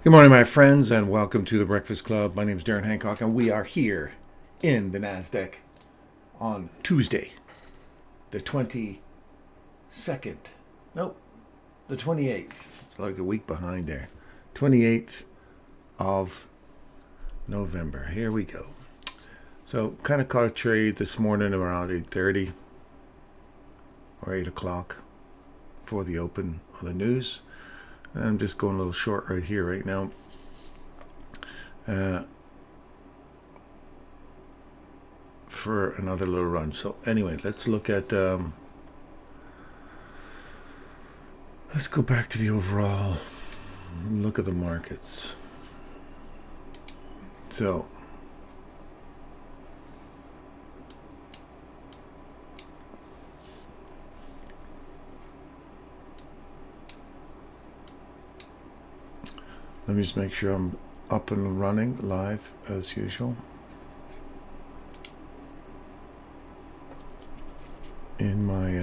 Good morning, my friends, and welcome to the Breakfast Club. My name is Darren Hancock, and we are here in the NASDAQ on Tuesday, the 22nd. Nope, the 28th. It's like a week behind there. 28th of November. Here we go. So, kind of caught a trade this morning around 8:30 or 8 o'clock for the open of the news. I'm just going a little short right here, right now. For another little run. So anyway, let's look at, let's go back to the overall look of the markets. So let me just make sure I'm up and running live as usual. In my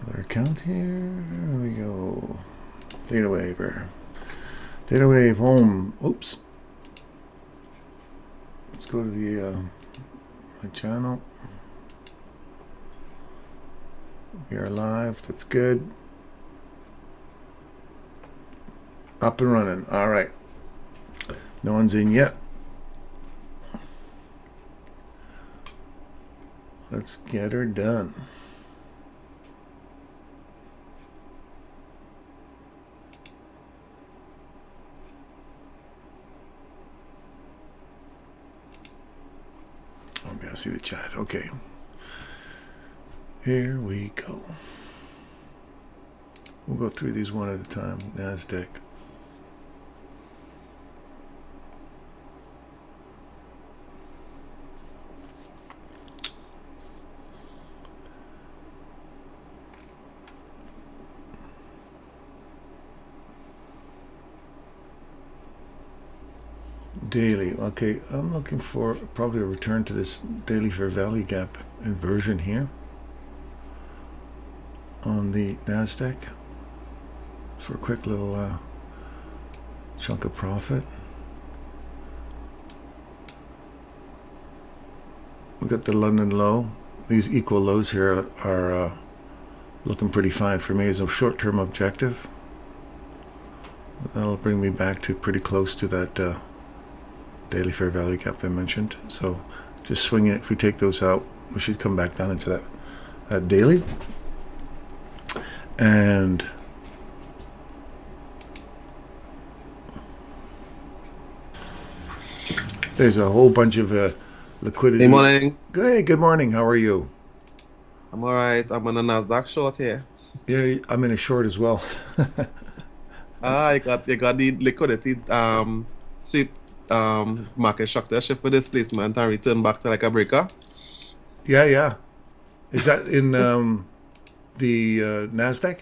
other account here. There we go. ThetaWaver. ThetaWave home. Oops. Let's go to the my channel. We are live. That's good. Up and running. All right. No one's in yet. Let's get her done. Oh, I see the chat. Okay. Here we go. We'll go through these one at a time. NASDAQ. Daily. Okay, I'm looking for probably a return to this daily fair value gap inversion here on the NASDAQ for a quick little chunk of profit. We got the London low. These equal lows here are looking pretty fine for me as a short-term objective. That'll bring me back to pretty close to that daily fair value gap I mentioned. So just swing it. If we take those out, we should come back down into that daily. And there's a whole bunch of liquidity. Good morning. Good morning. How are you? I'm all right. I'm on a Nasdaq short here. Yeah, I'm in a short as well. You got the liquidity sweep market structure shift for displacement and return back to like a breaker. Yeah. Is that in the NASDAQ?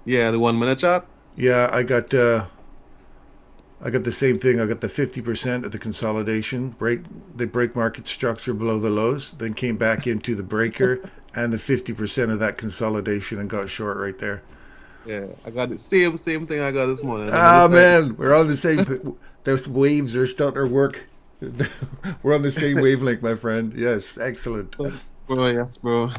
Yeah, the 1 minute chart. Yeah, I got the same thing. I got the 50% of the consolidation break. They break market structure below the lows, then came back into the breaker and the 50% of that consolidation and got short right there. Yeah, I got the same thing I got this morning. Man, we're on the same. Those waves are starting to work. We're on the same wavelength, my friend. Yes, excellent. Bro, yes, bro.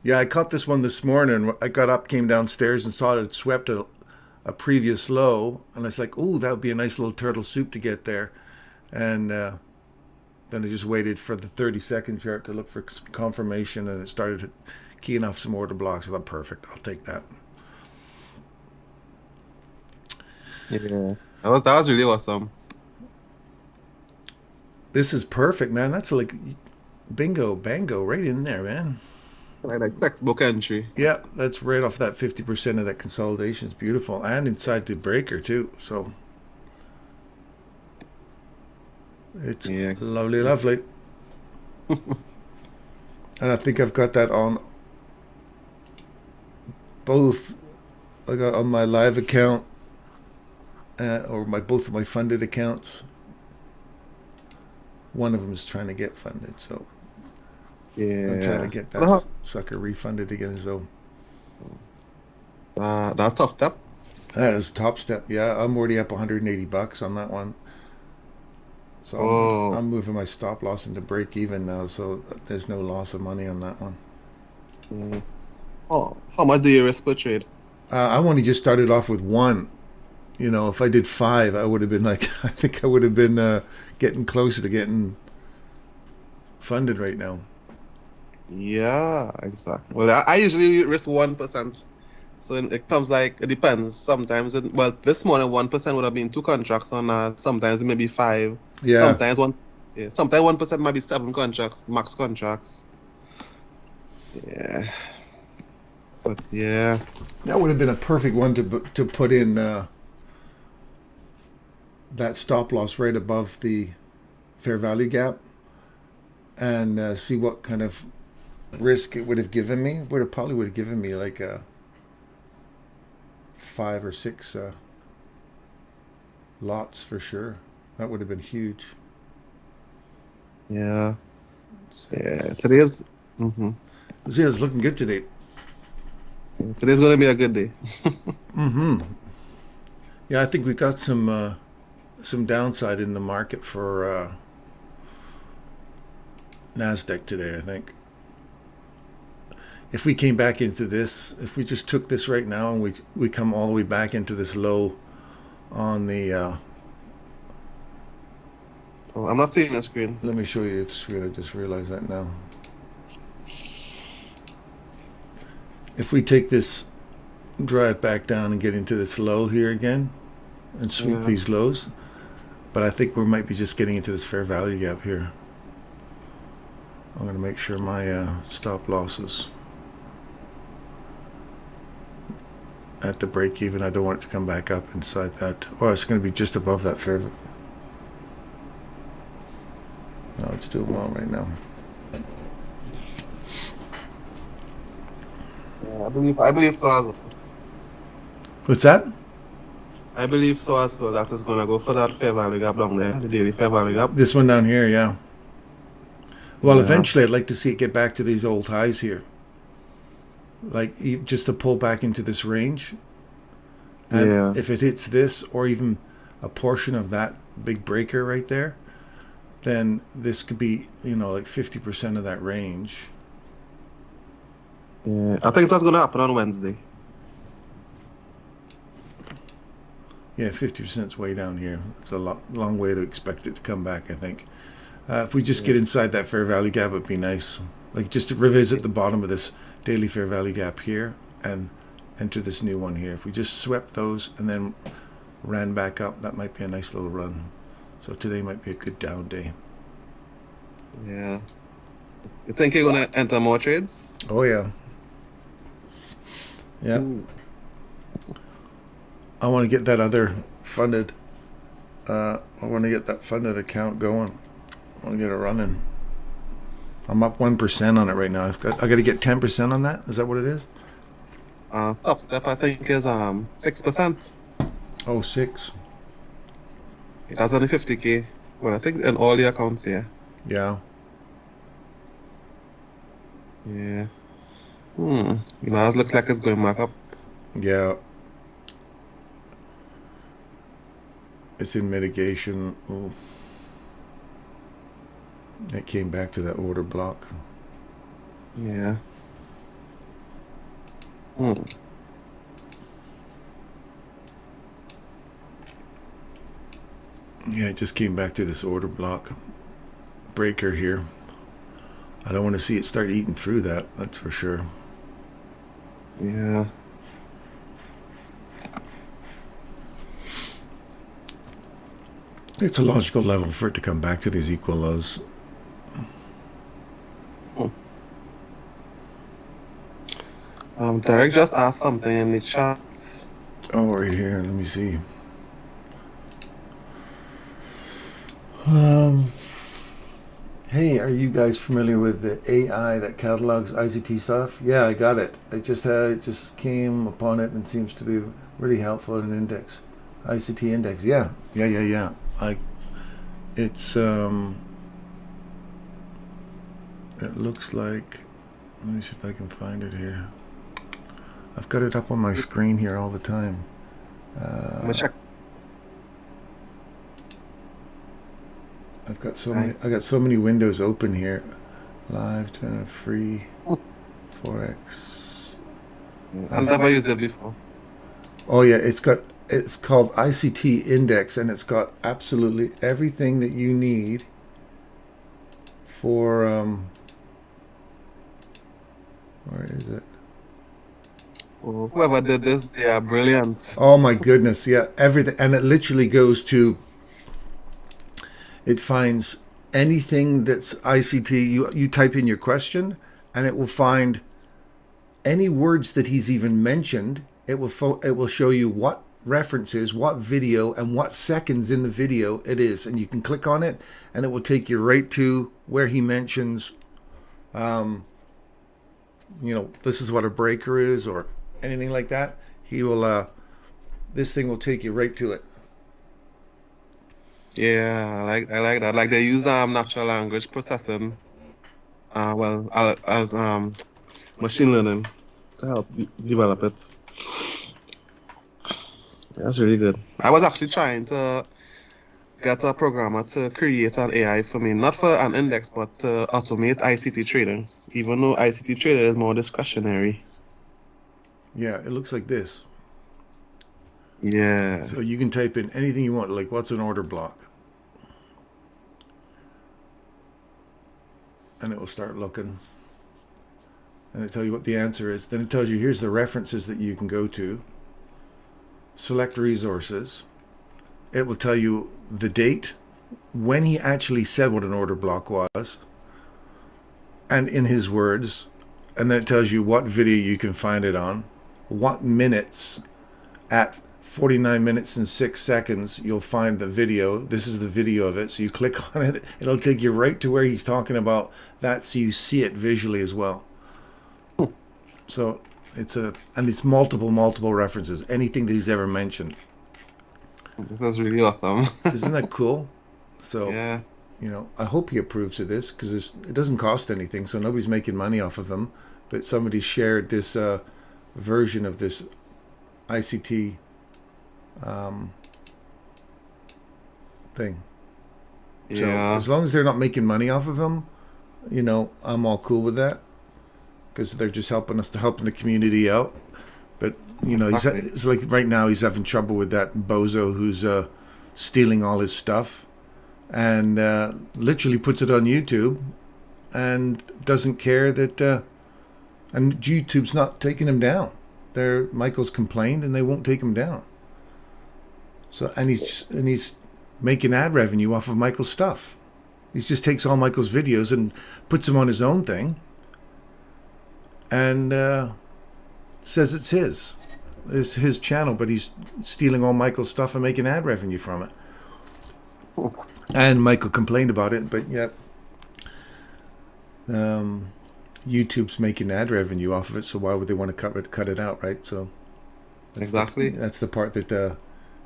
Yeah, I caught this one this morning. I got up, came downstairs, and saw it swept a previous low, and I was like, "Oh, that would be a nice little turtle soup to get there." And then I just waited for the 30-second chart to look for confirmation, and it started keying off some order blocks. I thought, perfect, I'll take that. Yeah, that was really awesome. This is perfect, man. That's like bingo, bango, right in there, man. Like textbook entry. Yeah, that's right off that 50% of that consolidation. It's beautiful, and inside the breaker too. So it's lovely. And I think I've got that on both. I got on my live account or both of my funded accounts. One of them is trying to get funded, so Yeah. I'm trying to get that sucker refunded again. So I That's top step. That is top step. Yeah, I'm already up 180 bucks on that one. So Oh, I'm moving my stop loss into break even now, so there's no loss of money on that one. mm. Oh, how much do you risk per trade? I only just started off with one. You know, if I did 5, I would have been like, I think I would have been getting closer to getting funded right now. Yeah, exactly. Well, I usually risk 1%. So it comes like, it depends. Sometimes, well, this morning 1% would have been 2 contracts on, sometimes it may be 5. Yeah, Sometimes sometimes 1% might be 7 contracts, max contracts. Yeah. But yeah. that would have been a perfect one to put in that stop loss right above the fair value gap and see what kind of risk it would have given me. Probably would have given me like a 5 or 6 lots for sure. That would have been huge. Yeah. Yeah. Today's It's looking good today. today's gonna be a good day. Yeah, I think we got some downside in the market for NASDAQ today, I think. If we came back into this, if we just took this right now and we come all the way back into this low on the Oh, I'm not seeing the screen. let me show you the screen. I just realized that now. If we take this, drive back down and get into this low here again and sweep these lows, but I think we might be just getting into this fair value gap here. I'm going to make sure my stop losses at the break even. I don't want it to come back up inside that. Oh, it's going to be just above that fair. No, it's doing well right now. Yeah, I believe so as well. What's that? I believe so as well. That is gonna go for that fair value gap down there, the daily fair value gap. This one down here, yeah. Well, Yeah. eventually I'd like to see it get back to these old highs here. Like just to pull back into this range. And Yeah. if it hits this or even a portion of that big breaker right there, then this could be, like 50% of that range. Yeah. I think that's gonna happen on Wednesday. Yeah, 50% is way down here. It's a long way to expect it to come back, I think. If we just get inside that fair value gap, it'd be nice. Like just to revisit the bottom of this daily fair value gap here and enter this new one here. If we just swept those and then ran back up, that might be a nice little run. So today might be a good down day. Yeah. You think you're gonna enter more trades? Oh, yeah. Yeah. Ooh. I want to get that other funded. I want to get that funded account going. I want to get it running. I'm up 1% on it right now. I got to get 10% on that. Is that what it is? Top step I think is 6%. Oh, 6. That's only 50K. Well, I think in all the accounts here. Yeah. Yeah. It looks like it's going back up. Yeah. It's in mitigation. Ooh. It came back to that order block. Yeah. Yeah, it just came back to this order block breaker here. I don't want to see it start eating through that. That's for sure. Yeah. It's a logical level for it to come back to these equal lows. Derek just asked something in the chat. Oh, right here. Let me see. Hey, are you guys familiar with the AI that catalogs ICT stuff? Yeah, I got it. I just came upon it and seems to be really helpful in index. ICT index. Yeah. It's it looks like, let me see if I can find it here. I've got it up on my screen here all the time. I'm gonna check. I've got so many windows open here. Live, free, Forex. I've never used it before. Oh yeah, it's called ICT Index, and it's got absolutely everything that you need for where is it? Oh, whoever did this, they are brilliant. Oh my goodness, yeah, everything, and it literally goes to. It finds anything that's ICT. You type in your question, and it will find any words that he's even mentioned. It will show you what references, what video, and what seconds in the video it is, and you can click on it, and it will take you right to where he mentions, this is what a breaker is, or anything like that. He will. This thing will take you right to it. Yeah, I like that. Like they use natural language processing, as machine learning to help develop it. That's really good. I was actually trying to get a programmer to create an AI for me, not for an index, but to automate ICT trading, even though ICT trader is more discretionary. Yeah, it looks like this. Yeah. So you can type in anything you want, like what's an order block? And it will start looking. And it'll tell you what the answer is. Then it tells you here's the references that you can go to. Select resources. It will tell you the date, when he actually said what an order block was, and in his words. And then it tells you what video you can find it on, what minutes. At 49 minutes and 6 seconds, you'll find the video. This is the video of it. So you click on it. It'll take you right to where he's talking about that, so you see it visually as well. So it's multiple references. Anything that he's ever mentioned. This is really awesome. Isn't that cool? So, yeah. I hope he approves of this, because it doesn't cost anything, so nobody's making money off of him. But somebody shared this version of this ICT thing. Yeah. So as long as they're not making money off of him, I'm all cool with that, because they're just helping the community out. But it's like right now he's having trouble with that bozo who's stealing all his stuff, and literally puts it on YouTube, and doesn't care that, and YouTube's not taking him down. Michael's complained, and they won't take him down. So and he's making ad revenue off of Michael's stuff. He just takes all Michael's videos and puts them on his own thing, and says it's his channel, but he's stealing all Michael's stuff and making ad revenue from it. And Michael complained about it, but yet YouTube's making ad revenue off of it, so why would they want to cut it out, right? So exactly. That's the part that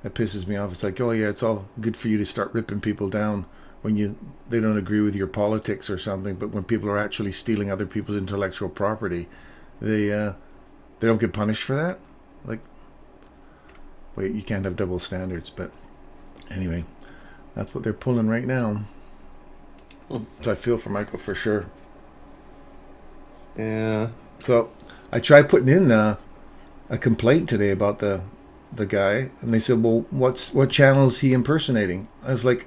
pisses me off. It's like, oh yeah, it's all good for you to start ripping people down when they don't agree with your politics or something, but when people are actually stealing other people's intellectual property, they don't get punished for that. Like, wait, you can't have double standards. But anyway, that's what they're pulling right now. So I feel for Michael for sure. Yeah. So I tried putting in a complaint today about the guy, and they said, well, what channel is he impersonating? I was like,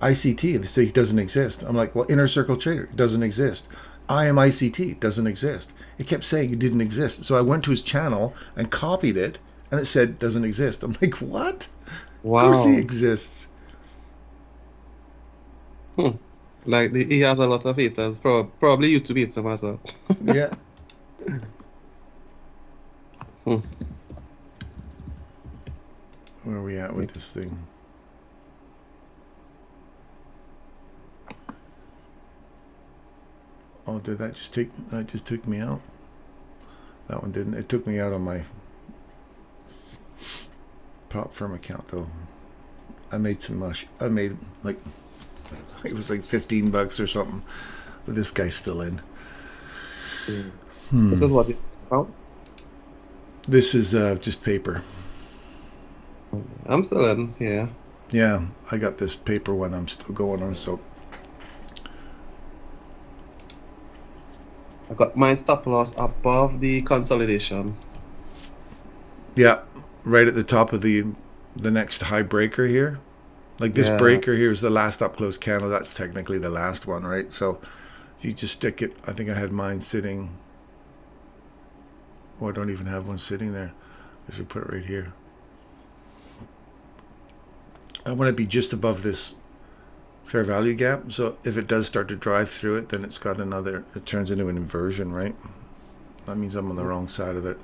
ICT. They say he doesn't exist. I'm like, well, Inner Circle Trader doesn't exist. I am ICT doesn't exist. It kept saying it didn't exist. So I went to his channel and copied it, and it said doesn't exist. I'm like, what? Wow. Of course he exists. Like he has a lot of haters. Probably YouTube hates him as well. Yeah. Where are we at with this thing? Oh, did that just took me out? That one didn't. It took me out on my prop firm account though. I made some mush. I made like, it was like $15 or something, but this guy's still in. This is what it counts. This is just paper. I'm still in here. Yeah, I got this paper one I'm still going on, so. I got my stop loss above the consolidation. Yeah, right at the top of the next high breaker here. Like this breaker here is the last up close candle. That's technically the last one, right? So you just stick it. I think I had mine sitting. Oh, I don't even have one sitting there. I should put it right here. I want to be just above this fair value gap. So if it does start to drive through it, then it's got another, it turns into an inversion, right? That means I'm on the wrong side of it.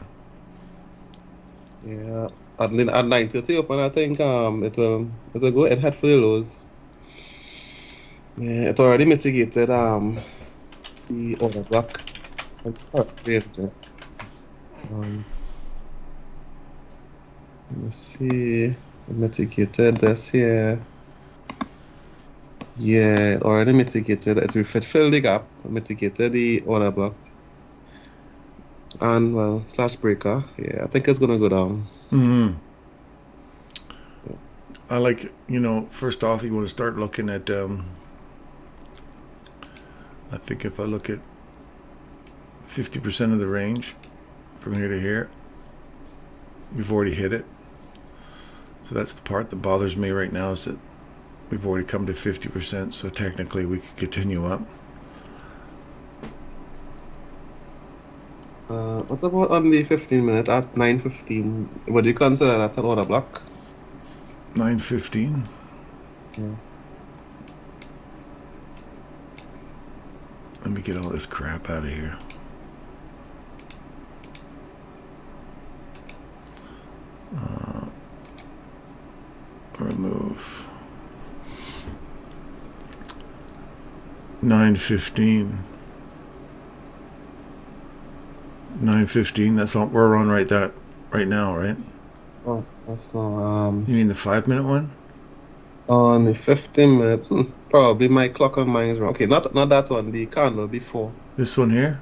Yeah. At 9:30 open, I think it'll go ahead head for the lows. Yeah, it already mitigated the order block. Let's see. Mitigated this here. Yeah, it already mitigated it. It filled the gap, mitigated the order block. And well, slash breaker. Yeah, I think it's gonna go down. Mm-hmm. I like, you know, first off, you want to start looking at, I think if I look at 50% of the range from here to here, we've already hit it. So that's the part that bothers me right now, is that we've already come to 50%. So technically we could continue up. What about on the 15-minute at 9:15? Would you consider that an order block? 9:15. Yeah. Let me get all this crap out of here. Remove. 9:15. 9:15. That's all we're on right now, right? Oh, that's no You mean the 5-minute one? on the 15-minute. Probably my clock on mine is wrong. Okay, not that one. The candle before. This one here?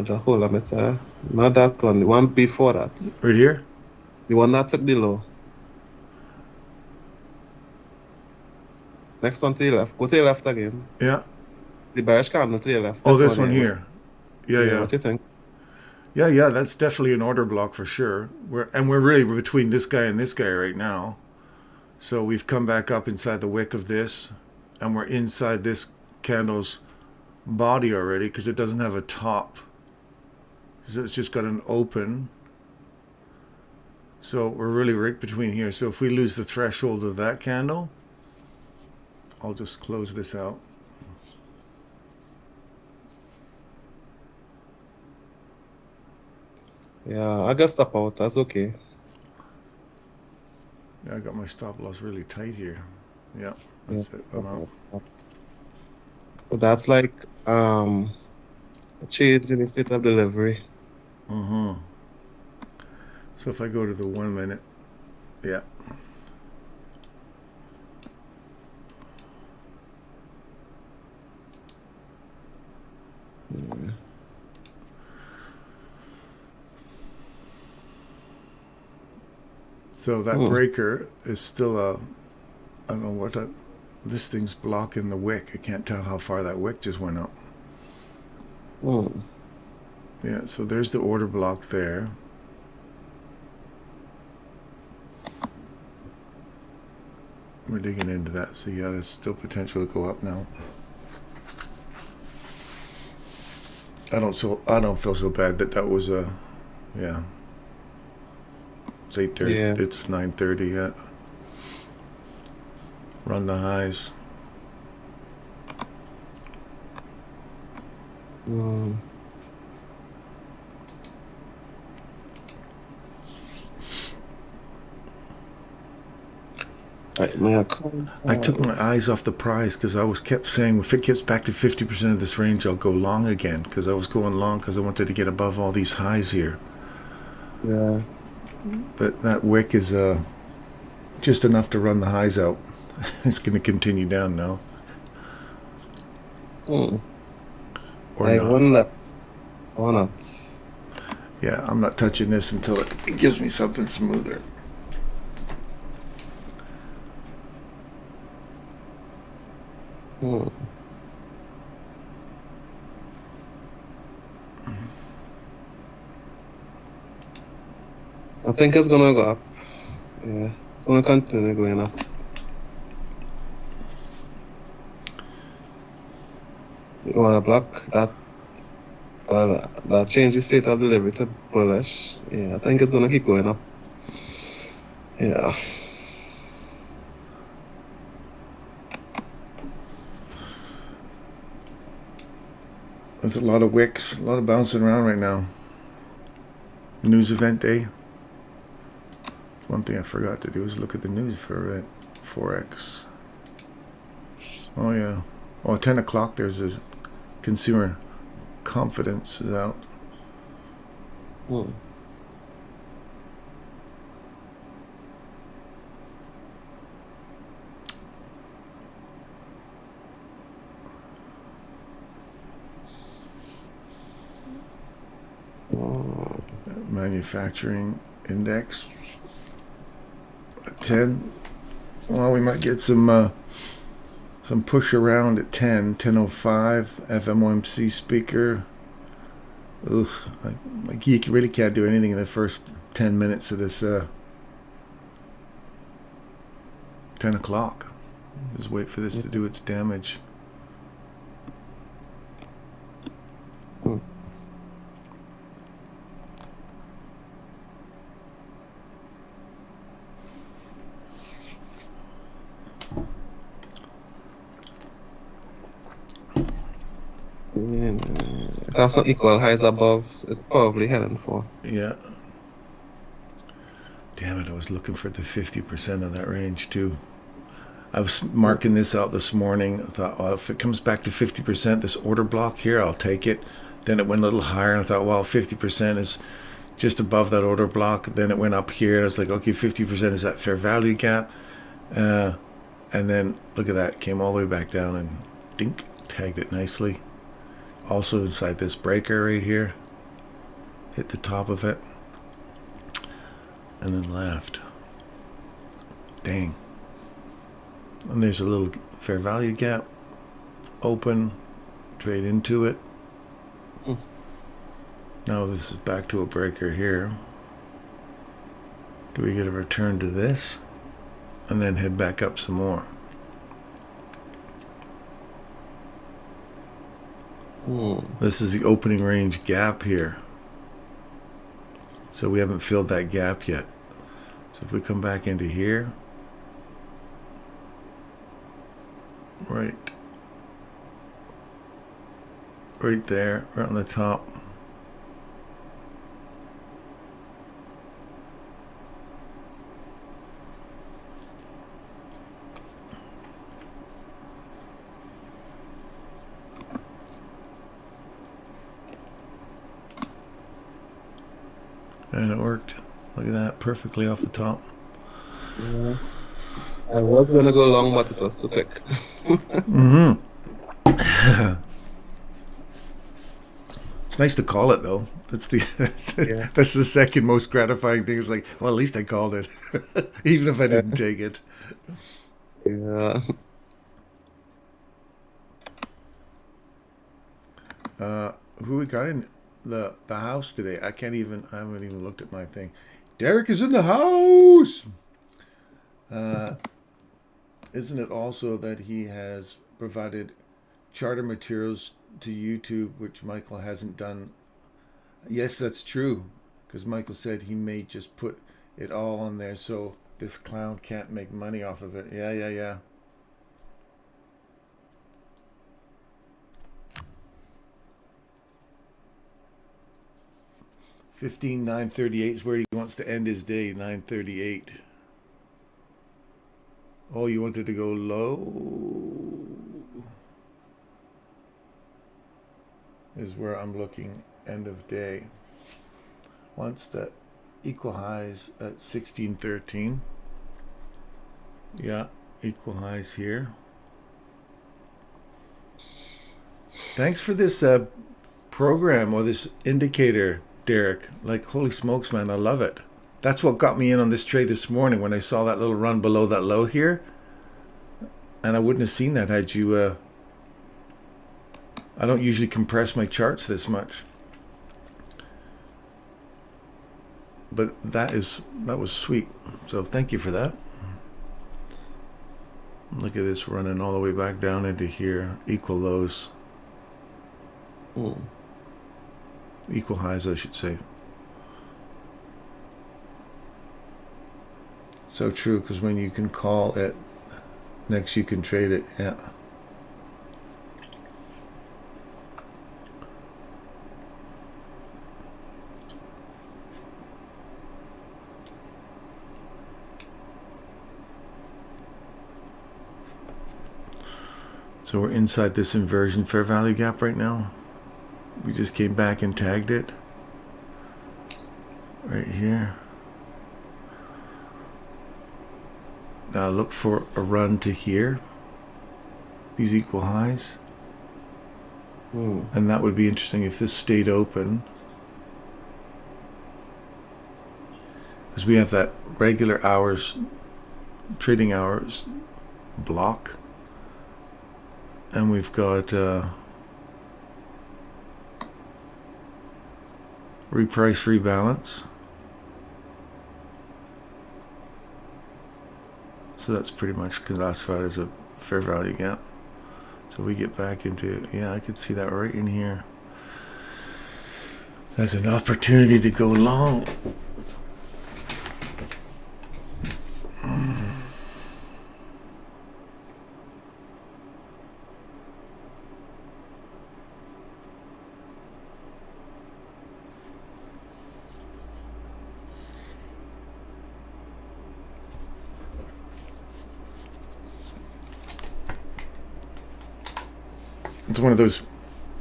Just hold on, it's not that one. The one before that. Right here? The one that took the low. Next one to the left. Go to the left again. Yeah. The bearish candle to the left. Oh, this one here. Yeah. What do you think? Yeah, that's definitely an order block for sure. We're really between this guy and this guy right now. So we've come back up inside the wick of this, and we're inside this candle's body already because it doesn't have a top. So it's just got an open. So we're really right between here. So if we lose the threshold of that candle, I'll just close this out. Yeah, I guess stop out. That's okay. Yeah, I got my stop loss really tight here. Yeah, that's it. I'm out. So that's like a change in the state of delivery. Mm-hmm. So if I go to the 1 minute, yeah. So that breaker is still I don't know what this thing's blocking the wick. I can't tell how far that wick just went up. Yeah, so there's the order block there. We're digging into that. So yeah, there's still potential to go up now. I don't feel so bad that was yeah. It's 8:30. Yeah. It's 9:30 yet. Run the highs. I took my eyes off the price because I kept saying if it gets back to 50% of this range, I'll go long again, because I was going long because I wanted to get above all these highs here. Yeah. But that wick is just enough to run the highs out. It's going to continue down now. Or I not. wonder or not. Yeah, I'm not touching this until it gives me something smoother. I think it's gonna go up. Yeah, it's gonna continue going up. You wanna block that? Well, that change the state of delivery to bullish. Yeah, I think it's gonna keep going up. Yeah. There's a lot of wicks, a lot of bouncing around right now. News event day. One thing I forgot to do is look at the news for Forex. Oh yeah. Oh, 10 o'clock there's a consumer confidence is out. Manufacturing index at 10. Well, we might get some push around at 10:05. FOMC speaker. Ugh, like you really can't do anything in the first 10 minutes of this 10 o'clock. Just wait for this to do its damage. That's not equal highs above. It's probably heading for. Yeah. Damn it, I was looking for the 50% of that range too. I was marking this out this morning. I thought, well, if it comes back to 50%, this order block here, I'll take it. Then it went a little higher, and I thought, well, 50% is just above that order block. Then it went up here, and I was like, okay, 50% is that fair value gap. And then, look at that, came all the way back down and dink, tagged it nicely. Also inside this breaker right here. Hit the top of it. And then left. Dang. And there's a little fair value gap. Open. Trade into it. Now this is back to a breaker here. Do we get a return to this? And then head back up some more. This is the opening range gap here. So we haven't filled that gap yet. So if we come back into here, right there, right on the top. And it worked. Look at that, perfectly off the top. Yeah. I was gonna go long, but it was too quick. It's nice to call it though. That's the second most gratifying thing. Is like, well, at least I called it, even if I didn't take it. Yeah. Who we got in the house today? I haven't even looked at my thing. Derek is in the house. Isn't it also that he has provided charter materials to YouTube, which Michael hasn't done? Yes, that's true, because Michael said he may just put it all on there so this clown can't make money off of it. Yeah. 9:38 is where he wants to end his day. 9:38. Oh, you wanted to go low? Is where I'm looking. End of day. Wants the equal highs at 1613. Yeah, equal highs here. Thanks for this program or this indicator, Derek. Like, holy smokes, man, I love it. That's what got me in on this trade this morning when I saw that little run below that low here. And I wouldn't have seen that had you... I don't usually compress my charts this much. But that was sweet. So thank you for that. Look at this running all the way back down into here. Equal lows. Equal highs, I should say. So true, because when you can call it, next you can trade it. Yeah. So we're inside this inversion fair value gap right now. We just came back and tagged it right here. Now look for a run to here, these equal highs. And that would be interesting if this stayed open, because we have that regular hours, trading hours block, and we've got reprice rebalance. So that's pretty much classified as a fair value gap. So we get back into, yeah, I could see that right in here as an opportunity to go long. It's one of those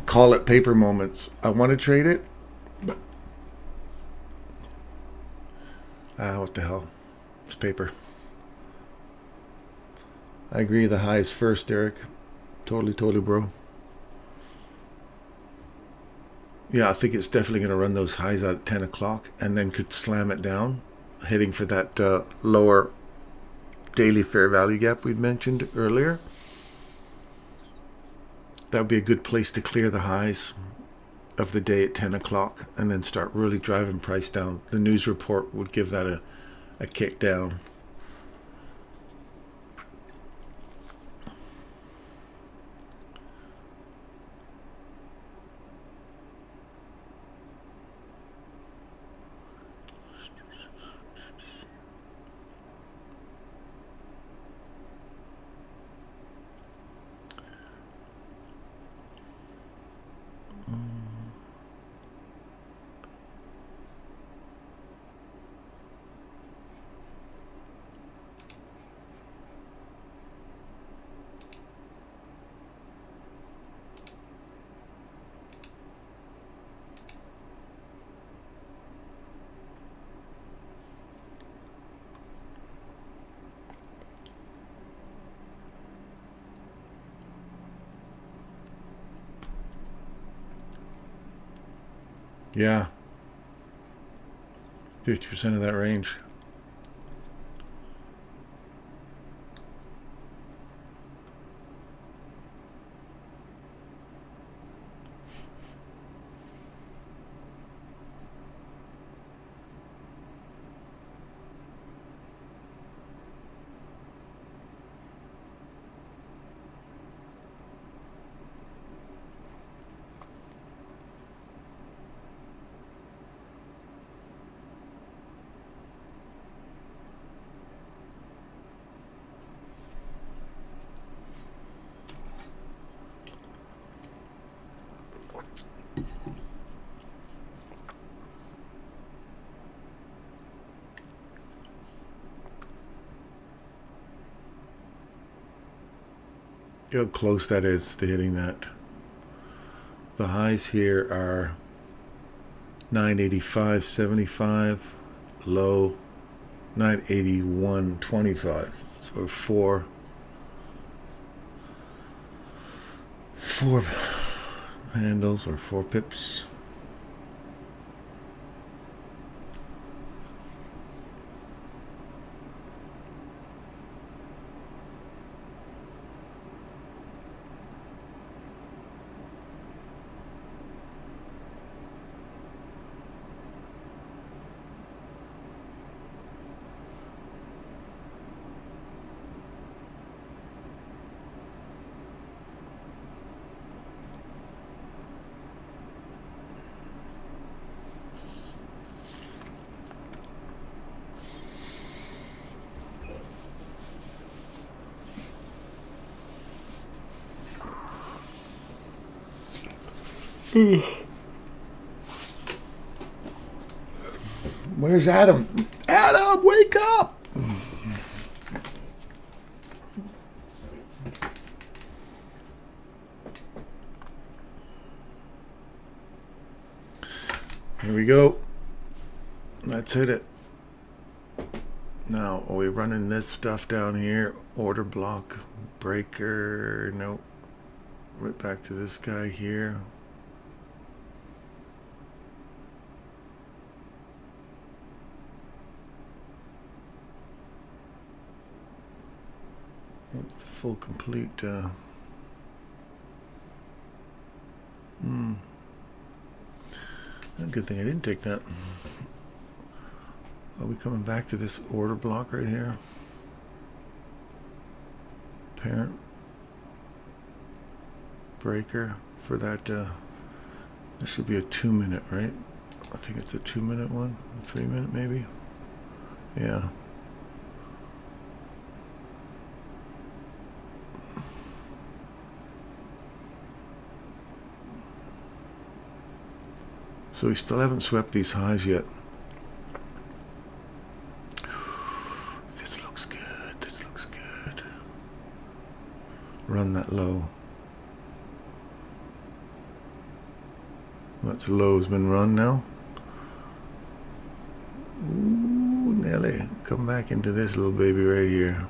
call it paper moments. I want to trade it, but what the hell? It's paper. I agree, the high is first, Derek. Totally, bro. Yeah, I think it's definitely going to run those highs out at 10 o'clock and then could slam it down, heading for that lower daily fair value gap we'd mentioned earlier. That would be a good place to clear the highs of the day at 10 o'clock and then start really driving price down. The news report would give that a kick down. Yeah. 50% of that range. Look how close that is to hitting that. The highs here are 985.75, low 981.25. So four handles or 4 pips. Where's Adam? Adam, wake up! Here we go. Let's hit it. Now, are we running this stuff down here? Order block, breaker, nope. Right back to this guy here. That's the full complete, Good thing I didn't take that. Are we coming back to this order block right here? Parent breaker for that. This should be a 2 minute, right? I think it's a 2 minute one, a 3 minute maybe. Yeah. So we still haven't swept these highs yet. This looks good. This looks good. Run that low. That low's been run now. Ooh, Nelly. Come back into this little baby right here.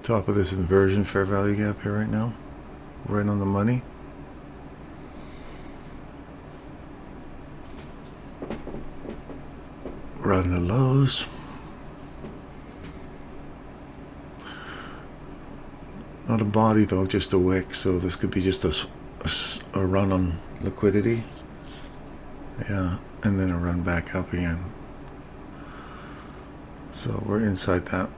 Top of this inversion fair value gap here right now. Right on the money. Run the lows. Not a body though, just a wick. So this could be just a run on liquidity. Yeah, and then a run back up again. So we're inside that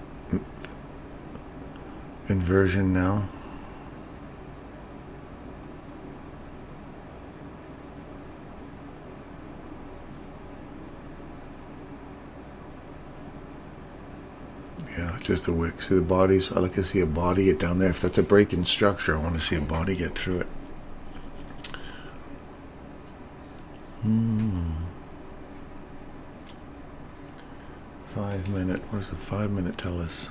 inversion now. Yeah, just a wick. See the bodies? I like to see a body get down there. If that's a break-in structure, I want to see a body get through it. 5 minute. What does the 5 minute tell us?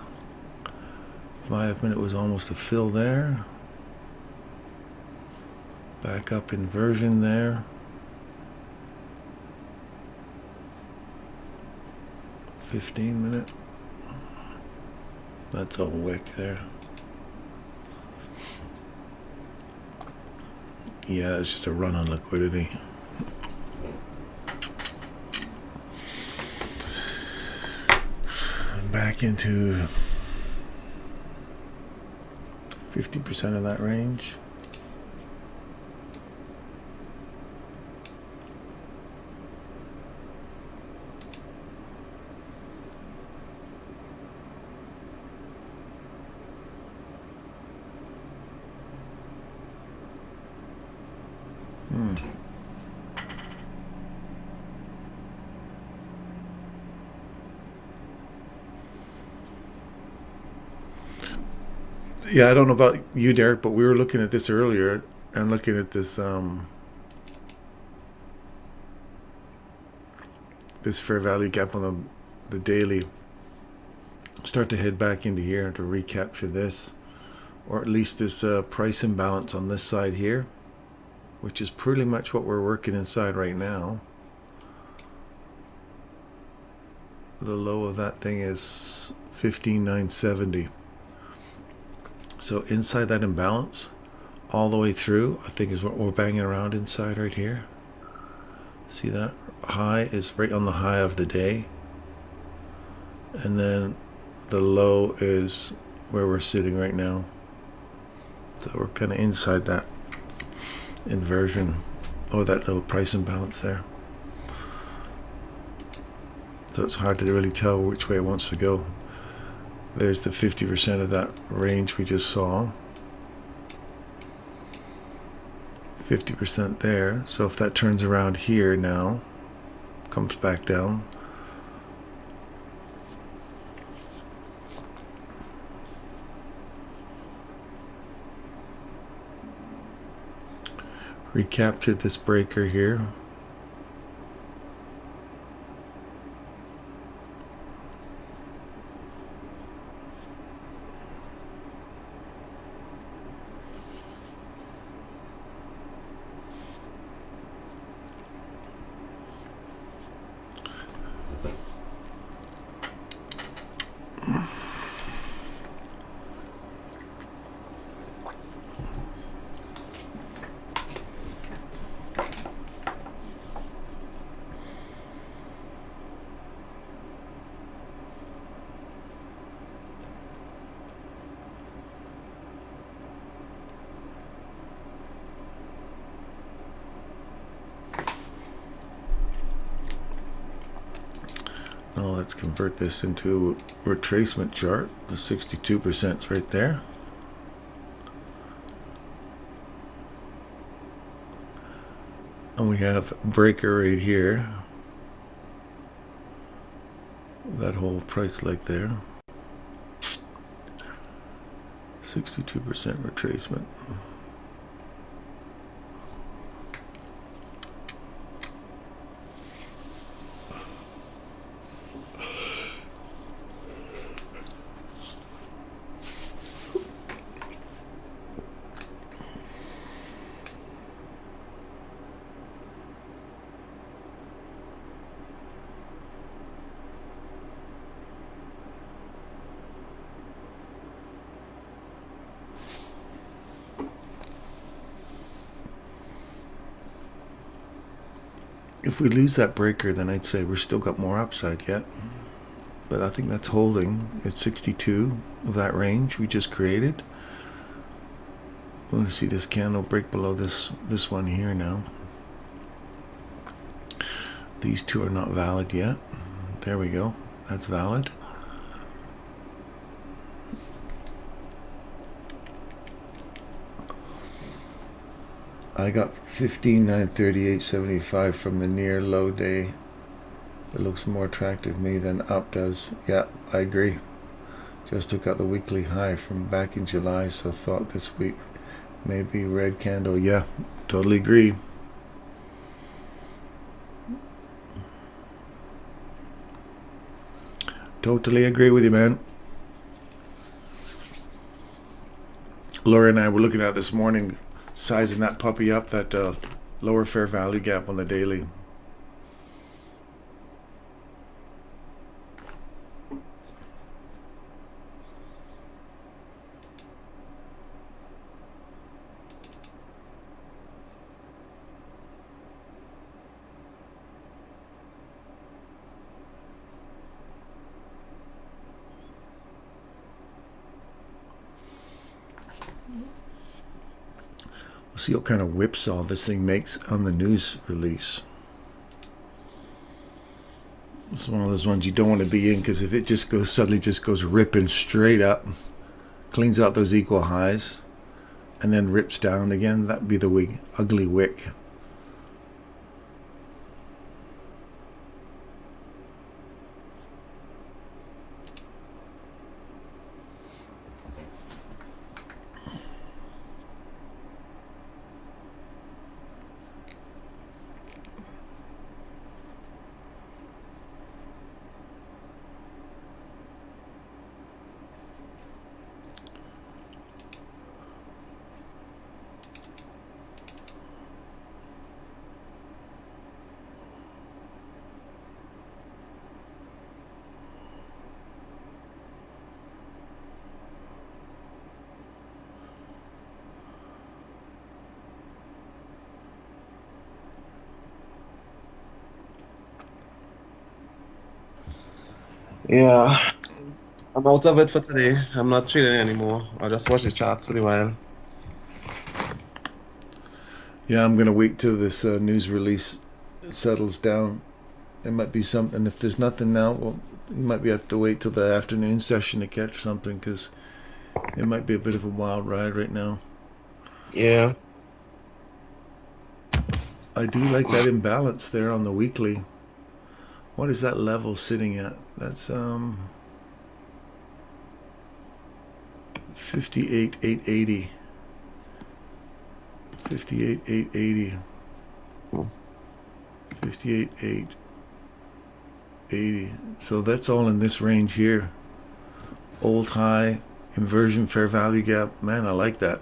5 minute was almost a fill there. Back up inversion there. 15 minute. That's a wick there. Yeah, it's just a run on liquidity. Back into 50% of that range. Yeah, I don't know about you, Derek, but we were looking at this earlier and looking at this this fair value gap on the daily. Start to head back into here and to recapture this, or at least this price imbalance on this side here, which is pretty much what we're working inside right now. The low of that thing is 15,970. So inside that imbalance, all the way through, I think is what we're banging around inside right here. See that? High is right on the high of the day. And then the low is where we're sitting right now. So we're kind of inside that inversion, or that little price imbalance there. So it's hard to really tell which way it wants to go. There's the 50% of that range we just saw. 50% there. So if that turns around here now, comes back down, recaptured this breaker here. Now let's convert this into a retracement chart. The 62% is right there. And we have breaker right here. That whole price leg there. 62% retracement. If we lose that breaker, then I'd say we're still got more upside yet. But I think that's holding at 62 of that range we just created. We want to see this candle break below this one here now. These two are not valid yet. There we go. That's valid. I got 15,938.75 from the near low day. It looks more attractive to me than up does. Yeah, I agree. Just took out the weekly high from back in July, so thought this week maybe red candle. Yeah, totally agree. Totally agree with you, man. Laura and I were looking at this morning, sizing that puppy up, that lower fair value gap on the daily. See what kind of whipsaw this thing makes on the news release. It's one of those ones you don't want to be in, because if it just goes suddenly just goes ripping straight up, cleans out those equal highs, and then rips down again, that'd be the ugly wick. Yeah, I'm out of it for today. I'm not trading anymore. I'll just watch the charts for a while. Yeah, I'm going to wait till this news release settles down it might be something. If there's nothing now, well, you might have to wait till the afternoon session to catch something, because it might be a bit of a wild ride right now. Yeah. I do like that imbalance there on the weekly. What is that level sitting at? That's 58,880. 58,880. 58,880. So that's all in this range here. Old high, inversion, fair value gap. Man, I like that.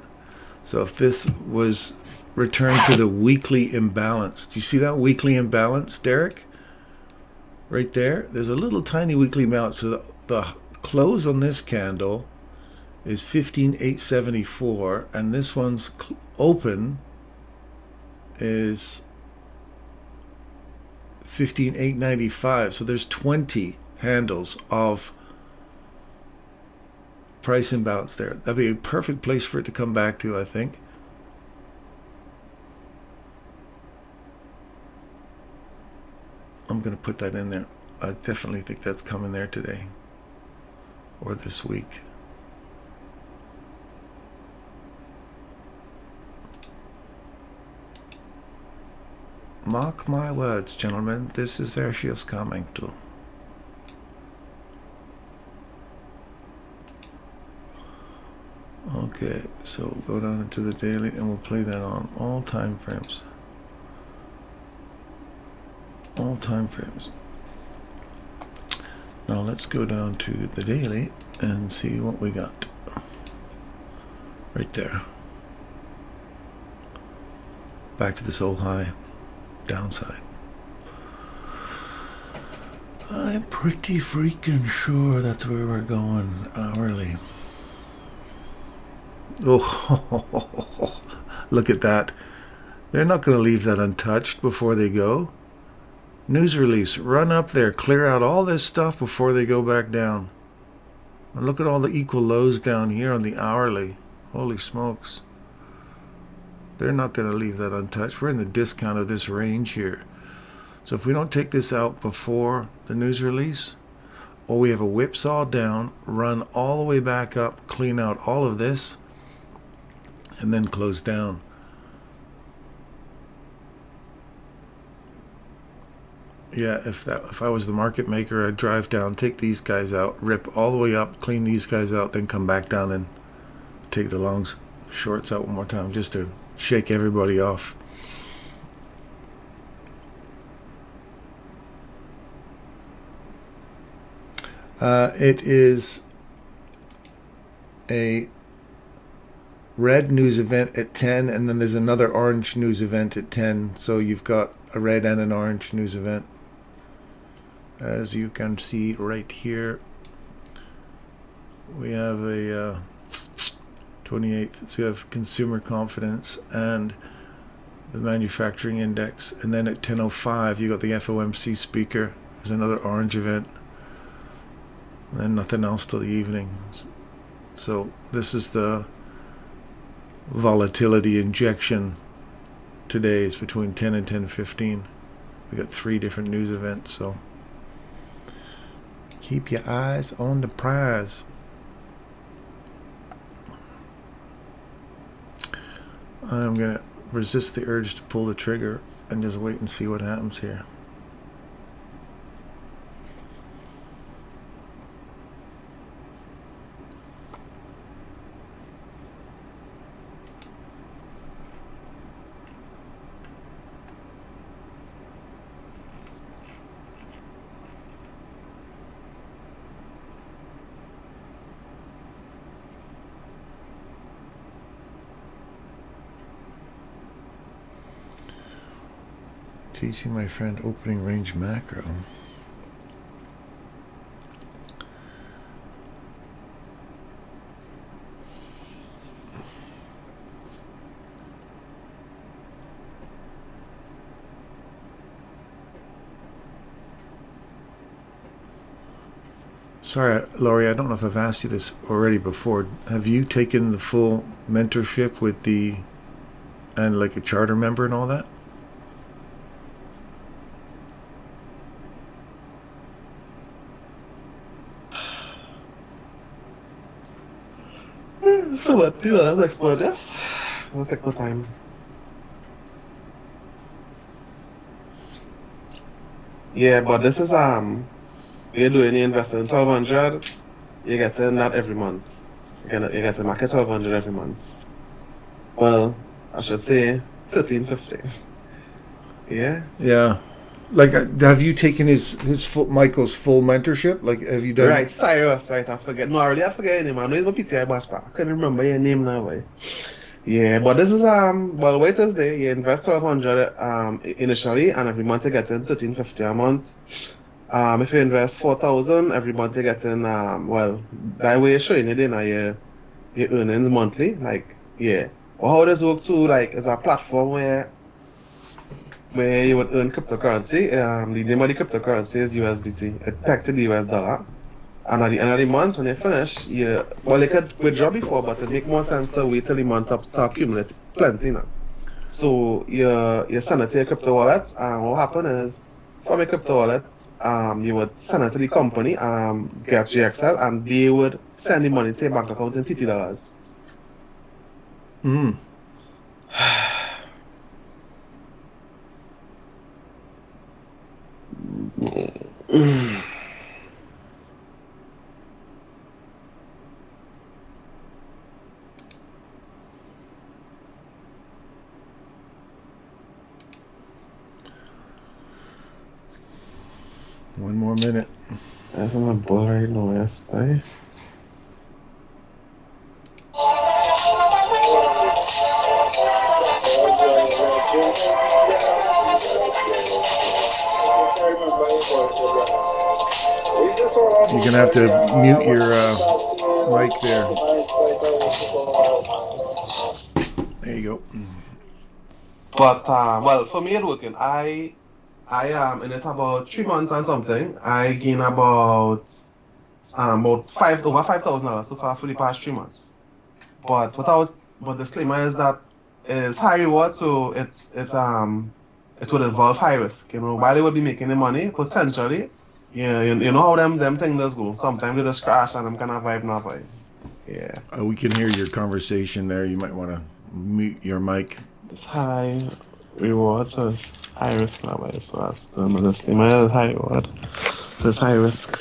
So if this was returned to the weekly imbalance, do you see that weekly imbalance, Derek? Right there, there's a little tiny weekly imbalance. So the close on this candle is 15,874, and this one's open is 15,895. So there's 20 handles of price imbalance there. That'd be a perfect place for it to come back to, I think. I'm going to put that in there. I definitely think that's coming there today or this week. Mark my words, gentlemen, this is where she is coming to. Okay, so go down into the daily and we'll play that on all time frames. All time frames. Now let's go down to the daily and see what we got. Right there. Back to this old high. Downside. I'm pretty freaking sure that's where we're going hourly. Oh, look at that. They're not going to leave that untouched before they go. News release, run up there, clear out all this stuff before they go back down. And look at all the equal lows down here on the hourly. Holy smokes. They're not going to leave that untouched. We're in the discount of this range here. So if we don't take this out before the news release, or we have a whipsaw down, run all the way back up, clean out all of this, and then close down. Yeah, if I was the market maker, I'd drive down, take these guys out, rip all the way up, clean these guys out, then come back down and take the longs, shorts out one more time just to shake everybody off. It is a red news event at 10, and then there's another orange news event at 10. So you've got a red and an orange news event, as you can see right here. We have a 28th, so you have consumer confidence and the manufacturing index, and then at 10:05 you got the FOMC speaker. There's another orange event, and then nothing else till the evening. So this is the volatility injection today. Is between 10 and 10:15. We got 3 different news events, so keep your eyes on the prize. I'm gonna resist the urge to pull the trigger and just wait and see what happens here. Teaching my friend opening range macro. Sorry, Laurie, I don't know if I've asked you this already before. Have you taken the full mentorship with and like a charter member and all that? But you know, let's explore this. Let's take no time. Yeah, but this is you're doing the investing 1200, you're getting that every month. You get to market 1200 every month. Well, I should say 1350. Yeah. Yeah. Like, have you taken his full, Michael's full mentorship? Like, have you done? Right, Cyrus, right, I forget. No, I forget your name. I know it's my PTI boss, but I couldn't remember your name now, boy. Yeah, but this is well, wait till day. You invest 1200 initially, and every month you get in 1350 a month. If you invest 4000 every month you get in well, that way you're showing it in your earnings monthly. Like, yeah. Well, how does work too? Like, it's a platform where you would earn cryptocurrency. The name of the cryptocurrency is USDT. It's pegged to the US dollar. And at the end of the month, when you finish, you could withdraw before, but it makes more sense to wait till the month up to accumulate plenty now. So you send it to your crypto wallet, and what happens is, from your crypto wallet, you would send it to the company, get GXL, and they would send the money to your bank account in TT dollars. Mm. One more minute. That's my boy right now, yes, bye. You're gonna have to mute your mic there. There you go. But well, for me, it's working. I am in it about 3 months and something. I gain about over $5,000 so far for the past 3 months. But the disclaimer is that it's high reward, so it would involve high risk. You know, while they would be making the money potentially, yeah, you know how them things go. Sometimes they just crash and I'm kind of vibe now, but yeah. We can hear your conversation there. You might want to mute your mic. It's high reward, so it's high risk now, but so that's the disclaimer is high reward, so it's high risk.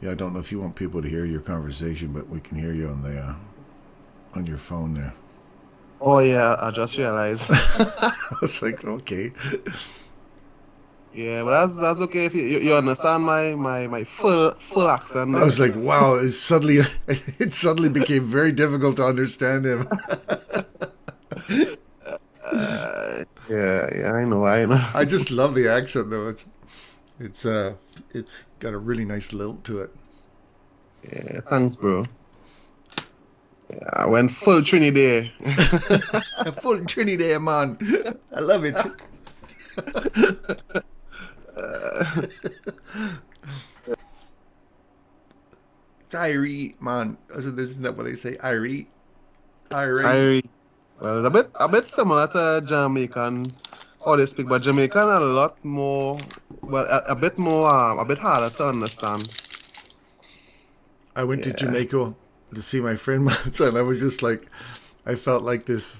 Yeah, I don't know if you want people to hear your conversation, but we can hear you on the on your phone there. Oh yeah, I just realized. I was like, okay. Yeah, but that's okay if you understand my full accent. I was like, wow! It suddenly became very difficult to understand him. Yeah, I know. I just love the accent though. It's got a really nice lilt to it. Yeah, thanks, bro. Yeah, I went full Trinidad. Full Trinidad, man. I love it. It's Irie, man. Isn't that what they say? Irie. Well, a bit similar to Jamaican. How they speak, but Jamaican are a lot more. Well, a bit harder to understand. I went to Jamaica to see my friend once, and I was just like, I felt like this.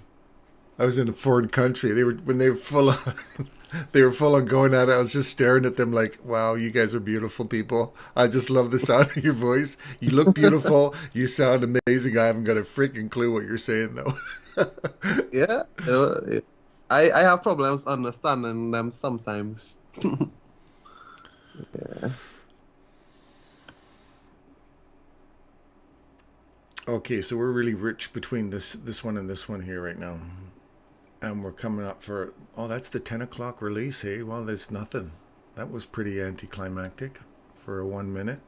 I was in a foreign country. They were full on going at it. I was just staring at them like, wow, you guys are beautiful people. I just love the sound of your voice. You look beautiful. You sound amazing. I haven't got a freaking clue what you're saying though. Yeah, you know, I have problems understanding them sometimes. Yeah. Okay, so we're really rich between this one and this one here right now. And we're coming up for, oh, that's the 10 o'clock release, hey? Well, there's nothing. That was pretty anticlimactic for a 1 minute.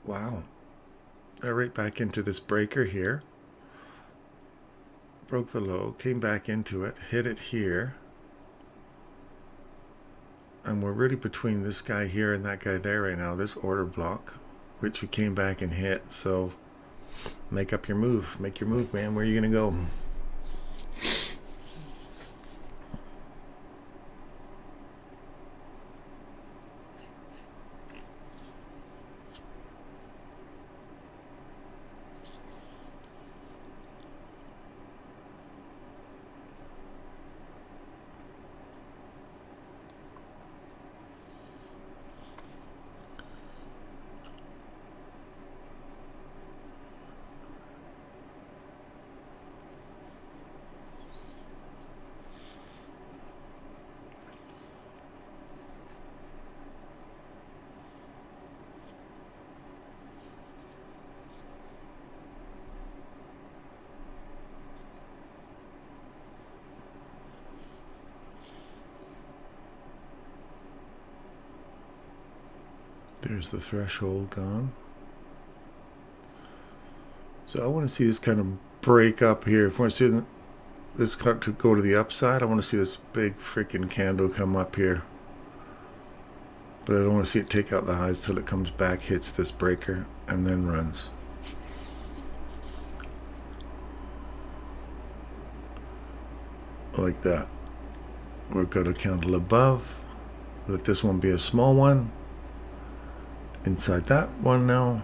Wow. Right back into this breaker here. Broke the low, came back into it, hit it here. And we're really between this guy here and that guy there right now, this order block, which we came back and hit. So make up your move. Make your move, man. Where are you going to go? There's the threshold gone. So I want to see this kind of break up here. If I want to see this cut to go to the upside, I want to see this big freaking candle come up here. But I don't want to see it take out the highs till it comes back, hits this breaker, and then runs. Like that. We've got a candle above. Let this one be a small one. Inside that one now.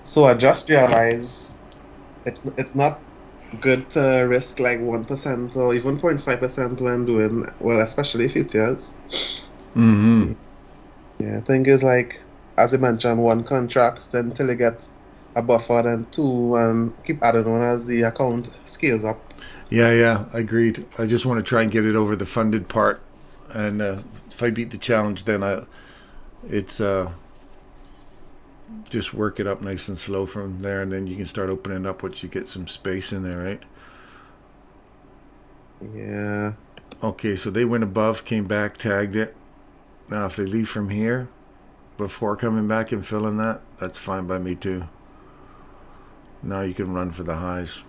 So I just realized it's not good to risk like 1% or even 0.5% when doing, well, especially futures. Mm-hmm. Yeah, I think it's like, as you mentioned, one contract, then till you get a buffer, then two, and keep adding on as the account scales up. Yeah, agreed. I just want to try and get it over the funded part. And if I beat the challenge, then it's just work it up nice and slow from there, and then you can start opening up once you get some space in there, right? Yeah. Okay, so they went above, came back, tagged it. Now if they leave from here before coming back and filling that, that's fine by me too. Now you can run for the highs.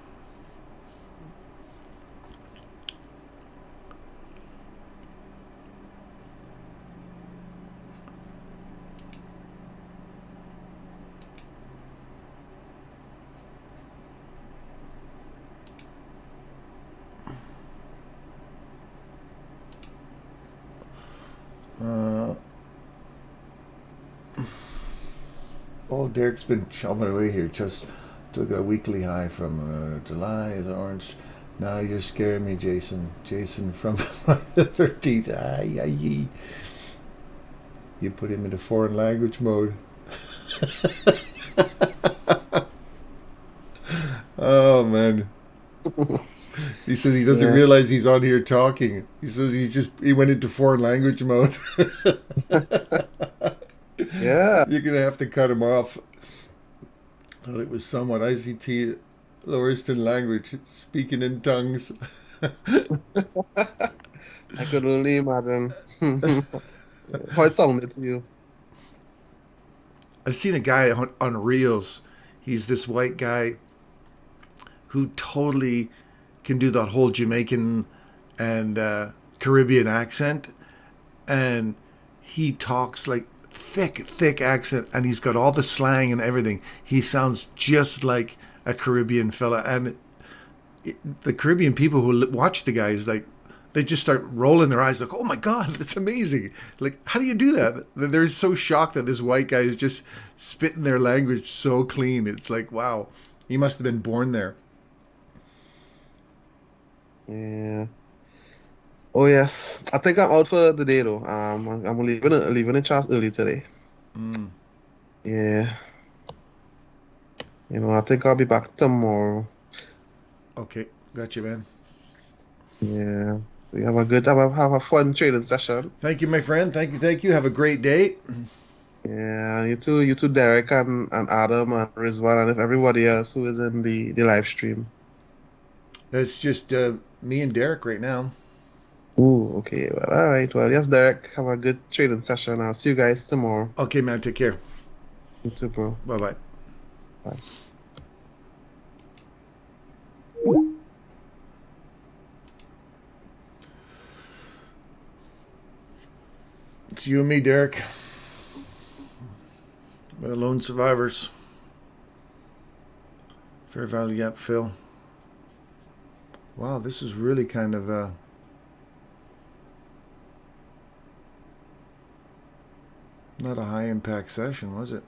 Oh, Derek's been chopping away here. Just took a weekly high from July is orange. Now you're scaring me, Jason. Jason from the 13th. Aye. You put him into foreign language mode. Oh, man. He says he doesn't realize he's on here talking. He says he went into foreign language mode. Yeah. You're going to have to cut him off. Thought it was someone. ICT, Loriston language, speaking in tongues. I could only imagine how it sounded to you. I've seen a guy on Reels. He's this white guy who totally can do that whole Jamaican and Caribbean accent. And he talks like thick accent, and he's got all the slang and everything. He sounds just like a Caribbean fella. And the Caribbean people who watch the guy is like, they just start rolling their eyes like, oh my God, that's amazing. Like, how do you do that? They're so shocked that this white guy is just spitting their language so clean. It's like, wow, he must have been born there. Yeah. Oh yes. I think I'm out for the day though. I'm leaving the class early today. Yeah. I think I'll be back tomorrow. Okay, got you, man. Yeah. We have a fun trading session. Thank you, my friend. Thank you. Have a great day. Yeah, you too, Derek and Adam and Rizwan and everybody else who is in the live stream. That's just me and Derek right now. Ooh, okay. Well, all right. Well, yes, Derek. Have a good trading session. I'll see you guys tomorrow. Okay, man. Take care. You too, bro. Bye-bye. Bye. It's you and me, Derek. We're the lone survivors. Fair value gap fill. Wow, this is really kind of not a high impact session, was it?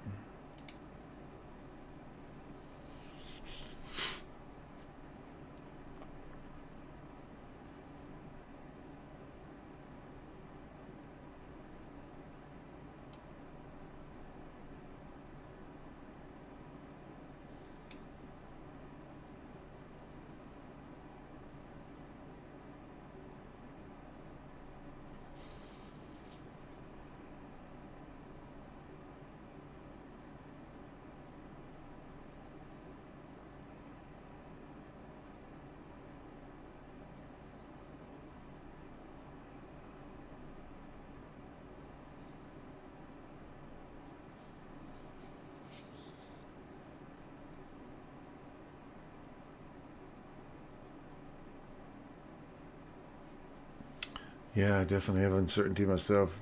Yeah, I definitely have uncertainty myself.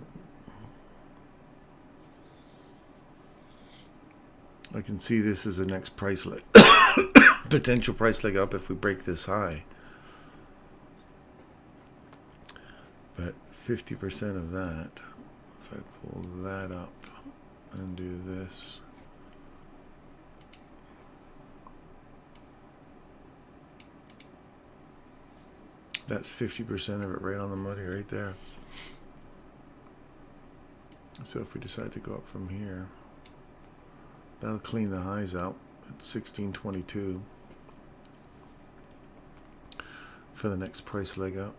I can see this as a next price leg, potential price leg up if we break this high. But 50% of that, if I pull that up and do this, that's 50% of it right on the money right there. So if we decide to go up from here, that'll clean the highs out at 1622 for the next price leg up.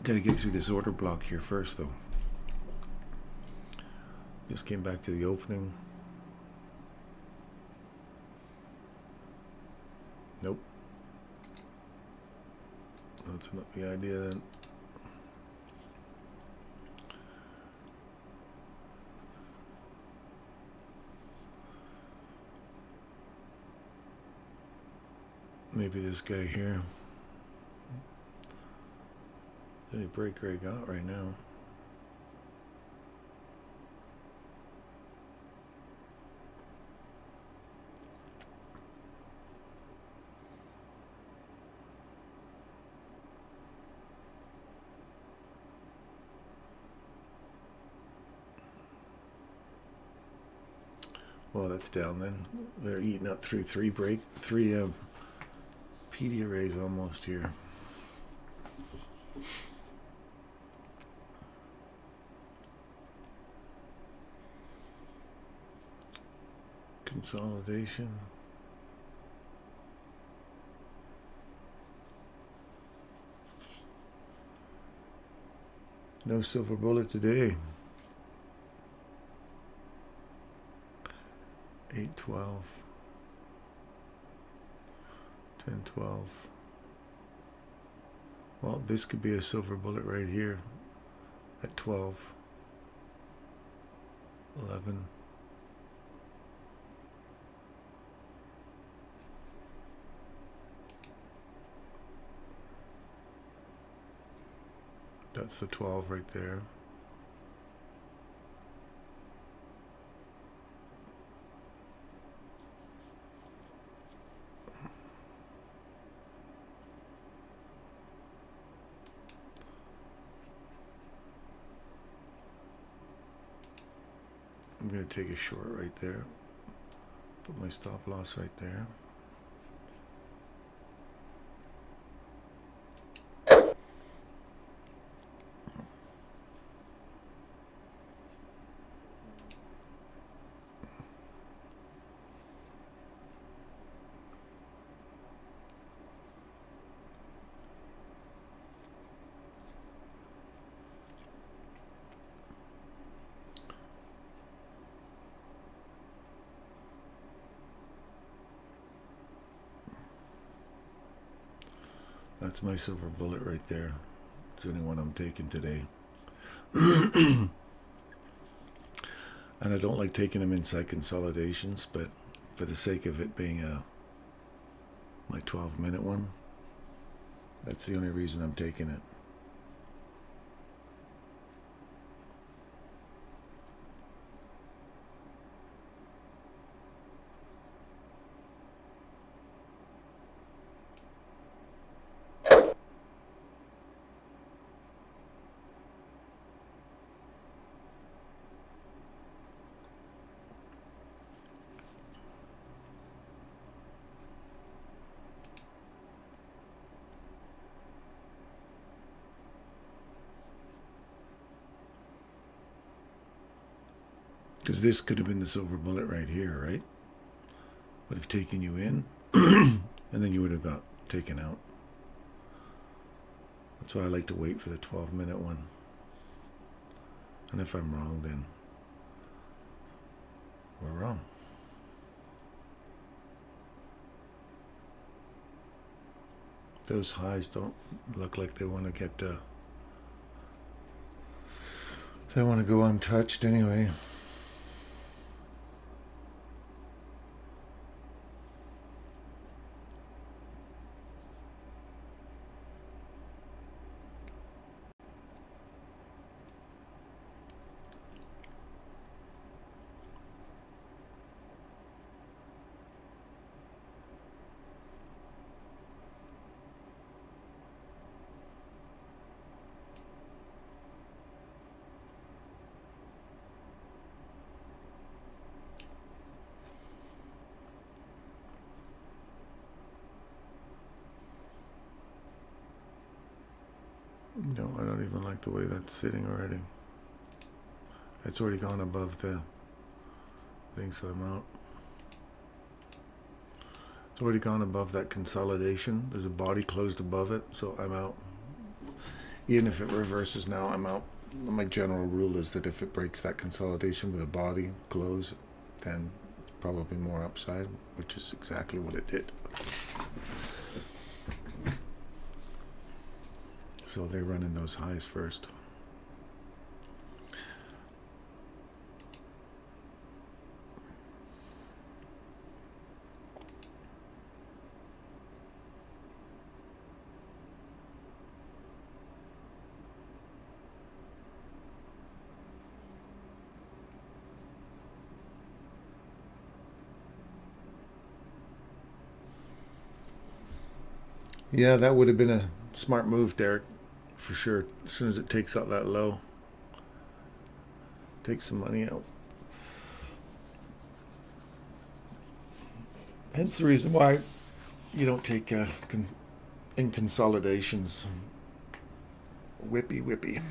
Gotta get through this order block here first, though. Just came back to the opening. Nope. That's not the idea then. Maybe this guy here. Any breaker I got right now. Well, that's down then. They're eating up through three PD arrays almost here. Consolidation. No silver bullet today. 812. 1012. Well, this could be a silver bullet right here at 12. 11. That's the 12 right there. I'm going to take a short right there. Put my stop loss right there. That's my silver bullet right there. It's the only one I'm taking today. And I don't like taking them inside consolidations, but for the sake of it being my 12-minute one, that's the only reason I'm taking it. Because this could have been the silver bullet right here, right? Would have taken you in, and then you would have got taken out. That's why I like to wait for the 12-minute one. And if I'm wrong, then we're wrong. Those highs don't look like they want to get they want to go untouched anyway. No, I don't even like the way that's sitting already. It's already gone above the thing, so I'm out. It's already gone above that consolidation. There's a body closed above it, so I'm out. Even if it reverses now, I'm out. My general rule is that if it breaks that consolidation with a body close, then it's probably more upside, which is exactly what it did. So they're running those highs first. Yeah, that would have been a smart move, Derek, for sure. As soon as it takes out that low, take some money out. Hence the reason why you don't take in consolidations. Whippy.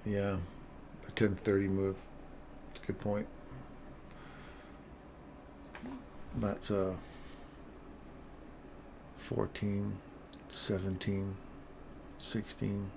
Yeah, a 1030 move. That's a good point. That's 14, 17, 16.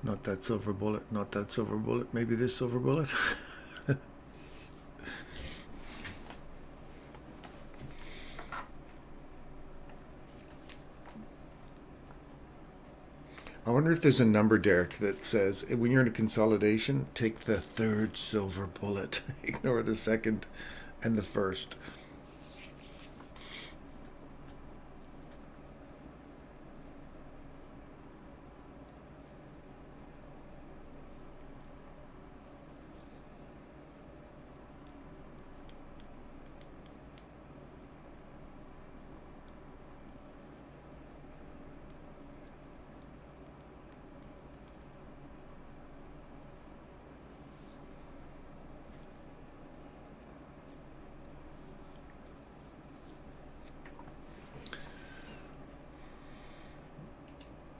Not that silver bullet, not that silver bullet, maybe this silver bullet. I wonder if there's a number, Derek, that says when you're in a consolidation, take the third silver bullet. Ignore the second and the first.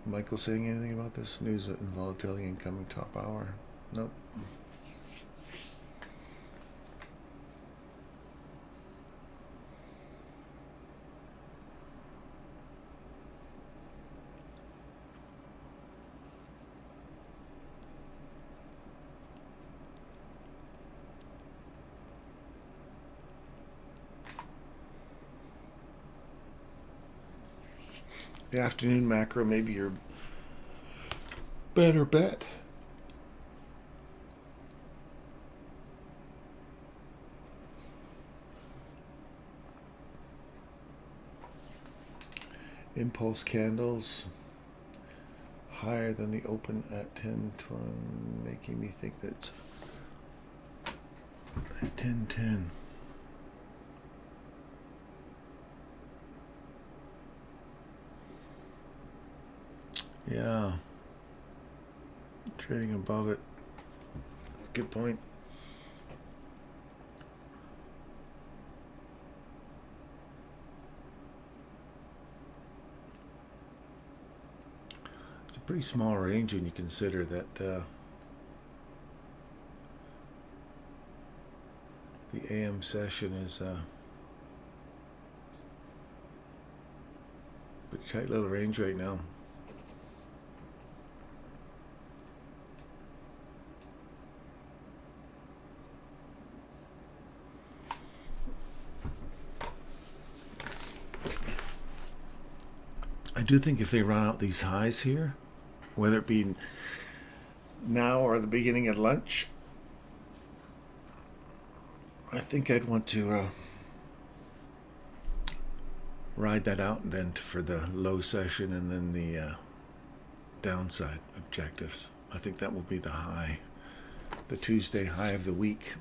Michael saying anything about this? News and volatility incoming top hour? Nope. The afternoon macro, maybe your better bet. Impulse candles higher than the open at 10:20, making me think that's at 10:10. Yeah, trading above it. Good point. It's a pretty small range when you consider that The AM session is a tight little range right now. I do think if they run out these highs here, whether it be now or the beginning of lunch, I think I'd want to ride that out and then for the low session and then the downside objectives. I think that will be the high, the Tuesday high of the week.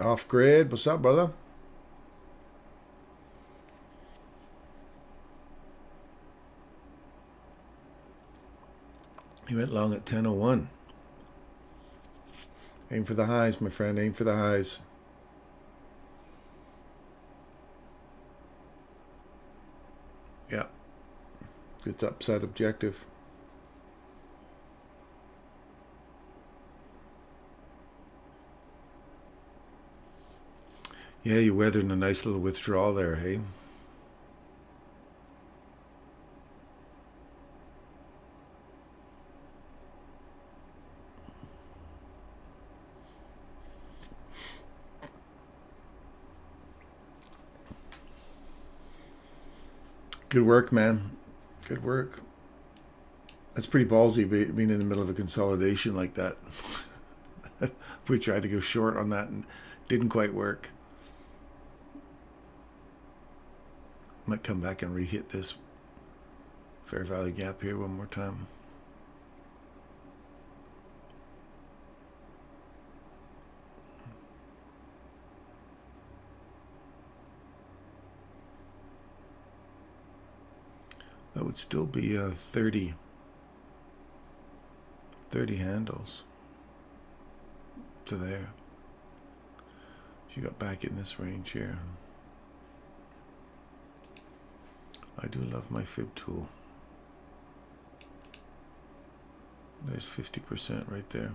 Off grid, what's up, brother? He went long at 10:01. Aim for the highs, my friend. Aim for the highs. Yeah. It's upside objective. Yeah, you weathered a nice little withdrawal there, hey? Good work, man. Good work. That's pretty ballsy being in the middle of a consolidation like that. We tried to go short on that and didn't quite work. Might come back and re-hit this fair value gap here one more time. That would still be 30 handles to there. If you got back in this range here. I do love my fib tool. There's 50% right there.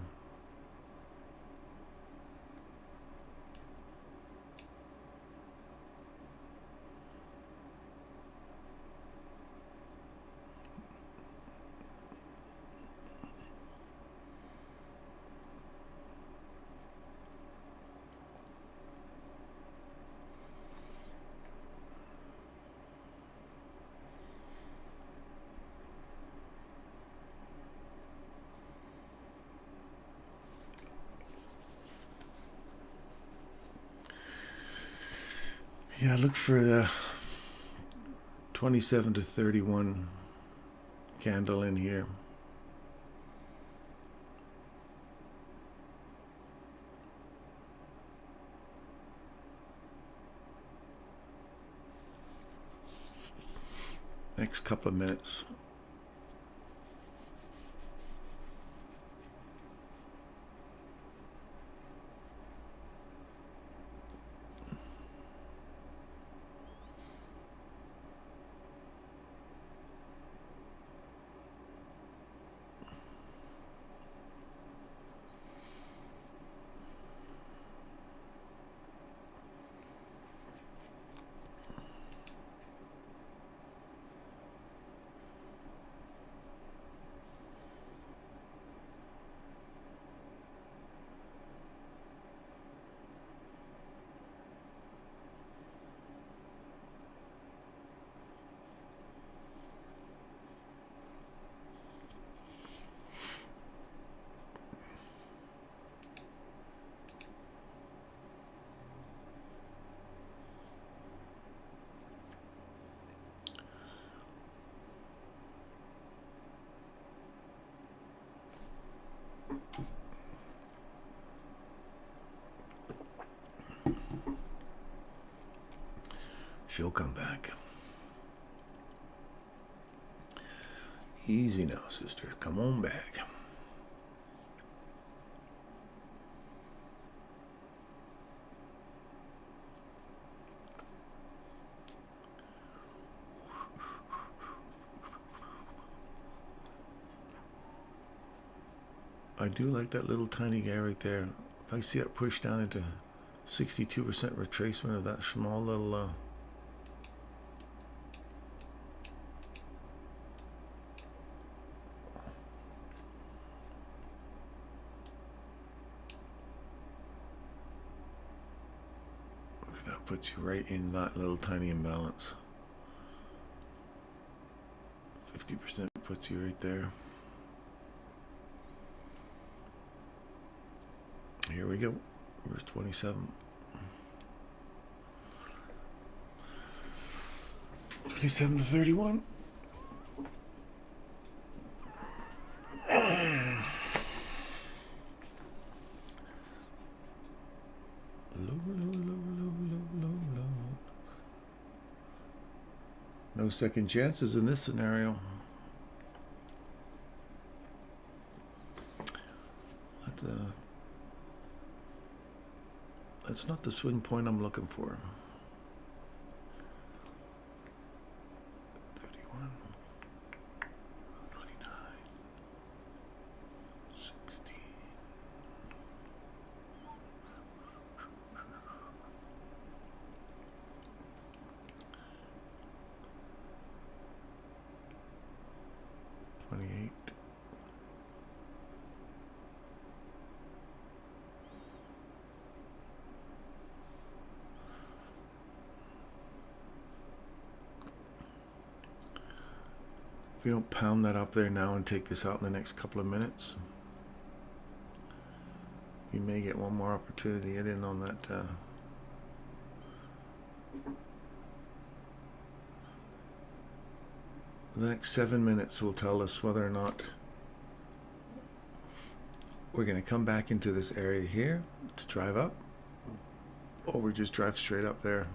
Yeah, look for the 27 to 31 candle in here. Next couple of minutes. She'll come back. Easy now, sister. Come on back. I do like that little tiny guy right there. I see it pushed down into 62% retracement of that small little look at that, puts you right in that little tiny imbalance. 50% puts you right there. Here we go. Where's 27? 27 to 31. Low. No second chances in this scenario. That's not the swing point I'm looking for. 31, 29, 16. If we don't pound that up there now and take this out in the next couple of minutes, we may get one more opportunity to get in on that. The next 7 minutes will tell us whether or not we're going to come back into this area here to drive up, or we just drive straight up there.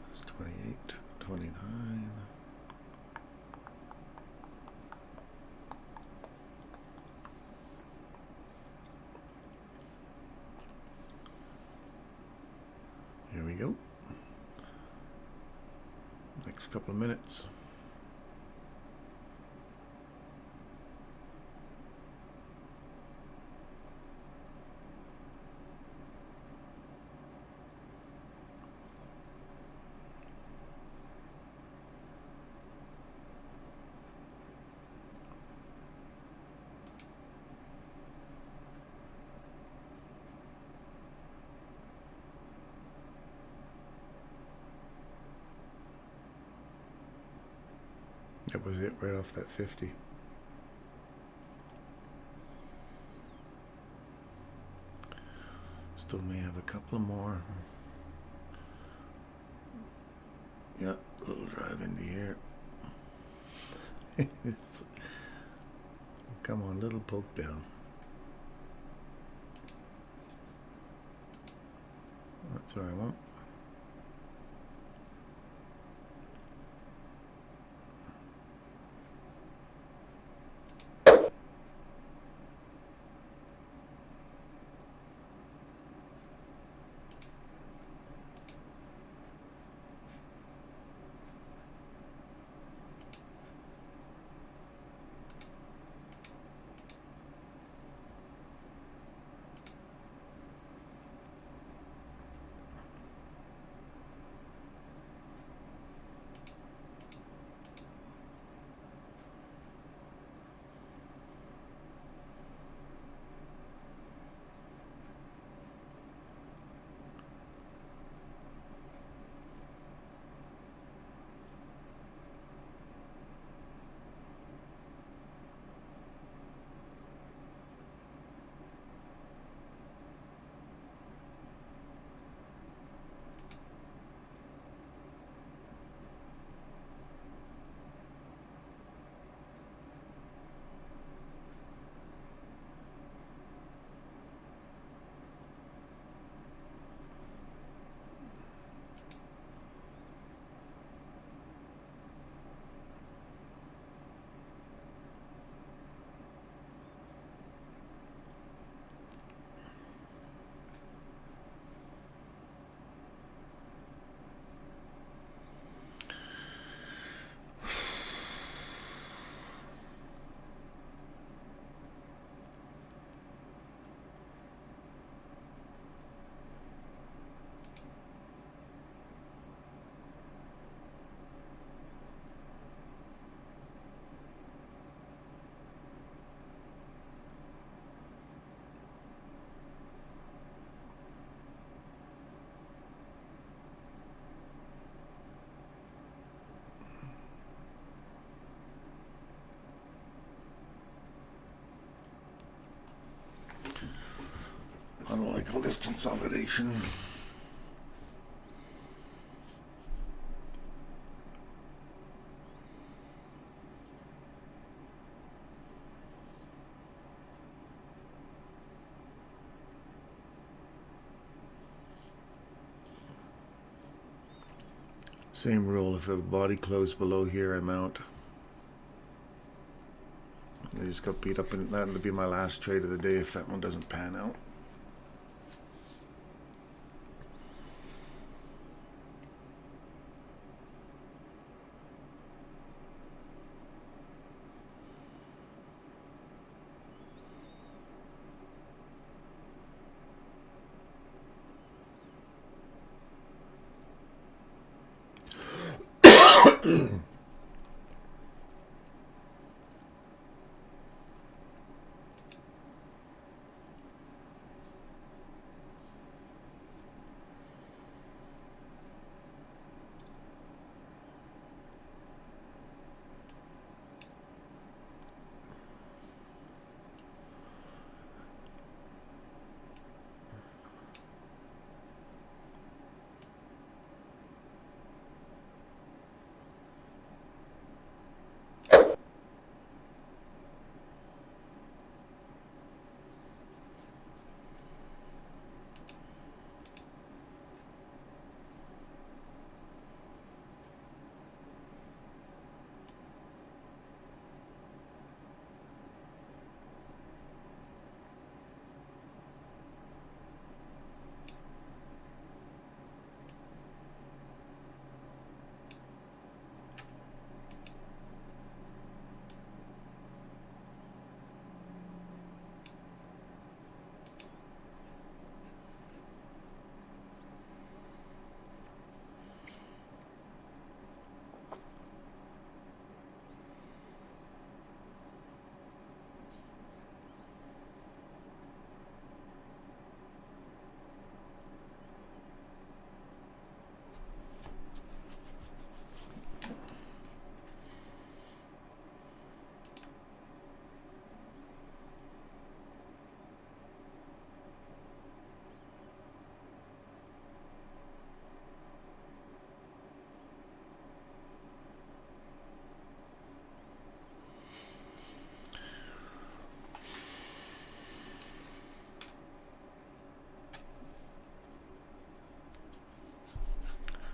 That's 28, 29. Here we go. Next couple of minutes. That was it right off that 50. Still may have a couple more. Yeah, a little drive into here. It's, come on, little poke down. That's what I want. I don't like all this consolidation. Same rule, if a body closed below here, I'm out. I just got beat up, and that'll be my last trade of the day if that one doesn't pan out.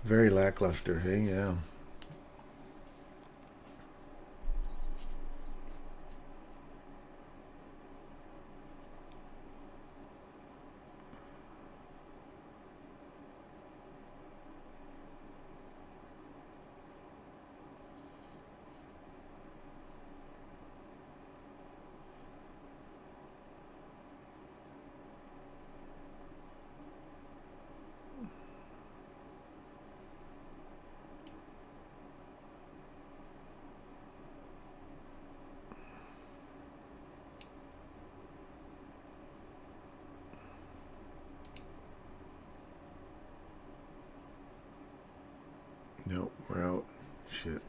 Very lackluster, hey? Yeah. Nope, we're out. Shit.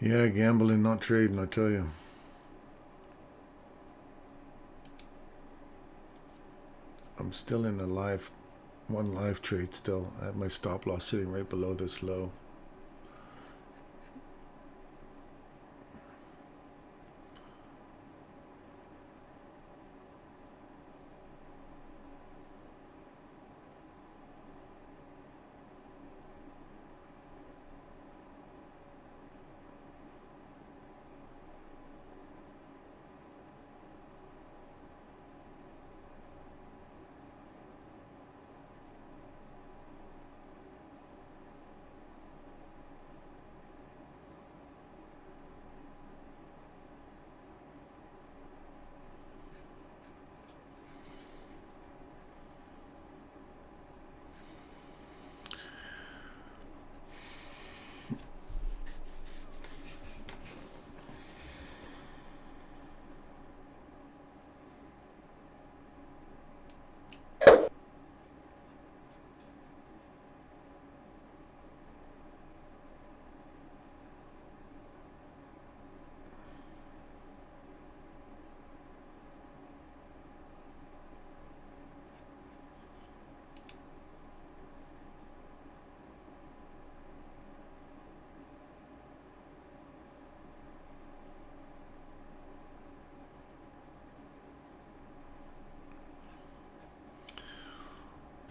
Yeah, gambling, not trading, I tell you. I'm still in one live trade still. I have my stop loss sitting right below this low.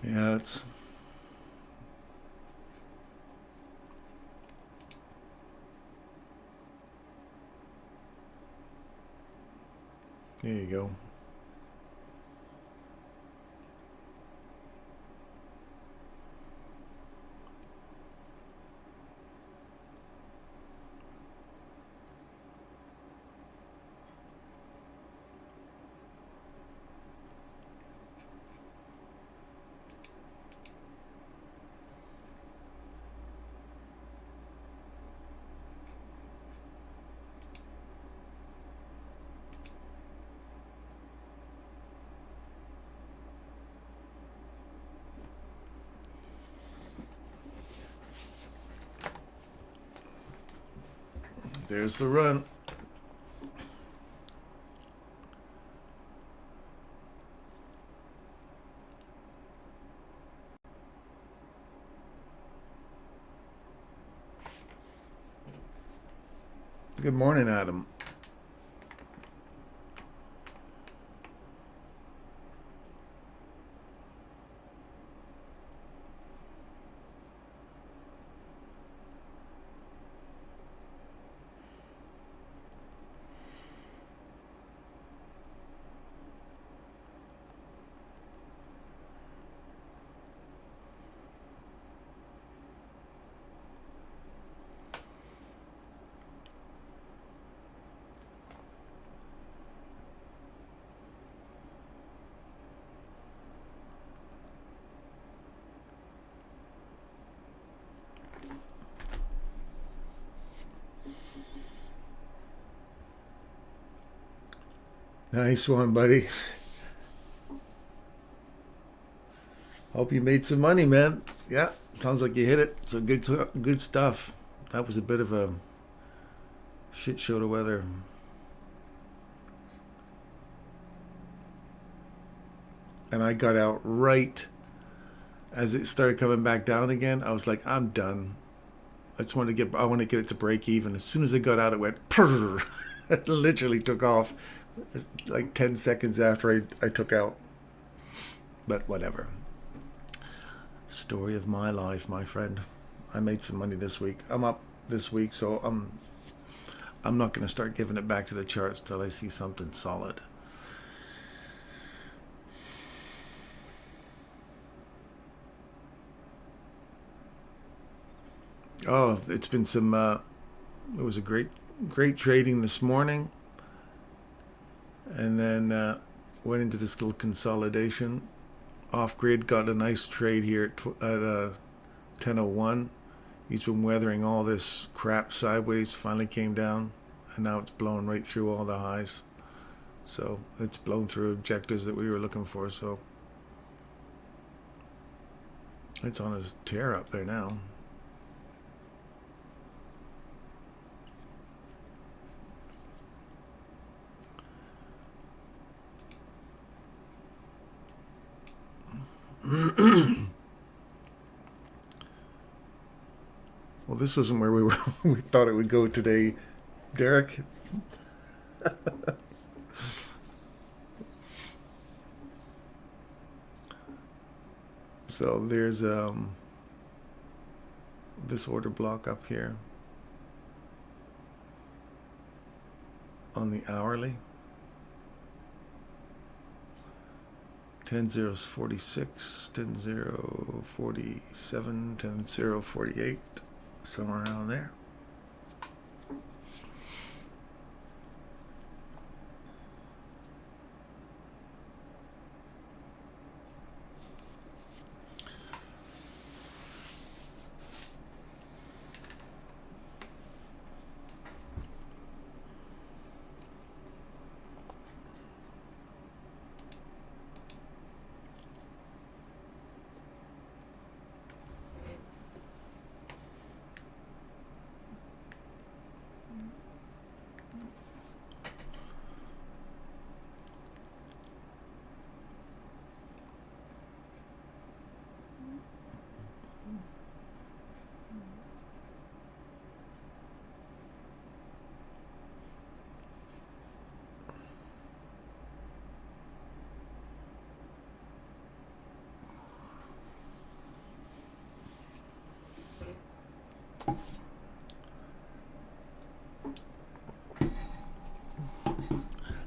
Yeah, it's... There you go. There's the run. Good morning, Adam. Nice one, buddy. Hope you made some money, man. Yeah, sounds like you hit it. So good stuff. That was a bit of a shit show to weather. And I got out right as it started coming back down again. I was like, I'm done. I want to get it to break even. As soon as I got out, it went purr. It literally took off like 10 seconds after I took out. But whatever. Story of my life, my friend. I made some money this week. I'm up this week, so I'm not going to start giving it back to the charts till I see something solid. Oh, it's been some. It was a great trading this morning, and then went into this little consolidation. Off grid, got a nice trade here at 10:01. He's been weathering all this crap sideways. Finally came down, and now it's blowing right through all the highs. So it's blown through objectives that we were looking for. So it's on a tear up there now. Well, this isn't where we thought it would go today, Derek. So there's this order block up here on the hourly. 10.046, 10.047, 10.048, somewhere around there.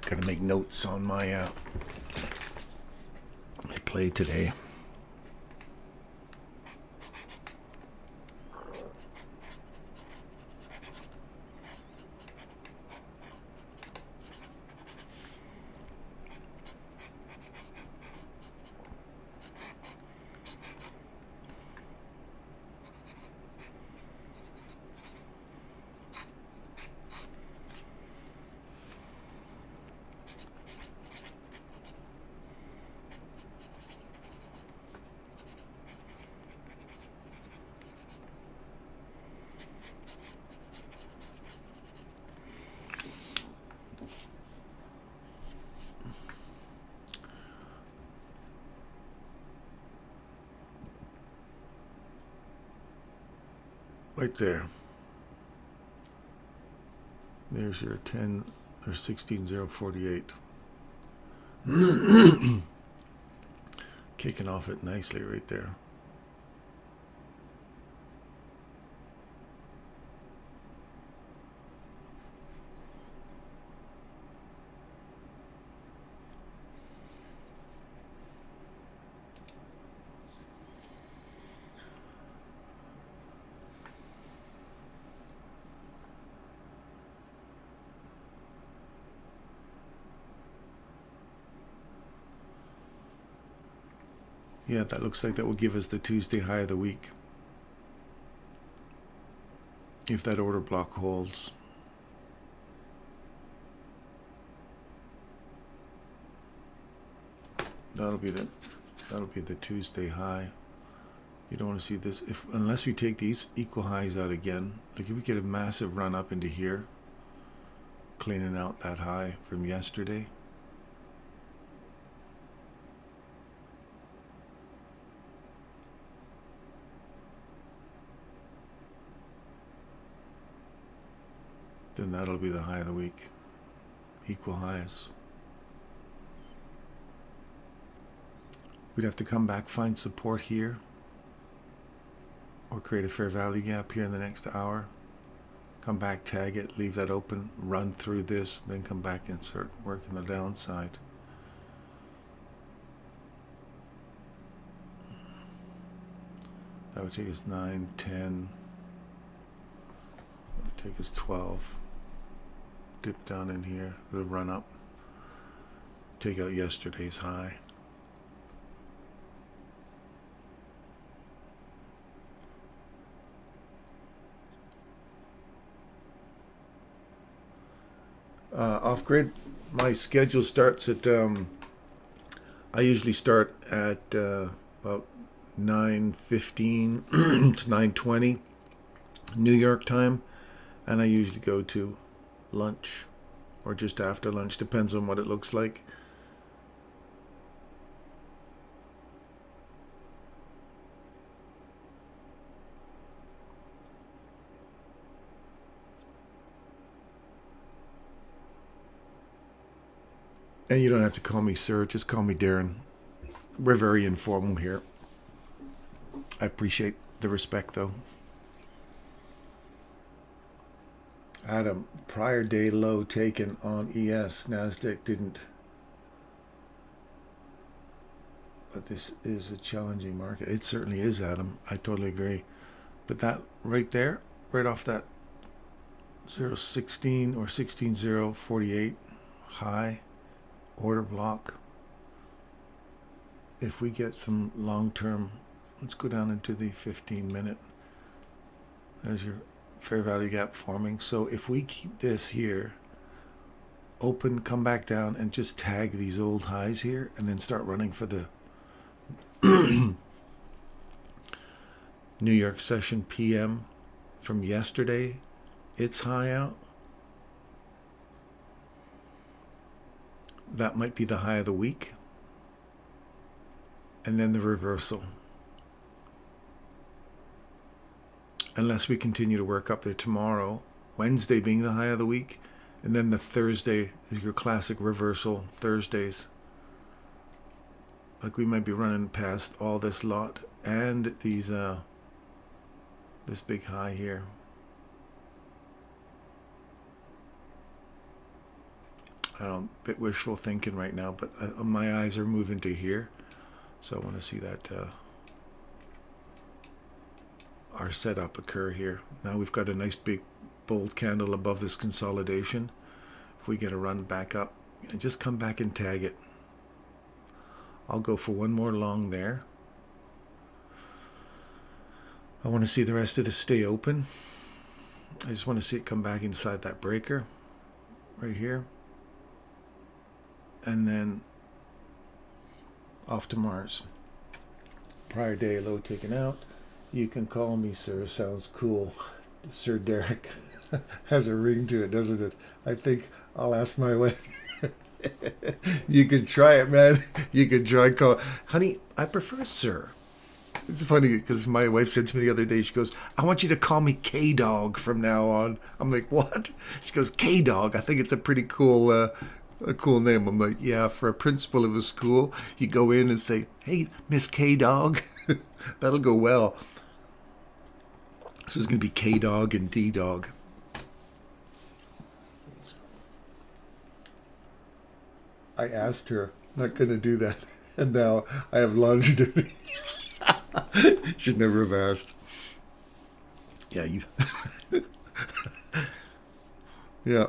Gotta make notes on my play today. Right there. There's your 10 or 16.048. Kicking off it nicely right there. Yeah, that looks like that will give us the Tuesday high of the week. If that order block holds. That'll be the Tuesday high. You don't want to see this unless we take these equal highs out again. Like if we get a massive run up into here, cleaning out that high from yesterday. Then that'll be the high of the week. Equal highs. We'd have to come back, find support here, or create a fair value gap here in the next hour. Come back, tag it, leave that open, run through this, then come back and start working the downside. That would take us 9, 10. That would take us 12. Dip down in here, the run up. Take out yesterday's high. Off grid, my schedule starts at, I usually start at about 9:15 to 9:20 New York time, and I usually go to lunch or just after lunch, depends on what it looks like. And you don't have to call me sir, just call me Darren. We're very informal here. I appreciate the respect though. I had a prior day low taken on ES. NASDAQ didn't. But this is a challenging market. It certainly is, Adam. I totally agree. But that right there, right off that 0.16 or 16.048 high order block. If we get some long-term, let's go down into the 15-minute. There's your fair value gap forming. So if we keep this here open, come back down and just tag these old highs here and then start running for the New York session PM from yesterday, it's high out. That might be the high of the week. And then the reversal. Unless we continue to work up there tomorrow, Wednesday being the high of the week, and then the Thursday is your classic reversal Thursdays. Like we might be running past all this lot and these this big high here. I don't, bit wishful thinking right now, but my eyes are moving to here, so I want to see that our setup occur here. Now we've got a nice big bold candle above this consolidation. If we get a run back up, and just come back and tag it. I'll go for one more long there. I want to see the rest of this stay open. I just want to see it come back inside that breaker right here. And then off to Mars. Prior day low taken out. You can call me sir, sounds cool. Sir Derek has a ring to it, doesn't it? I think I'll ask my wife. You could try it, man. You could try call. Honey, I prefer sir. It's funny because my wife said to me the other day, she goes, I want you to call me K-Dog from now on. I'm like, what? She goes, K-Dog. I think it's a pretty cool a cool name. I'm like, yeah, for a principal of a school, you go in and say, hey, Miss K-Dog. That'll go well. So it's going to be K-Dog and D-Dog. I asked her, not going to do that. And now I have laundry duty. Should never have asked. Yeah, you. Yeah.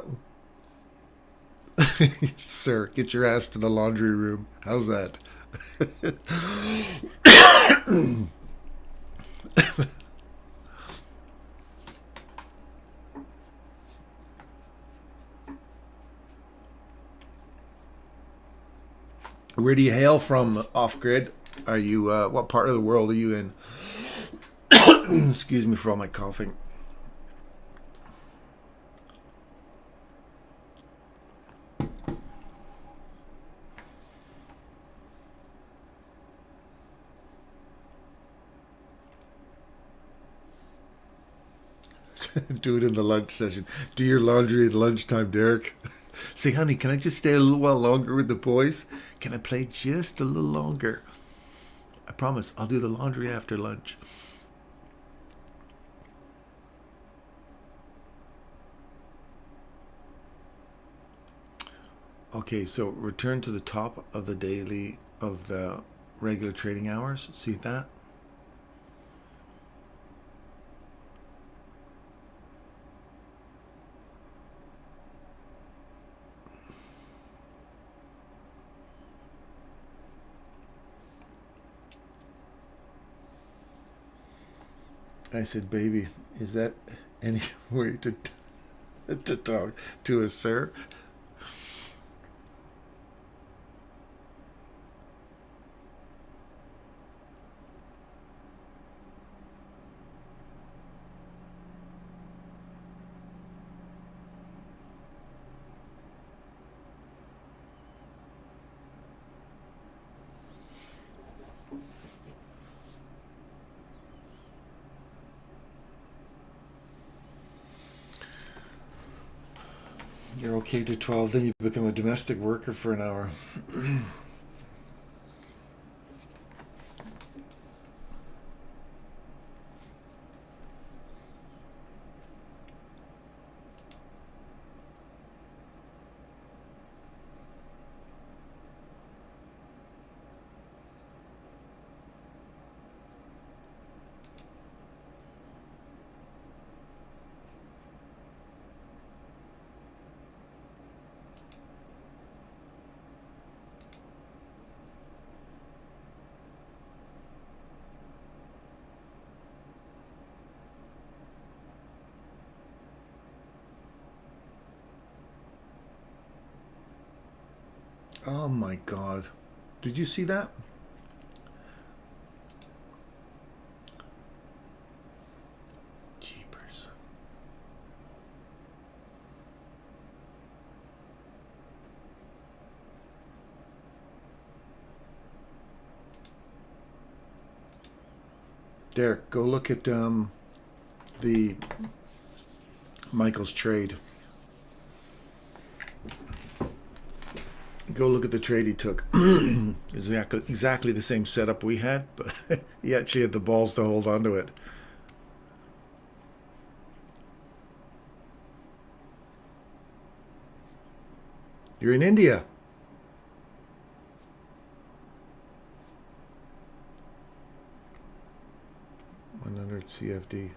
Sir, get your ass to the laundry room. How's that? Where do you hail from, off grid? Are you what part of the world are you in? Excuse me for all my coughing. Do it in the lunch session. Do your laundry at lunchtime, Derek. Say, honey, can I just stay a little while longer with the boys? Can I play just a little longer? I promise I'll do the laundry after lunch. Okay, so return to the top of the daily of the regular trading hours. See that? I said, baby, is that any way to talk to a sir? You're okay to 12, then you become a domestic worker for an hour. Oh my God. Did you see that? Jeepers. Derek, go look at the Michael's trade. Go look at the trade he took. Exactly the same setup we had, but he actually had the balls to hold on to it. You're in India. CFD.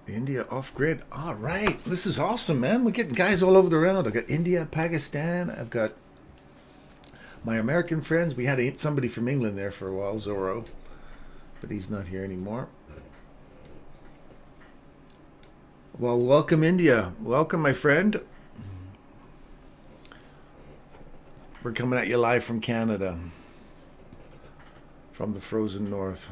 India off grid. All right. This is awesome, man. We're getting guys all over the world. I've got India, Pakistan. I've got my American friends. We had somebody from England there for a while, Zorro, but he's not here anymore. Well, welcome, India. Welcome, my friend. We're coming at you live from Canada, from the frozen north.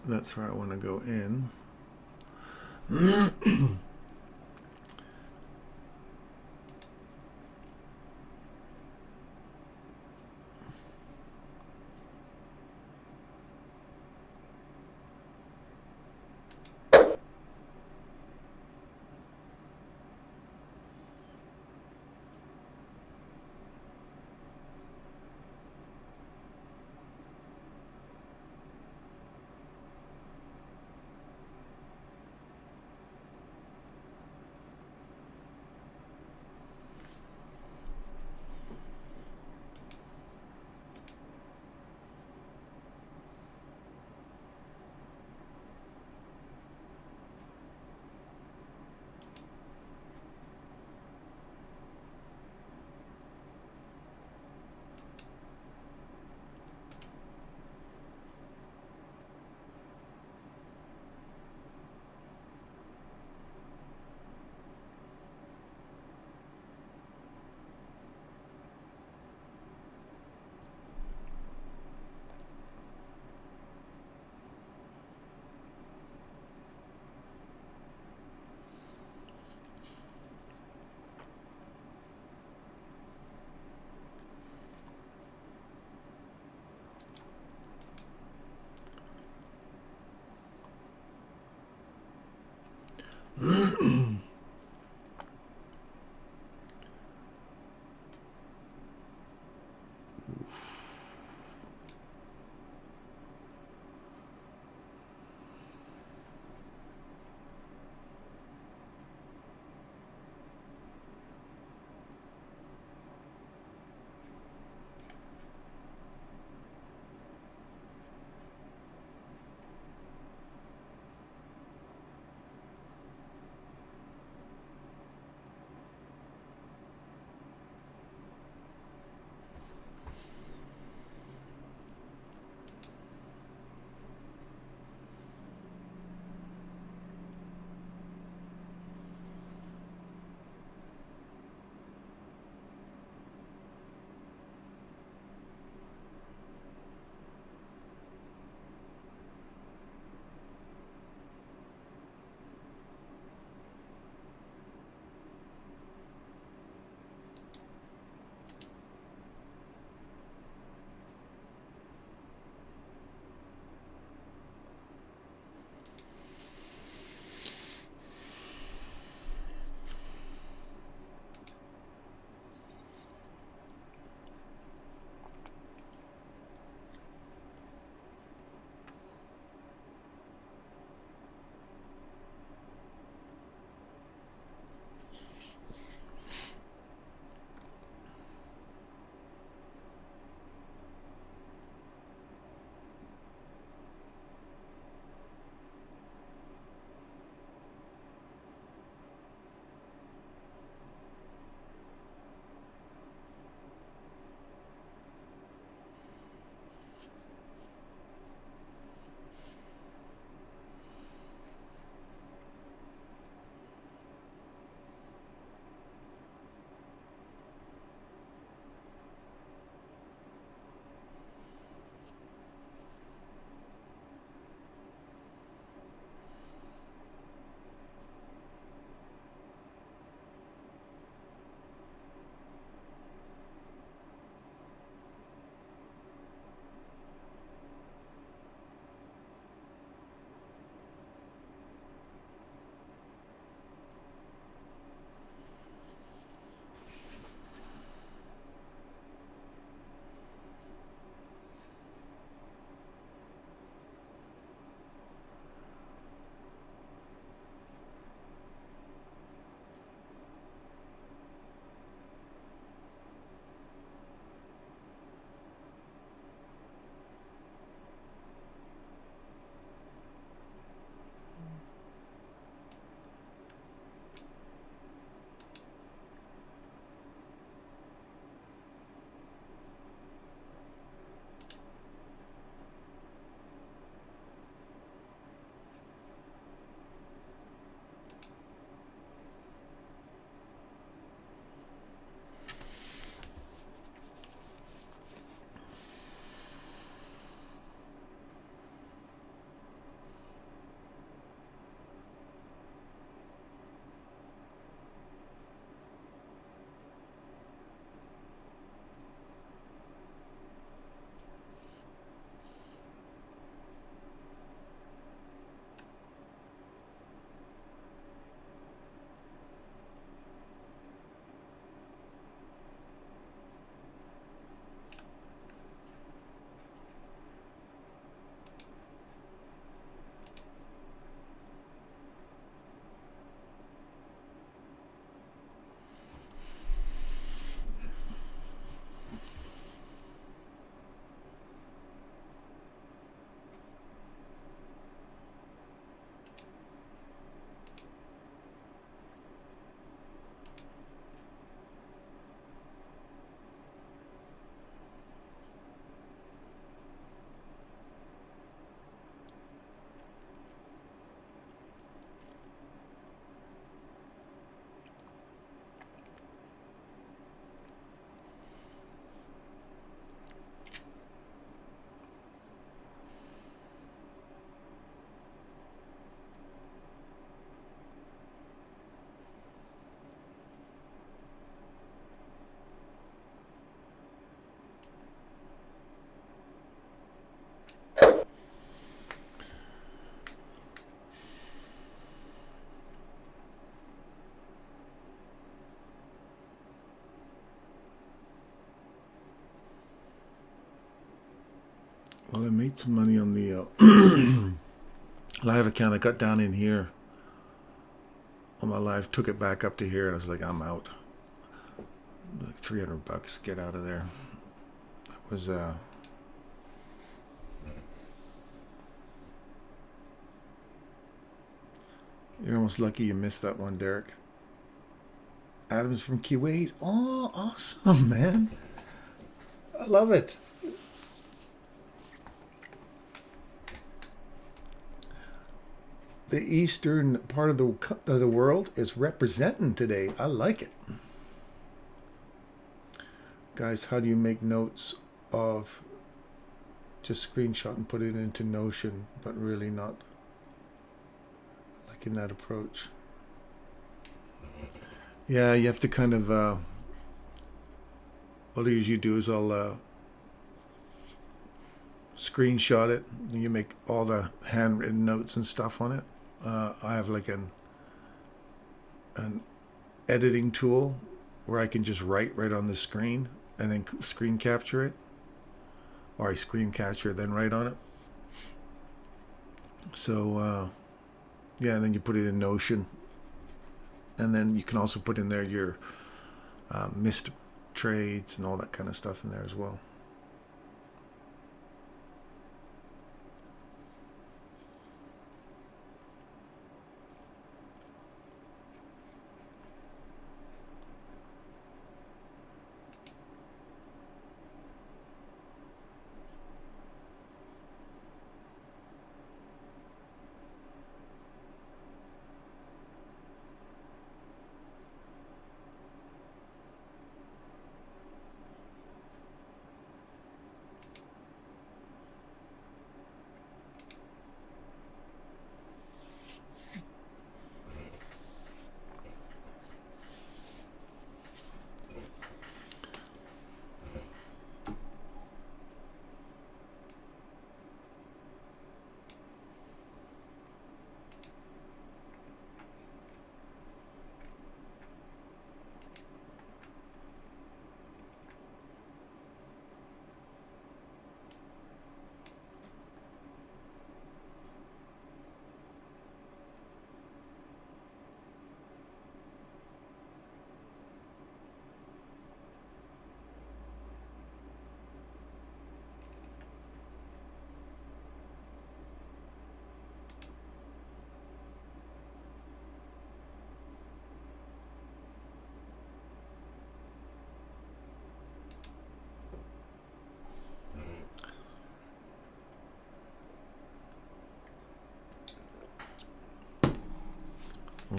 That's where I want to go in. Well, I made some money on the live account. I got down in here on my live, took it back up to here, and I was like, I'm out. Like $300, get out of there. That was you're almost lucky you missed that one, Derek. Adams from Kuwait. Oh, awesome, man. I love it. The eastern part of the world is representing today. I like it. Guys, how do you make notes of just screenshot and put it into Notion, but really not liking that approach? Yeah, you have to kind of, what I usually do is I'll screenshot it, and you make all the handwritten notes and stuff on it. I have like an editing tool where I can just write right on the screen and then screen capture it, or I screen capture then write on it. So yeah, and then you put it in Notion, and then you can also put in there your missed trades and all that kind of stuff in there as well.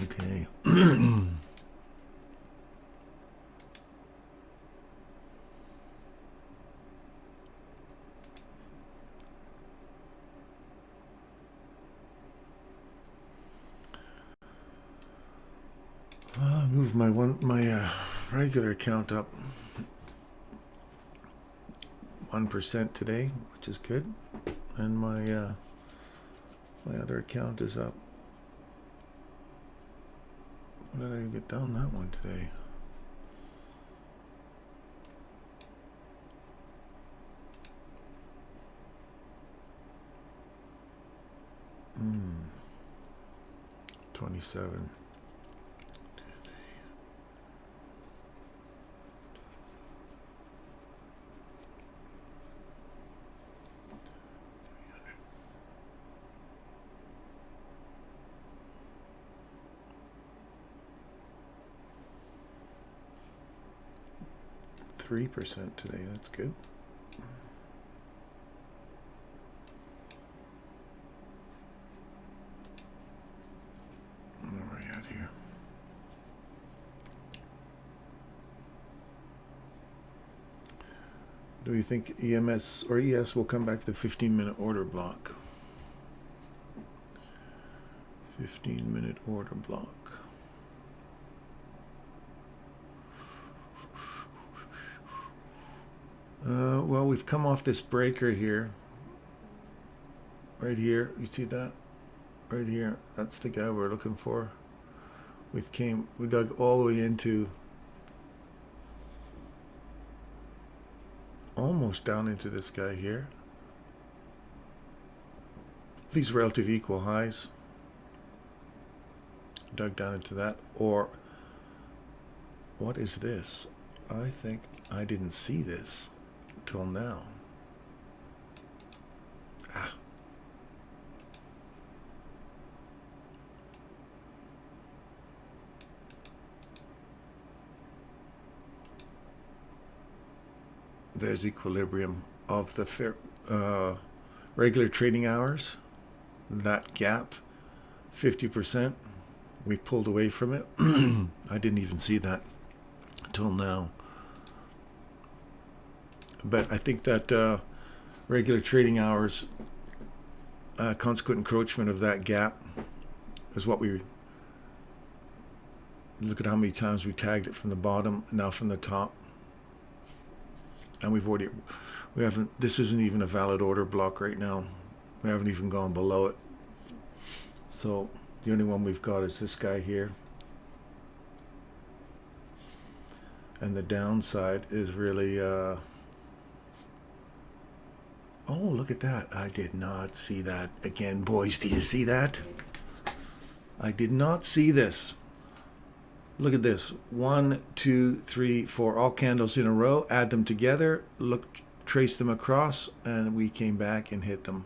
Okay. Well, I moved my regular account up 1% today, which is good, and my other account is up. What did I get down that one today? Hmm. 27. %3 today. That's good. Where are we at here? Do you think EMS or ES will come back to the 15-minute order block? 15-minute order block. Well, we've come off this breaker here. Right here. You see that? Right here. That's the guy we're looking for. We dug all the way into, almost down into this guy here. these relative equal highs. Dug down into that. Or what is this? I think I didn't see this till now. Ah. There's equilibrium of the regular trading hours. That gap, 50%. We pulled away from it. I didn't even see that till now. But I think that regular trading hours, consequent encroachment of that gap is what we look at. How many times we tagged it from the bottom, now from the top. And we haven't, this isn't even a valid order block right now. We haven't even gone below it. So the only one we've got is this guy here. And the downside is really, oh, look at that. I did not see that. Again, boys, do you see that? I did not see this. Look at this. 1, 2, 3, 4, all candles in a row. Add them together. Look, trace them across, and we came back and hit them.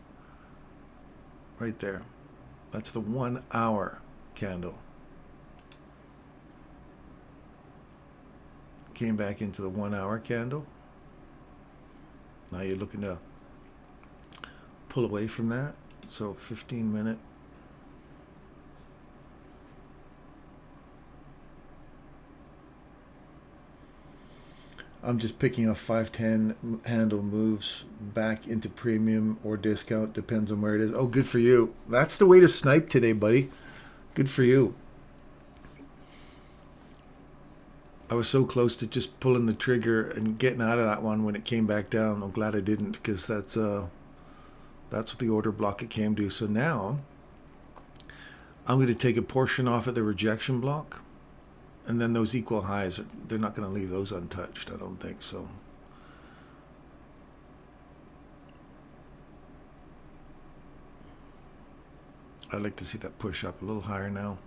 Right there. That's the 1 hour candle. Came back into the 1 hour candle. Now you're looking to pull away from that. So 15-minute. I'm just picking up 5-10 handle moves back into premium or discount. Depends on where it is. Oh, good for you. That's the way to snipe today, buddy. Good for you. I was so close to just pulling the trigger and getting out of that one when it came back down. I'm glad I didn't, because that's what the order block it came to. So now I'm going to take a portion off of the rejection block. And then those equal highs, they're not going to leave those untouched. I don't think so. I'd like to see that push up a little higher now.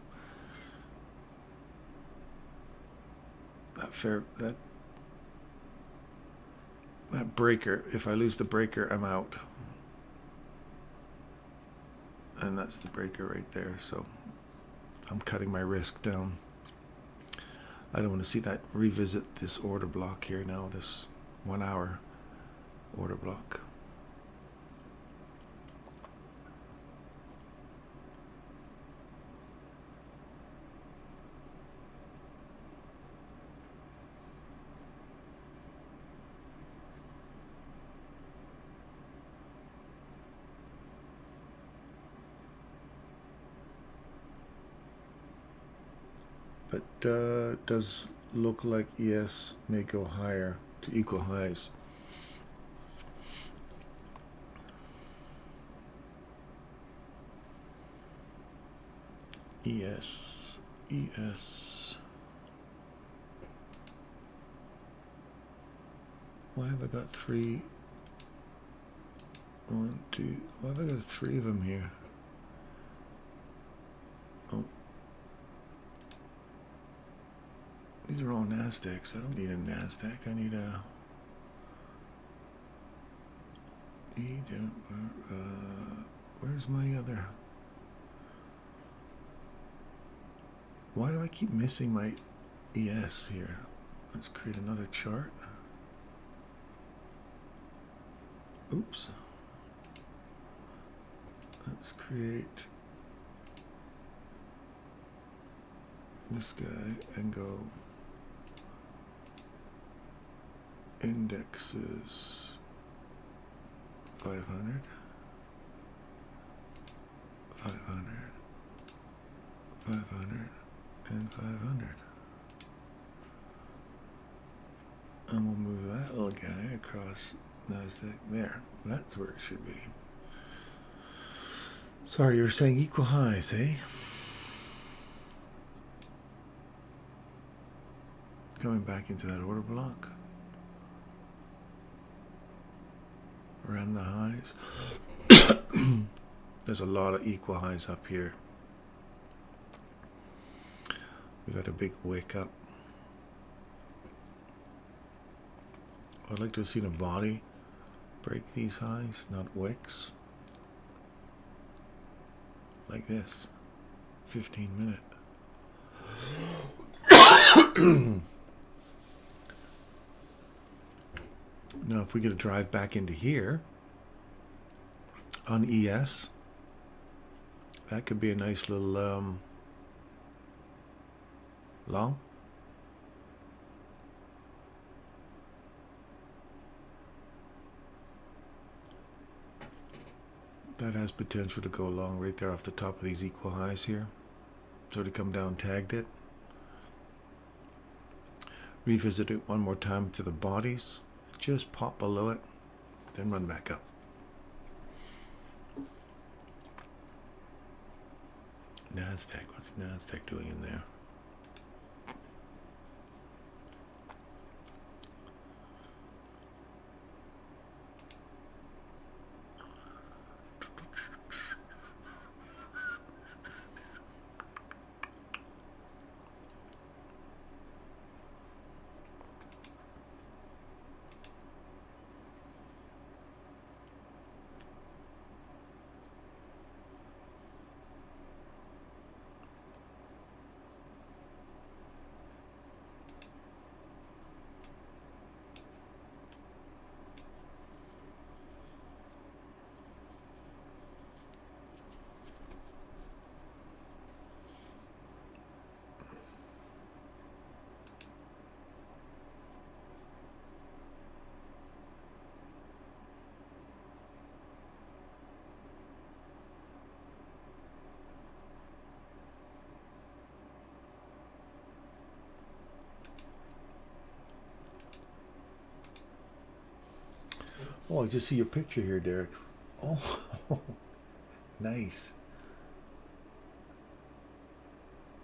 That breaker, if I lose the breaker, I'm out. And that's the breaker right there. So I'm cutting my risk down. I don't want to see that revisit this order block here now, this 1 hour order block. But it does look like ES may go higher to equal highs. ES. Why have I got 3? 1, 2. Why have I got 3 of them here? Oh. These are all NASDAQs. I don't need a NASDAQ. I need a... where's my other... Why do I keep missing my ES here? Let's create another chart. Oops. Let's create this guy and go indexes 500, 500, 500, and 500. And we'll move that little guy across NASDAQ there. That's where it should be. Sorry, you were saying equal highs, eh? Going back into that order block. Around the highs. There's a lot of equal highs up here. We've had a big wake up. I'd like to have seen a body break these highs, not wicks. Like this. 15 minute. Now if we get a drive back into here on ES, that could be a nice little long. That has potential to go long right there off the top of these equal highs here. So to come down, tagged it. Revisit it one more time to the bodies. Just pop below it, then run back up. NASDAQ, what's NASDAQ doing in there? Oh, I just see your picture here, Derek. Oh, nice.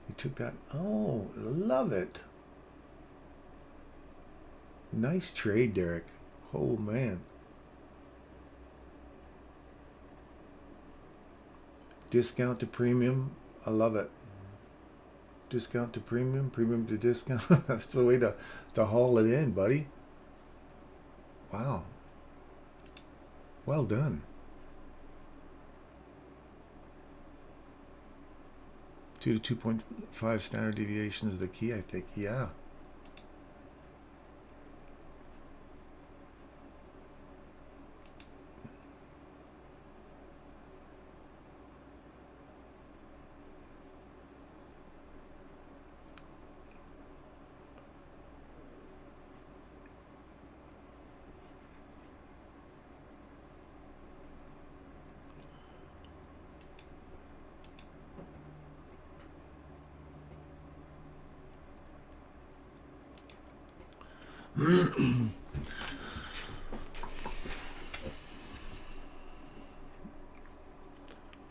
You took that. Oh, love it. Nice trade, Derek. Oh, man. Discount to premium. I love it. Discount to premium, premium to discount. That's the way to haul it in, buddy. Wow. Well done. 2 to 2.5 standard deviation is the key, I think. Yeah.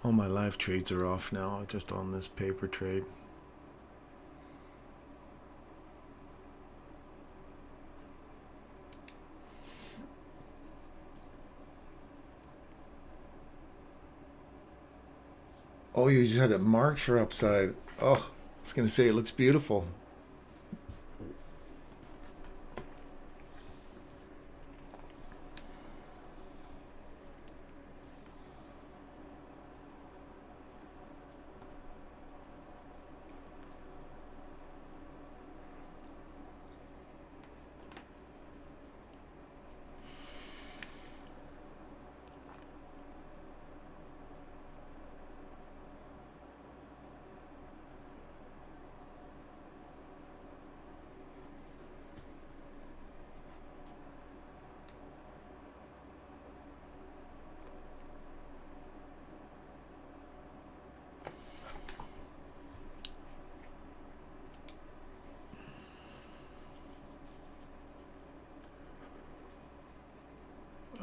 All my live trades are off now, just on this paper trade. Oh, you just had it marked for upside. Oh, I was going to say it looks beautiful.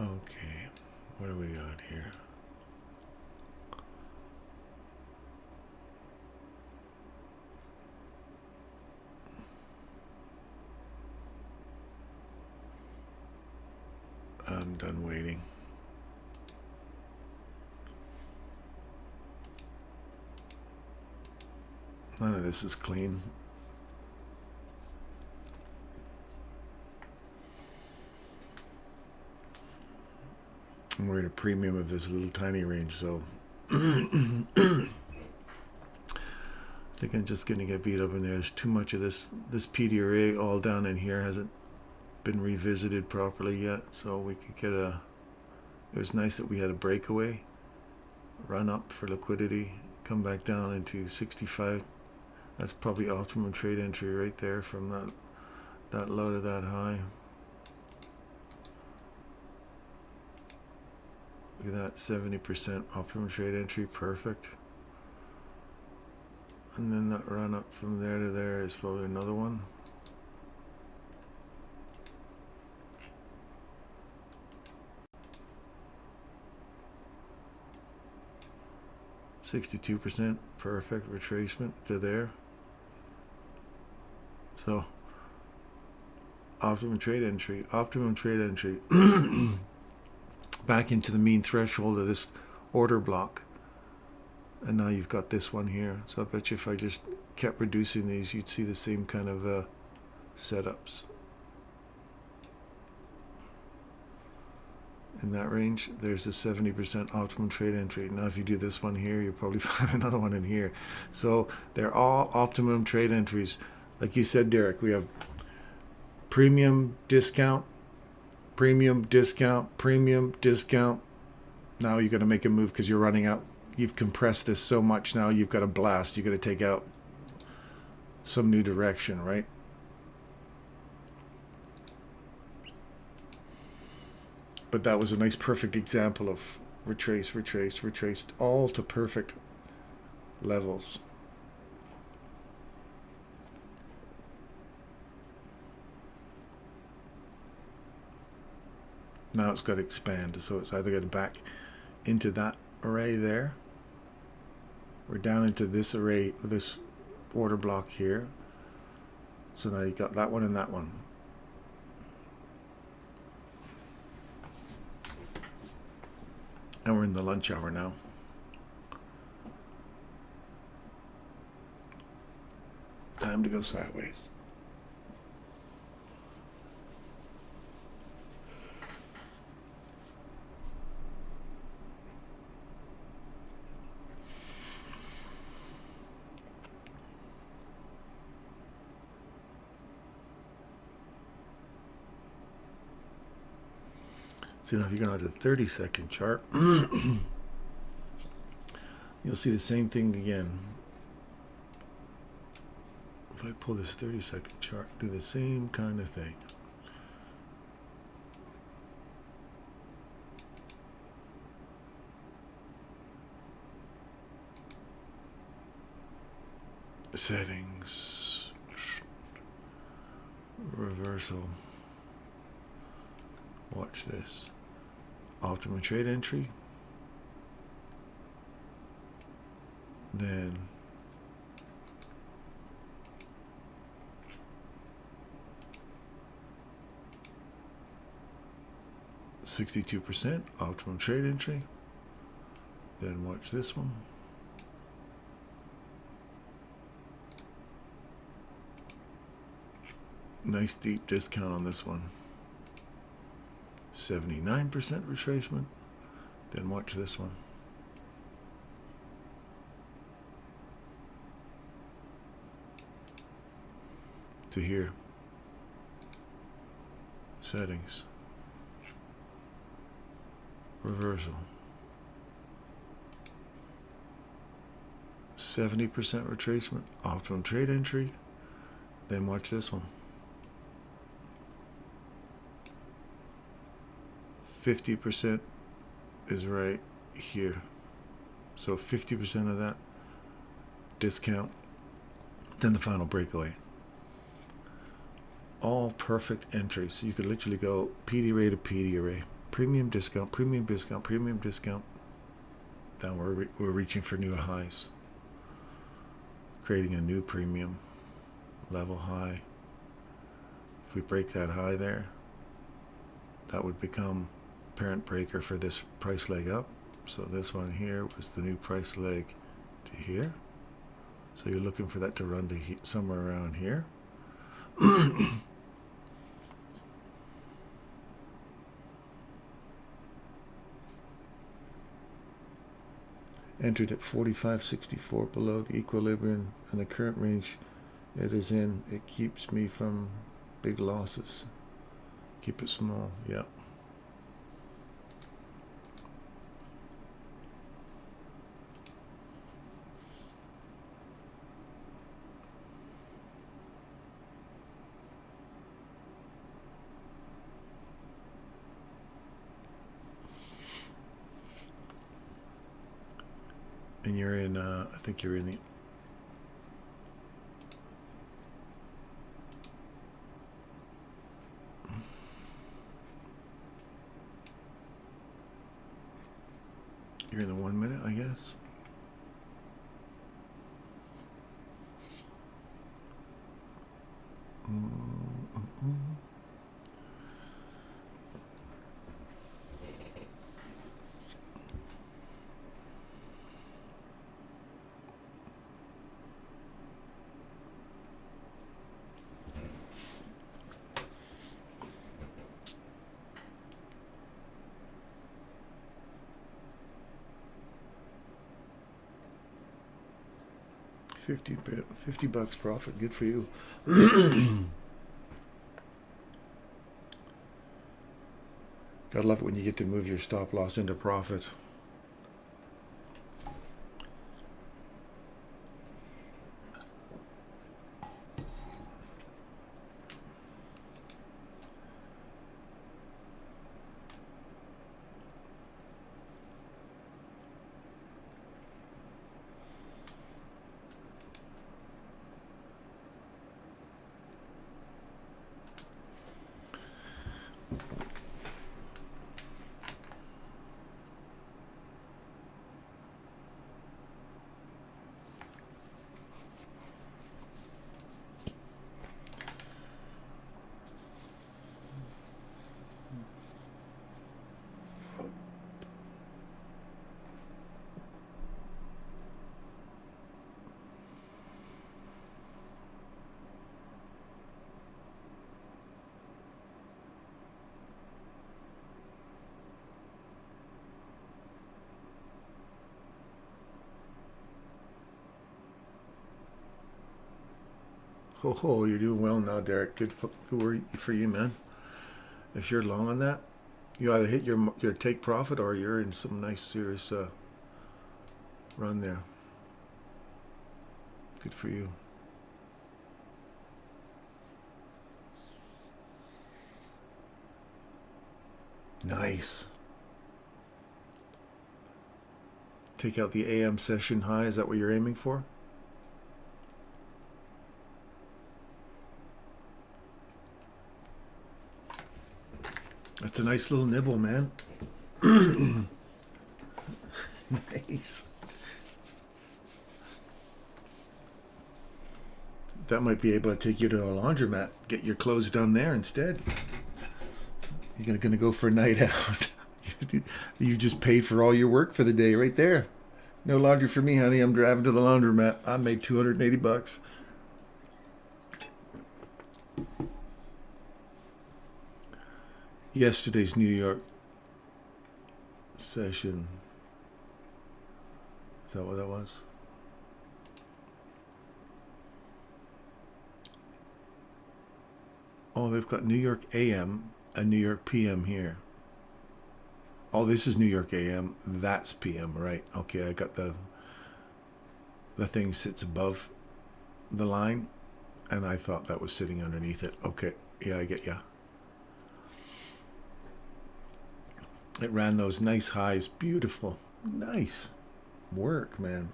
Okay, what do we got here? I'm done waiting. None of this is clean. We're at a premium of this little tiny range, so I think I'm just going to get beat up in there. There's too much of this PD array all down in here hasn't been revisited properly yet, so we could get a, it was nice that we had a breakaway, run up for liquidity, come back down into 65. That's probably optimum trade entry right there from that low to that high. Look at that, 70% optimum trade entry, perfect. And then that run up from there to there is probably another one. %, perfect retracement to there. So optimum trade entry back into the mean threshold of this order block, and now you've got this one here. So I bet you if I just kept reducing these, you'd see the same kind of setups in that range. There's a 70% optimum trade entry. Now if you do this one here, you'll probably find another one in here. So they're all optimum trade entries. Like you said, Derek, we have premium, discount, premium, discount, premium, discount. Now you got to make a move because you're running out. You've compressed this so much now, you've got to blast. You got to take out some new direction, right? But that was a nice, perfect example of retrace, retrace, retraced, all to perfect levels. Now it's got to expand, so it's either got to back into that array there. We're down into this array, this order block here. So now you got that one and that one. And we're in the lunch hour now. Time to go sideways. So now if you go on to the 30-second chart, you'll see the same thing again. If I pull this 30-second chart, do the same kind of thing. Settings, reversal. Watch this. Optimum trade entry. Then %, optimum trade entry. Then watch this one. Nice deep discount on this one. 79% retracement. Then watch this one. To here. Settings. Reversal. 70% retracement. Optimum trade entry. Then watch this one. 50% is right here. So 50% of that discount. Then the final breakaway. All perfect entries. So you could literally go PD array to PD array. Premium discount, premium discount, premium discount. Then we're reaching for new highs. Creating a new premium level high. If we break that high there, that would become parent breaker for this price leg up. So this one here was the new price leg to here. So you're looking for that to run to somewhere around here. Entered at 45.64 below the equilibrium and the current range it is in. It keeps me from big losses. Keep it small. Yep. And you're in, I think you're in the, you're in the 1 minute, I guess. $50 profit. Good for you. Gotta love it when you get to move your stop loss into profit. Ho ho, you're doing well now, Derek. Good for you, man. If you're long on that, you either hit your take profit or you're in some nice serious run there. Good for you. Nice. Take out the AM session high. Is that what you're aiming for? That's a nice little nibble, man. Nice. That might be able to take you to a laundromat. Get your clothes done there instead. You're going to go for a night out. You just paid for all your work for the day right there. No laundry for me, honey. I'm driving to the laundromat. I made $280. Yesterday's New York session. Is that what that was? Oh, they've got New York AM and New York PM here. Oh, this is New York AM. That's PM, right? Okay, I got the thing sits above the line, and I thought that was sitting underneath it. Okay, yeah, I get ya. It ran those nice highs. Beautiful. Nice work, man.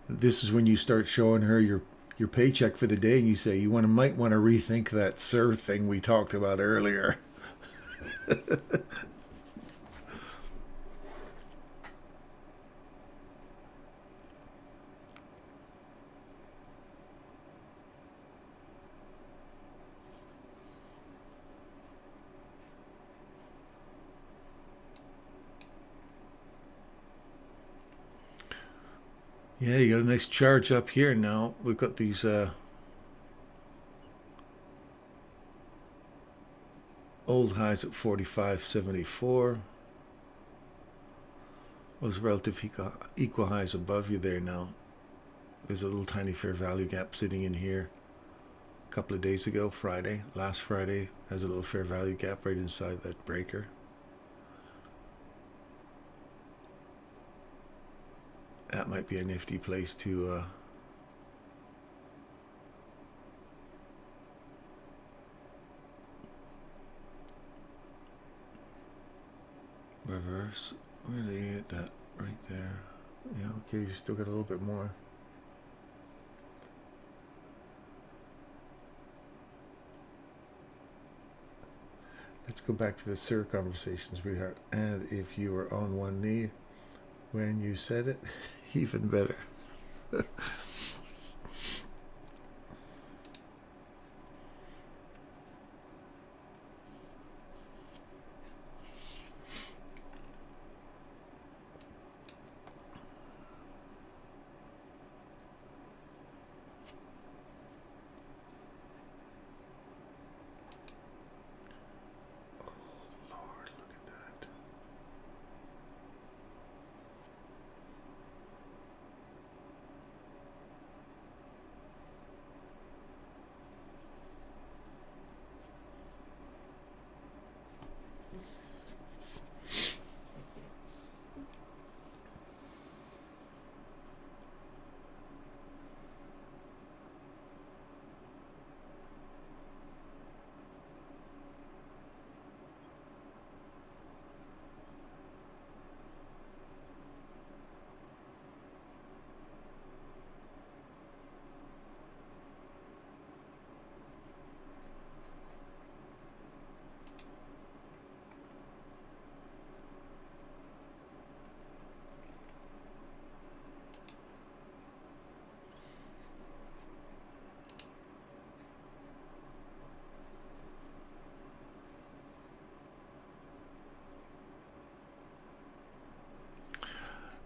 This is when you start showing her your paycheck for the day and you say you might want to rethink that SIR thing we talked about earlier. Yeah, you got a nice charge up here now. We've got these old highs at 45.74. Those relative equal highs above you there now. There's a little tiny fair value gap sitting in here. A couple of days ago, last Friday, has a little fair value gap right inside that breaker. That might be a nifty place to reverse. Really hit that right there. Yeah, okay, you still got a little bit more. Let's go back to the Sir conversation, sweetheart. And if you were on one knee when you said it, even better.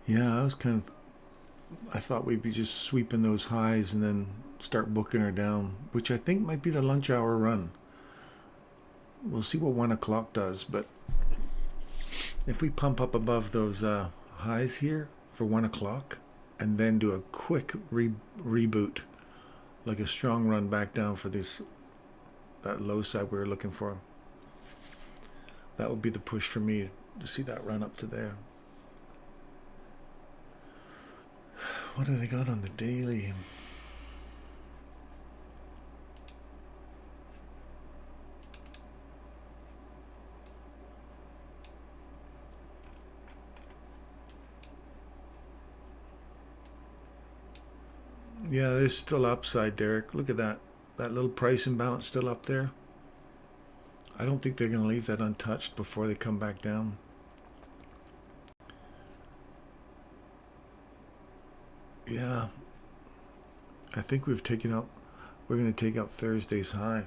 Yeah, I thought we'd be just sweeping those highs and then start booking her down, which I think might be the lunch hour run. We'll see what 1 o'clock does, but if we pump up above those highs here for 1 o'clock and then do a quick reboot, like a strong run back down for that low side we were looking for, that would be the push for me to see that run up to there. What do they got on the daily? Yeah, there's still upside, Derek. Look at that. That little price imbalance still up there. I don't think they're going to leave that untouched before they come back down. Yeah. I think we're going to take out Thursday's high.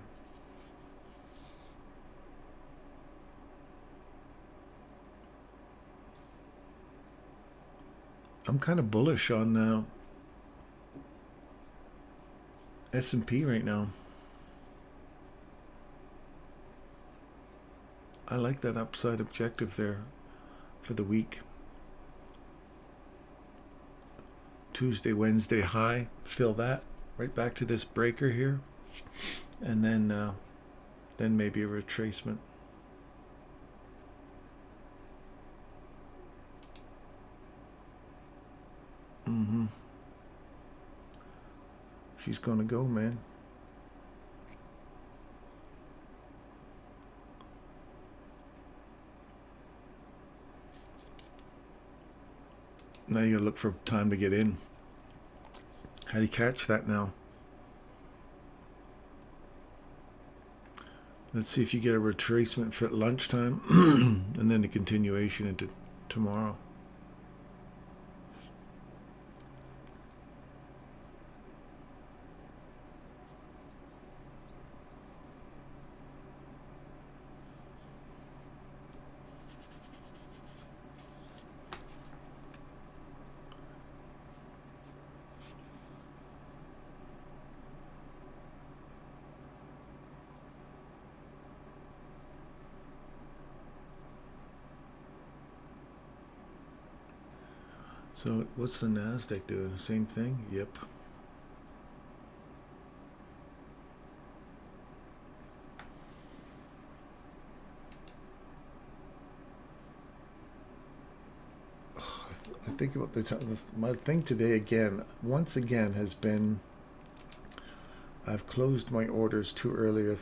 I'm kind of bullish on S&P right now. I like that upside objective there for the week. Tuesday, Wednesday high, fill that right back to this breaker here, and then maybe a retracement. She's gonna go, man. Now you gotta look for time to get in. How do you catch that now? Let's see if you get a retracement for lunchtime and then a continuation into tomorrow. So what's the NASDAQ doing? The same thing? Yep. I think about my thing today again, once again, has been I've closed my orders too early.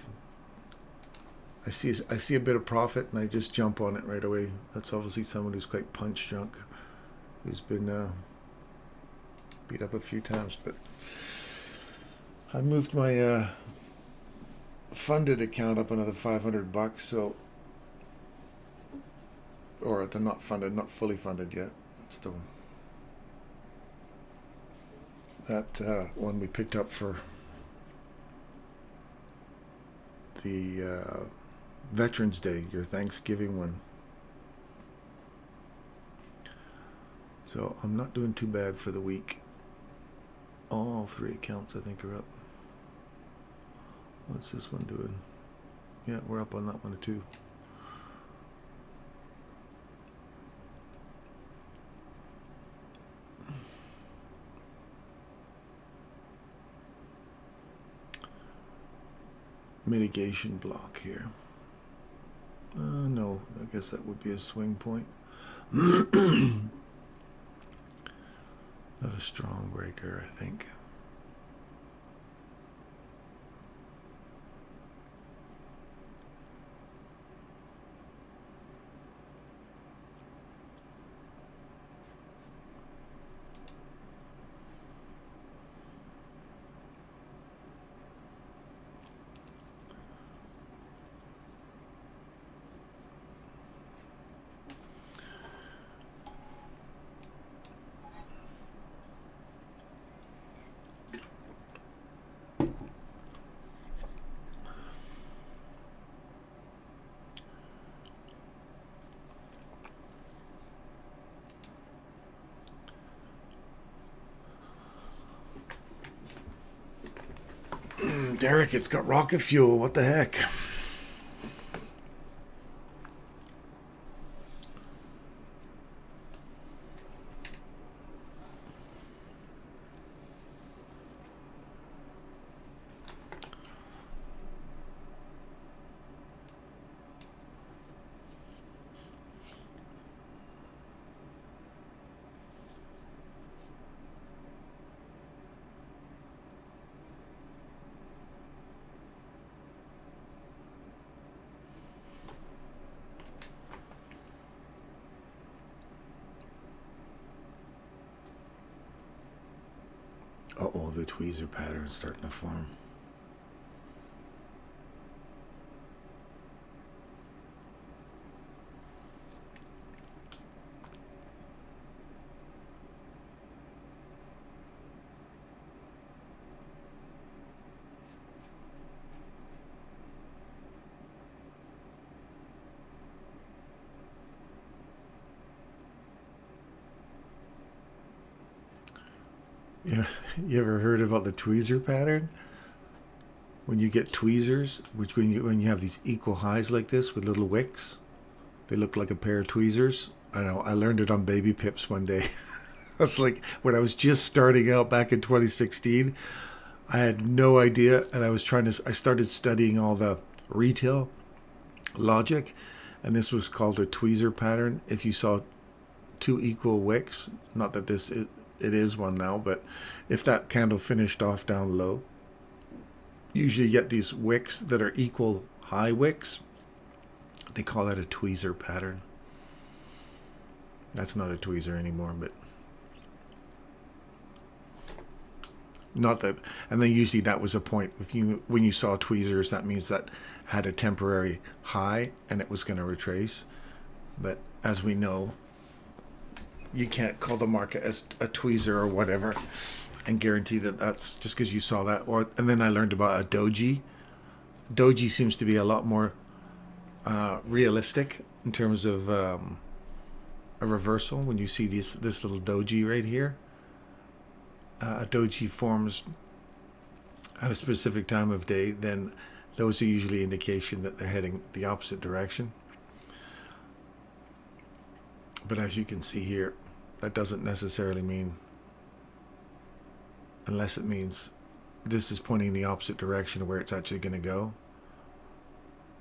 I see a bit of profit and I just jump on it right away. That's obviously someone who's quite punch drunk, who's been beat up a few times. But I moved my funded account up another $500, so, or they're not funded, not fully funded yet. That's the one we picked up for the Veterans Day, your Thanksgiving one. So I'm not doing too bad for the week. All three accounts I think are up. What's this one doing? Yeah, we're up on that one too. Mitigation block here. No, I guess that would be a swing point. Not a strong breaker, I think. Derek, it's got rocket fuel. What the heck? Uh-oh, the tweezer pattern's starting to form. You ever heard about the tweezer pattern? When you get tweezers, which when you have these equal highs like this with little wicks, they look like a pair of tweezers. I know, I learned it on baby pips one day. I was like, when I was just starting out back in 2016, I had no idea, and I started studying all the retail logic, and this was called a tweezer pattern. If you saw two equal wicks, not that it is one now, but if that candle finished off down low, usually you get these wicks that are equal high wicks. They call that a tweezer pattern. That's not a tweezer anymore, but not that. And then usually that was a point. When you saw tweezers, that means that had a temporary high and it was going to retrace. But as we know, you can't call the market as a tweezer or whatever and guarantee that that's just because you saw that. And then I learned about a doji. Doji seems to be a lot more realistic in terms of a reversal. When you see this little doji right here, a doji forms at a specific time of day, then those are usually indication that they're heading the opposite direction. But as you can see here, that doesn't necessarily mean, unless it means this is pointing in the opposite direction of where it's actually going to go.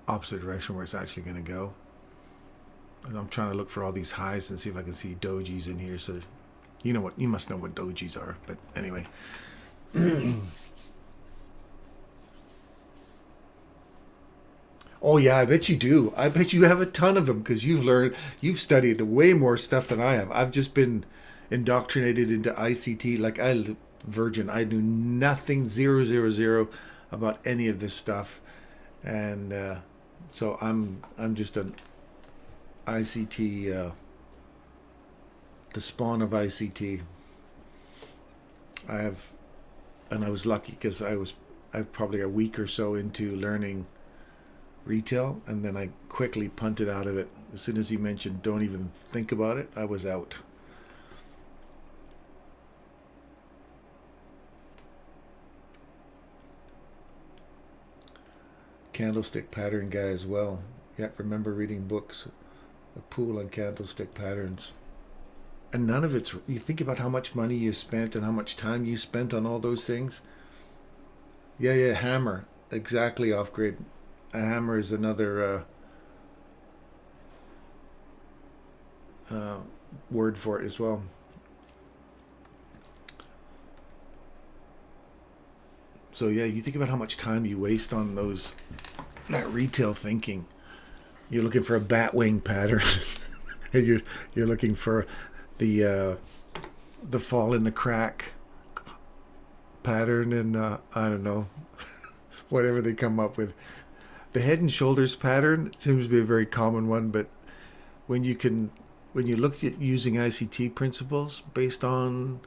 Opposite direction where it's actually going to go. And I'm trying to look for all these highs and see if I can see dojis in here. So you know what, you must know what dojis are, but anyway. Oh yeah, I bet you do. I bet you have a ton of them, because you've studied way more stuff than I have. I've just been indoctrinated into ICT like virgin. I knew nothing, zero about any of this stuff, and so I'm just an ICT, the spawn of ICT. I was lucky because I probably a week or so into learning retail, and then I quickly punted out of it. As soon as he mentioned don't even think about it, I was out. Candlestick pattern guy as well. Yeah, remember reading books, a pool on candlestick patterns. And none of it's, you think about how much money you spent and how much time you spent on all those things. Yeah, hammer, exactly, off grid. A hammer is another word for it as well. So yeah, you think about how much time you waste on that retail thinking. You're looking for a bat wing pattern, and you're looking for the fall in the crack pattern, and I don't know, whatever they come up with. The head and shoulders pattern seems to be a very common one, but when you look at using ICT principles based on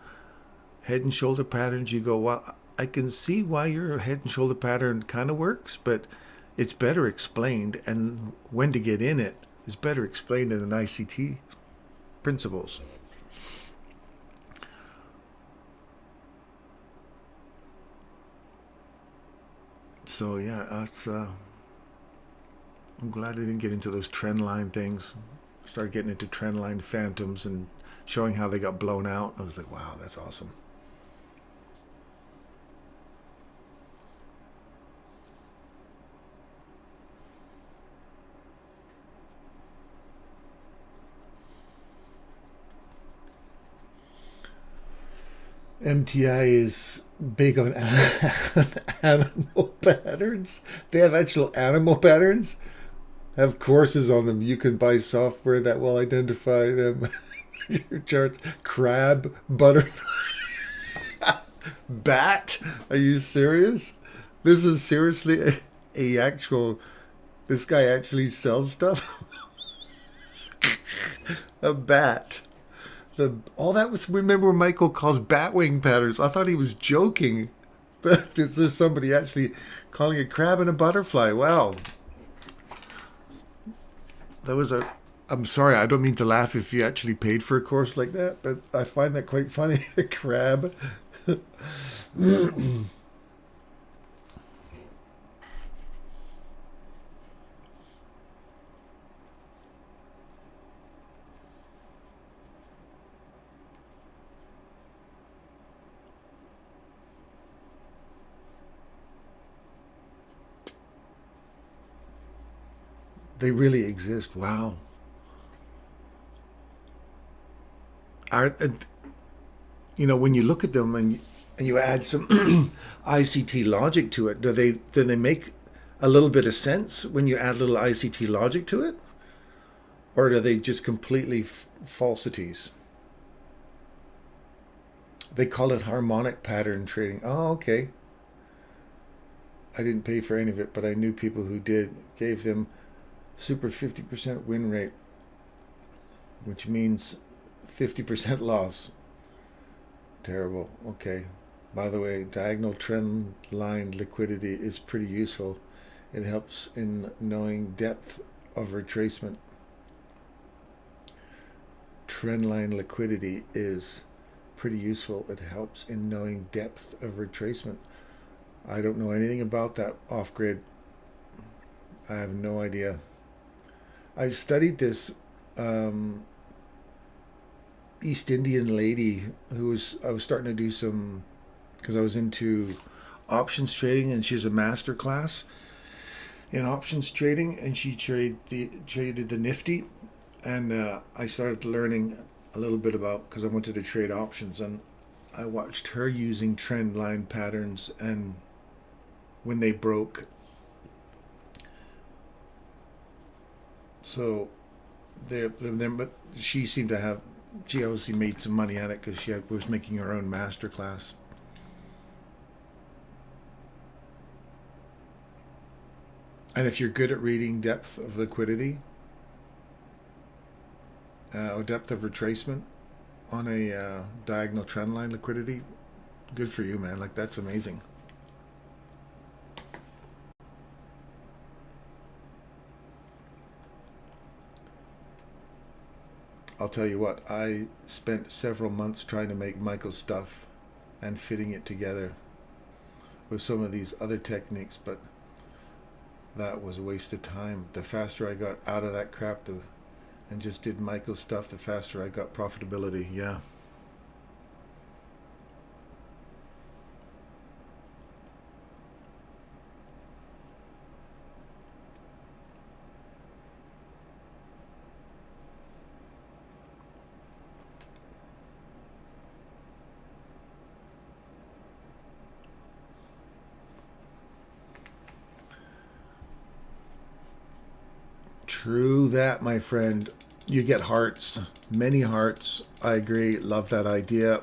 head and shoulder patterns, you go, well, I can see why your head and shoulder pattern kind of works, but it's better explained, and when to get in it is better explained in an ICT principles. So yeah, that's I'm glad I didn't get into those trend line things. Started getting into trend line phantoms and showing how they got blown out. I was like, wow, that's awesome. MTI is big on animal patterns. They have actual animal patterns. Have courses on them. You can buy software that will identify them. Your charts. Crab, butterfly, bat. Are you serious? This is seriously a actual. This guy actually sells stuff. A bat. All that was, remember, Michael calls batwing patterns. I thought he was joking, but there's somebody actually calling a crab and a butterfly. Wow. That was I'm sorry, I don't mean to laugh if you actually paid for a course like that, but I find that quite funny. A crab. They really exist. Wow. When you look at them and you add some ICT logic to it, do they make a little bit of sense when you add a little ICT logic to it? Or are they just completely falsities? They call it harmonic pattern trading. Oh, okay. I didn't pay for any of it, but I knew people who did. Gave them super 50% win rate, which means 50% loss. Terrible. Okay. By the way, diagonal trend line liquidity is pretty useful. It helps in knowing depth of retracement. Trend line liquidity is pretty useful. It helps in knowing depth of retracement. I don't know anything about that off-grid. I have no idea. I studied this East Indian lady I was starting to do some, because I was into options trading, and she's a master class in options trading, and she traded the Nifty, and I started learning a little bit about, because I wanted to trade options, and I watched her using trend line patterns, and when they broke. So but she seemed to have, she obviously made some money at it because was making her own master class. And if you're good at reading depth of liquidity or depth of retracement on a diagonal trend line liquidity, good for you, man. Like, that's amazing. I'll tell you what, I spent several months trying to make Michael's stuff and fitting it together with some of these other techniques, but that was a waste of time. The faster I got out of that crap and just did Michael's stuff, the faster I got profitability. Yeah. True that, my friend. You get hearts, many hearts. I agree. Love that idea.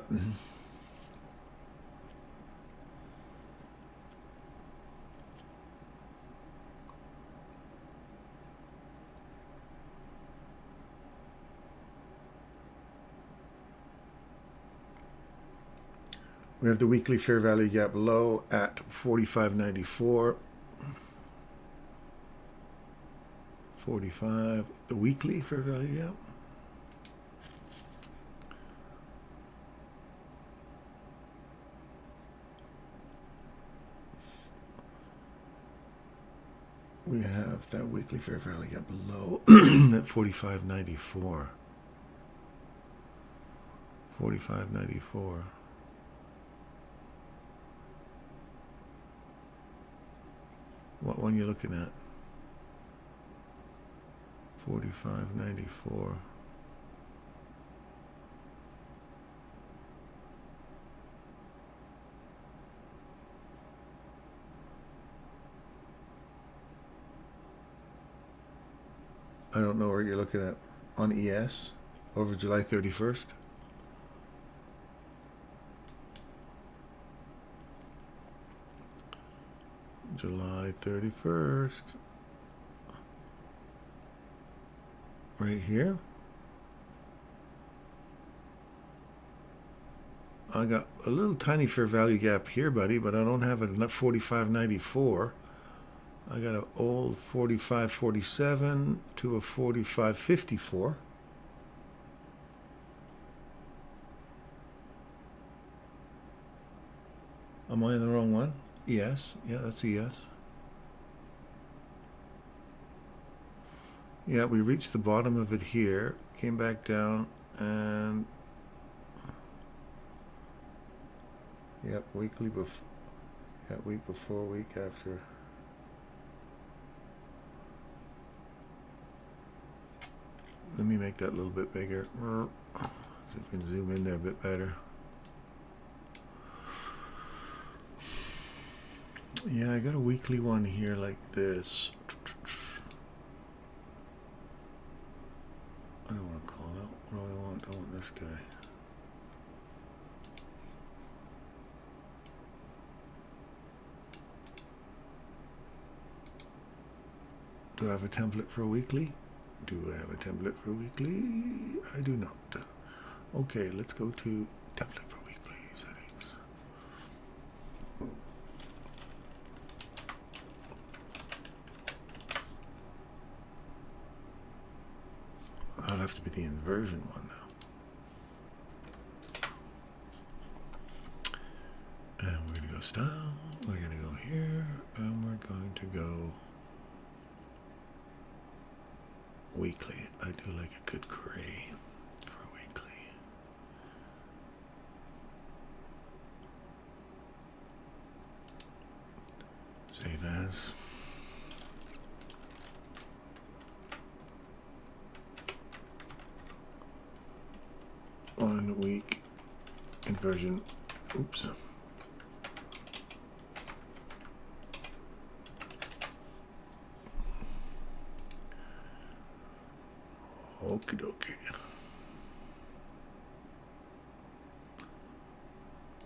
We have the weekly fair value gap low at 45.94. 45, the weekly fair value gap. We have that weekly fair value gap low at 45.94. 45.94. What one are you looking at? 45.94. I don't know where you're looking at. On ES over July 31st. July 31st. Right here. I got a little tiny fair value gap here, buddy, but I don't have it at 45.94. I got an old 45.47 to a 45.54. Am I in the wrong one? Yes. Yeah, that's a yes. Yeah, we reached the bottom of it here, came back down, and yep, weekly before, yeah, week before, week after. Let me make that a little bit bigger. See if we can zoom in there a bit better. Yeah, I got a weekly one here like this. I don't want to call out. What do I want? I want this guy. Do I have a template for a weekly? Do I have a template for a weekly? I do not. Okay, let's go to template for weekly settings. That'll have to be the inversion one now. And we're going to go style. We're going to go here. And we're going to go weekly. I do like a good gray for weekly. Save as. One week inversion. Oops. Okie dokie.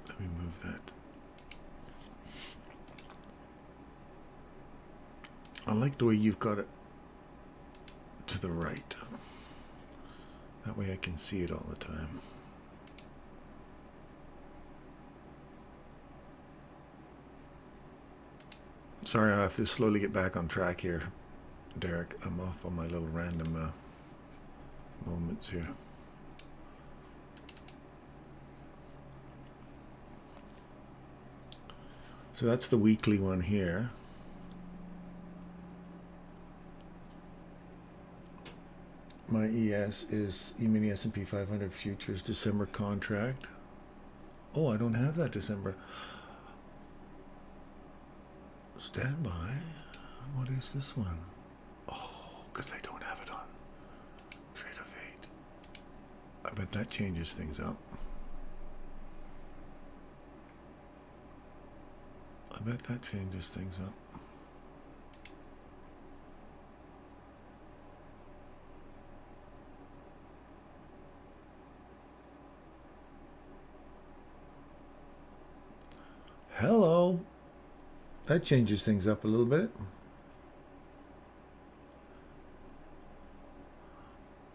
Let me move that. I like the way you've got it to the right. That way I can see it all the time. Sorry, I have to slowly get back on track here, Derek. I'm off on my little random moments here. So that's the weekly one here. My ES is E-mini S&P 500 futures December contract. Oh, I don't have that December. Stand by. What is this one? Oh, because I don't have it on Trade of 8. I bet that changes things up. I bet that changes things up. Hello. That changes things up a little bit.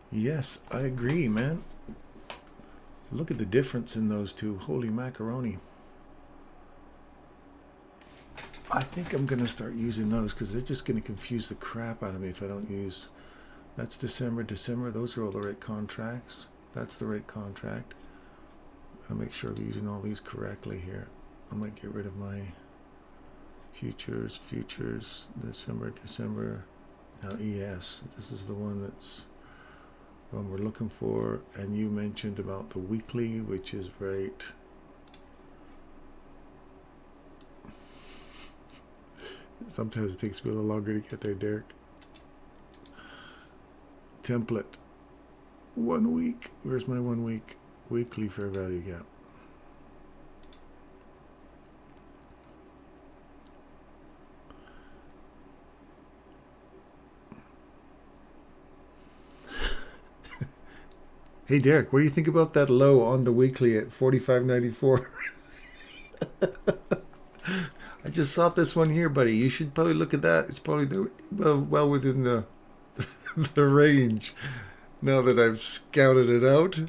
Yes, I agree, man. Look at the difference in those two. Holy macaroni. I think I'm going to start using those because they're just going to confuse the crap out of me if I don't use... That's December. Those are all the right contracts. That's the right contract. I'll make sure I'm using all these correctly here. I might get rid of my futures, December. Now ES, this is the one that's the one we're looking for. And you mentioned about the weekly, which is right. Sometimes it takes me a little longer to get there, Derek. Template. 1 week. Where's my 1 week? Weekly fair value gap. Hey Derek, what do you think about that low on the weekly at 45.94? I just saw this one here, buddy. You should probably look at that. It's probably well within the the range. Now that I've scouted it out.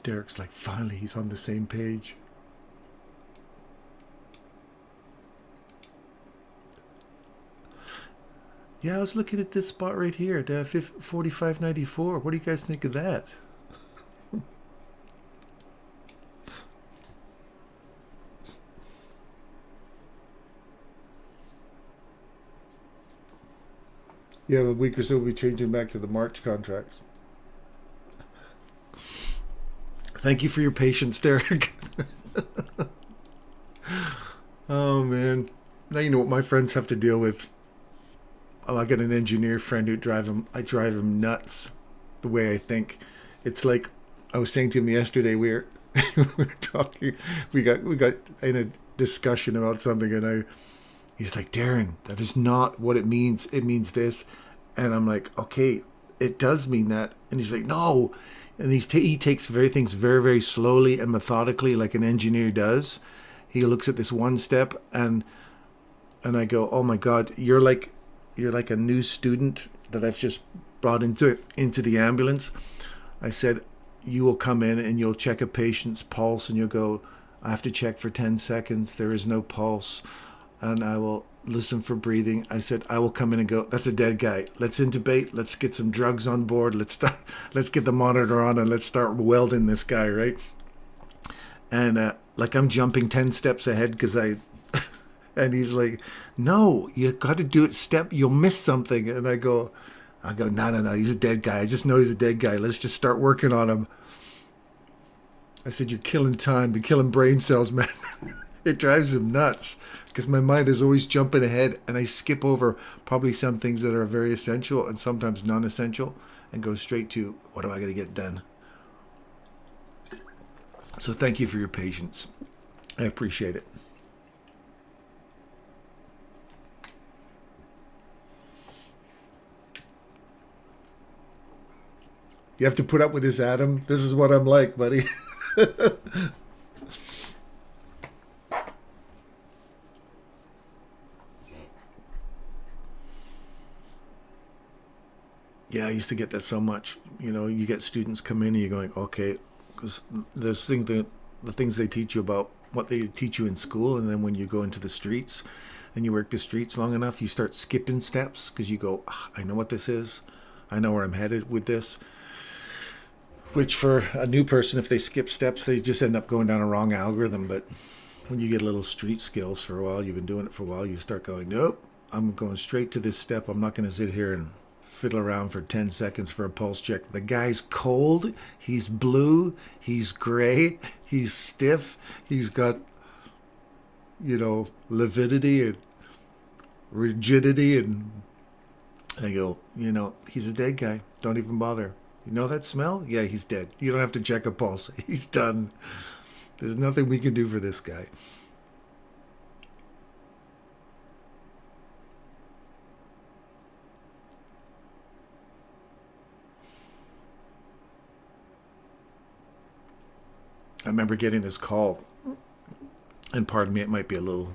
Derek's like, finally, he's on the same page. Yeah, I was looking at this spot right here at 45.94. What do you guys think of that? Yeah, a week or so we'll be changing back to the March contracts. Thank you for your patience, Derek. Oh, man. Now you know what my friends have to deal with. I got an engineer friend who I drive him nuts the way I think. It's like I was saying to him yesterday, we were talking, we got in a discussion about something, and he's like, Darren, that is not what it means. It means this. And I'm like, okay, it does mean that. And he's like, no. And he takes things very, very slowly and methodically, like an engineer does. He looks at this one step, and I go, oh my God, you're like a new student that I've just brought into the ambulance. I said, you will come in and you'll check a patient's pulse, and you'll go, I have to check for 10 seconds. There is no pulse. And I will listen for breathing. I said, I will come in and go, that's a dead guy. Let's intubate. Let's get some drugs on board. Let's get the monitor on, and let's start welding this guy, right? And like I'm jumping 10 steps ahead because and he's like, no, you got to do it you'll miss something. And I go, no, he's a dead guy. I just know he's a dead guy. Let's just start working on him. I said, you're killing time, you're killing brain cells, man. It drives him nuts because my mind is always jumping ahead and I skip over probably some things that are very essential and sometimes non-essential and go straight to what do I got to get done. So thank you for your patience. I appreciate it. You have to put up with this, Adam. This is what I'm like, buddy. Yeah, I used to get that so much. You know, you get students come in and you're going, okay, because there's things that the things they teach you about what they teach you in school, and then when you go into the streets and you work the streets long enough, you start skipping steps because you go, I know what this is. I know where I'm headed with this. Which for a new person, if they skip steps, they just end up going down a wrong algorithm. But when you get a little street skills for a while, you've been doing it for a while, you start going, nope, I'm going straight to this step. I'm not going to sit here and fiddle around for 10 seconds for a pulse check. The guy's cold, he's blue, he's gray, he's stiff, he's got, you know, lividity and rigidity, and I go, you know, he's a dead guy. Don't even bother. You know that smell? Yeah, he's dead. You don't have to check a pulse. He's done. There's nothing we can do for this guy. I remember getting this call, and pardon me, it might be a little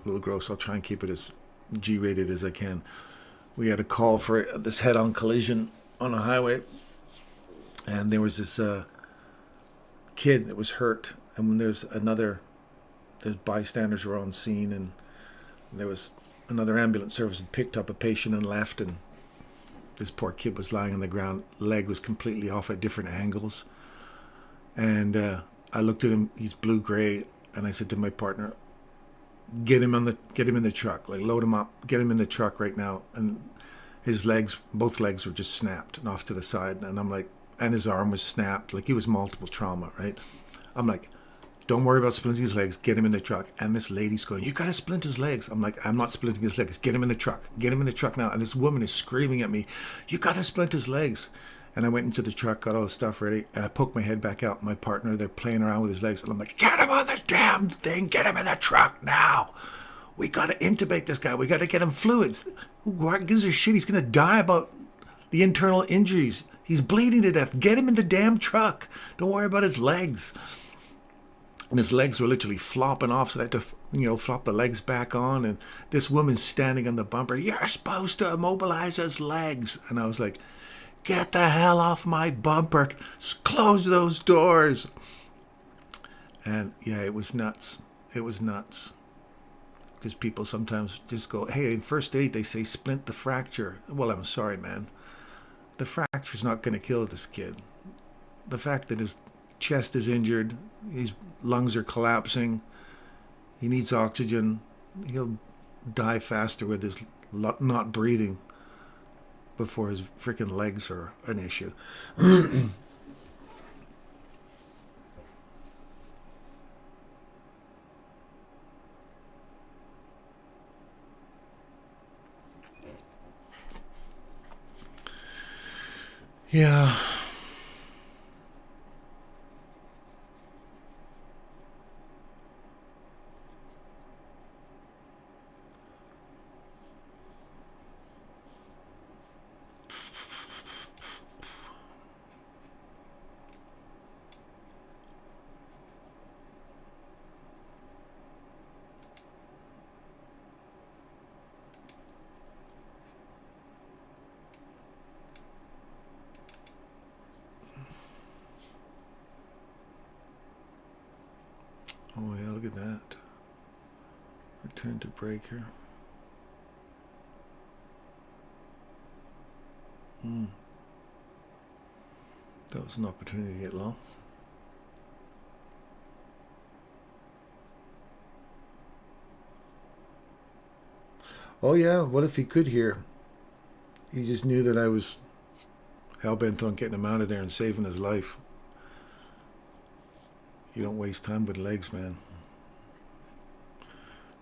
gross. I'll try and keep it as G-rated as I can. We had a call for this head-on collision on a highway, and there was this kid that was hurt, and when there's bystanders were on scene, and there was another ambulance service that picked up a patient and left, and this poor kid was lying on the ground, leg was completely off at different angles, and I looked at him, he's blue-gray, and I said to my partner, get him in the truck, like load him up, get him in the truck right now. And his legs, both legs were just snapped and off to the side. And I'm like, and his arm was snapped, like he was multiple trauma, right? I'm like, don't worry about splinting his legs, get him in the truck. And this lady's going, you gotta splint his legs. I'm like, I'm not splinting his legs, get him in the truck now. And this woman is screaming at me, you gotta splint his legs. And I went into the truck, got all the stuff ready, and I poked my head back out. My partner, they're playing around with his legs. And I'm like, get him on the damn thing. Get him in the truck now. We got to intubate this guy. We got to get him fluids. Who gives a shit? He's going to die about the internal injuries. He's bleeding to death. Get him in the damn truck. Don't worry about his legs. And his legs were literally flopping off, so I had to, flop the legs back on. And this woman's standing on the bumper. You're supposed to immobilize his legs. And I was like, get the hell off my bumper. Close those doors. And yeah, it was nuts. It was nuts. Because people sometimes just go, hey, in first aid, they say splint the fracture. Well, I'm sorry, man. The fracture's not going to kill this kid. The fact that his chest is injured, his lungs are collapsing, he needs oxygen, he'll die faster with his not breathing before his freaking legs are an issue. Yeah. Oh yeah, look at that. Return to breaker. That was an opportunity to get low. Oh yeah, what if he could hear? He just knew that I was hell-bent on getting him out of there and saving his life. You don't waste time with legs, man.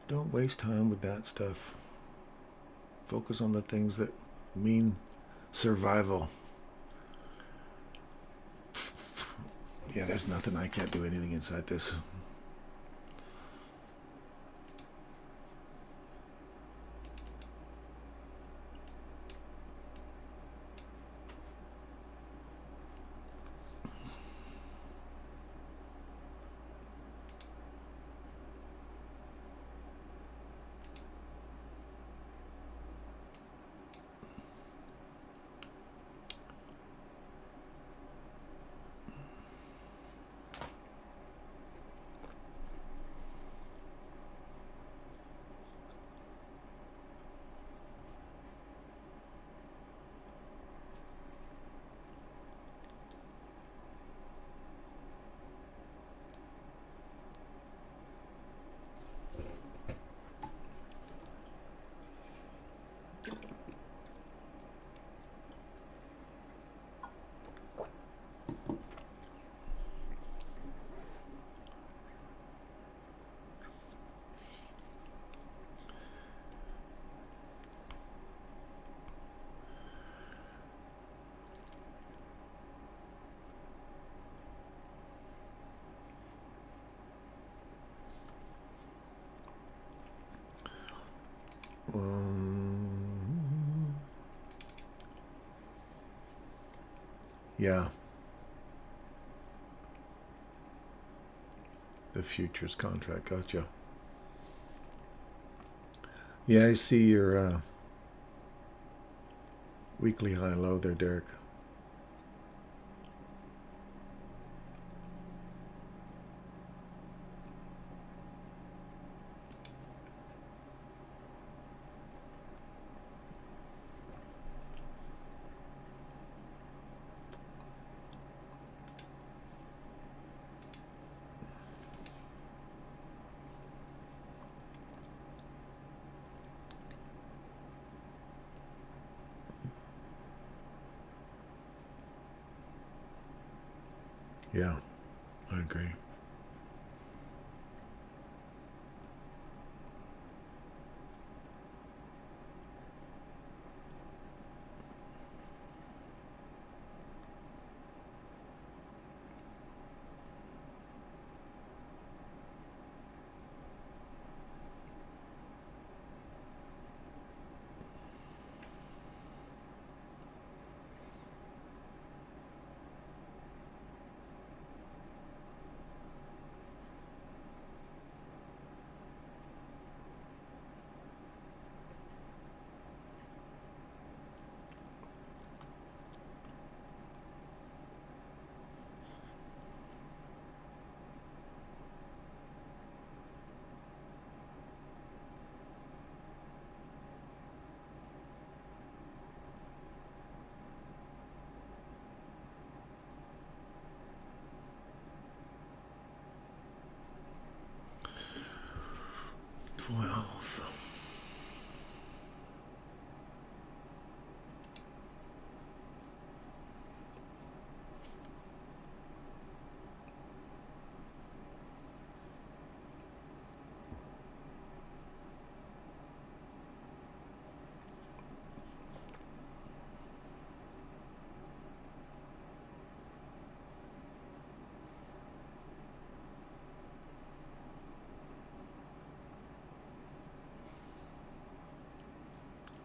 Don't waste time with that stuff. Focus on the things that mean survival. Yeah, there's nothing. I can't do anything inside this. Yeah. The futures contract, gotcha. Yeah, I see your weekly high low there, Derek. Yeah, I agree.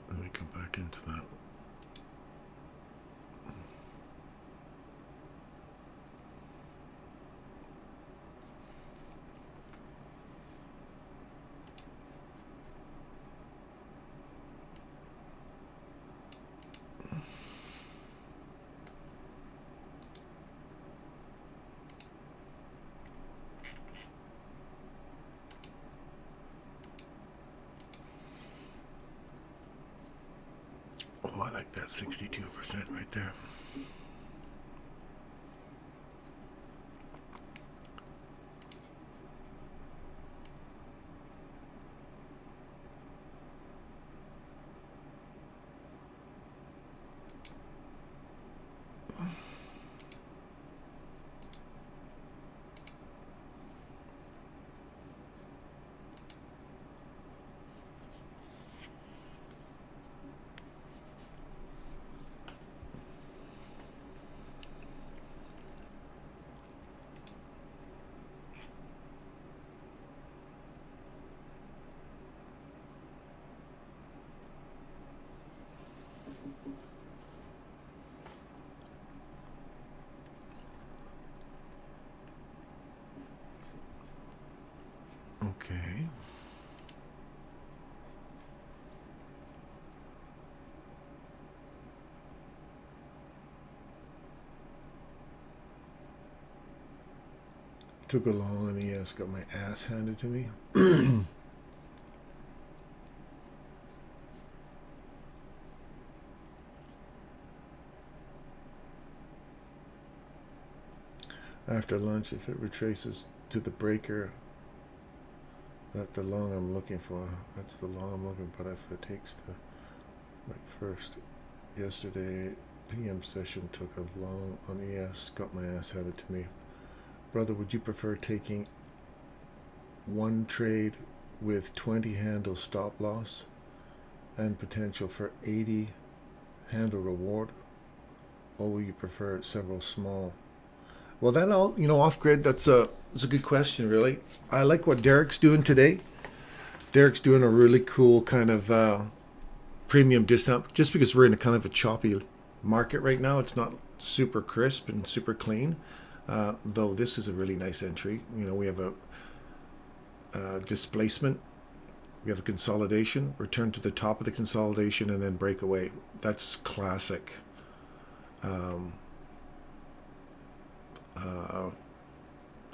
Let me come back into that. Oh, I like that 62% right there. Okay. Took a long on ES, got my ass handed to me. After lunch, if it retraces to the breaker, that's the long I'm looking for. That's the long I'm looking for. But if it takes the first, yesterday PM session took a long on ES, got my ass handed to me. Brother, would you prefer taking one trade with 20 handle stop loss and potential for 80 handle reward, or will you prefer several small? Well, that all, off grid, that's a good question, really. I like what Derek's doing today. Derek's doing a really cool kind of premium discount, just because we're in a kind of a choppy market right now. It's not super crisp and super clean, though this is a really nice entry. We have a displacement, we have a consolidation, return to the top of the consolidation, and then break away. That's classic.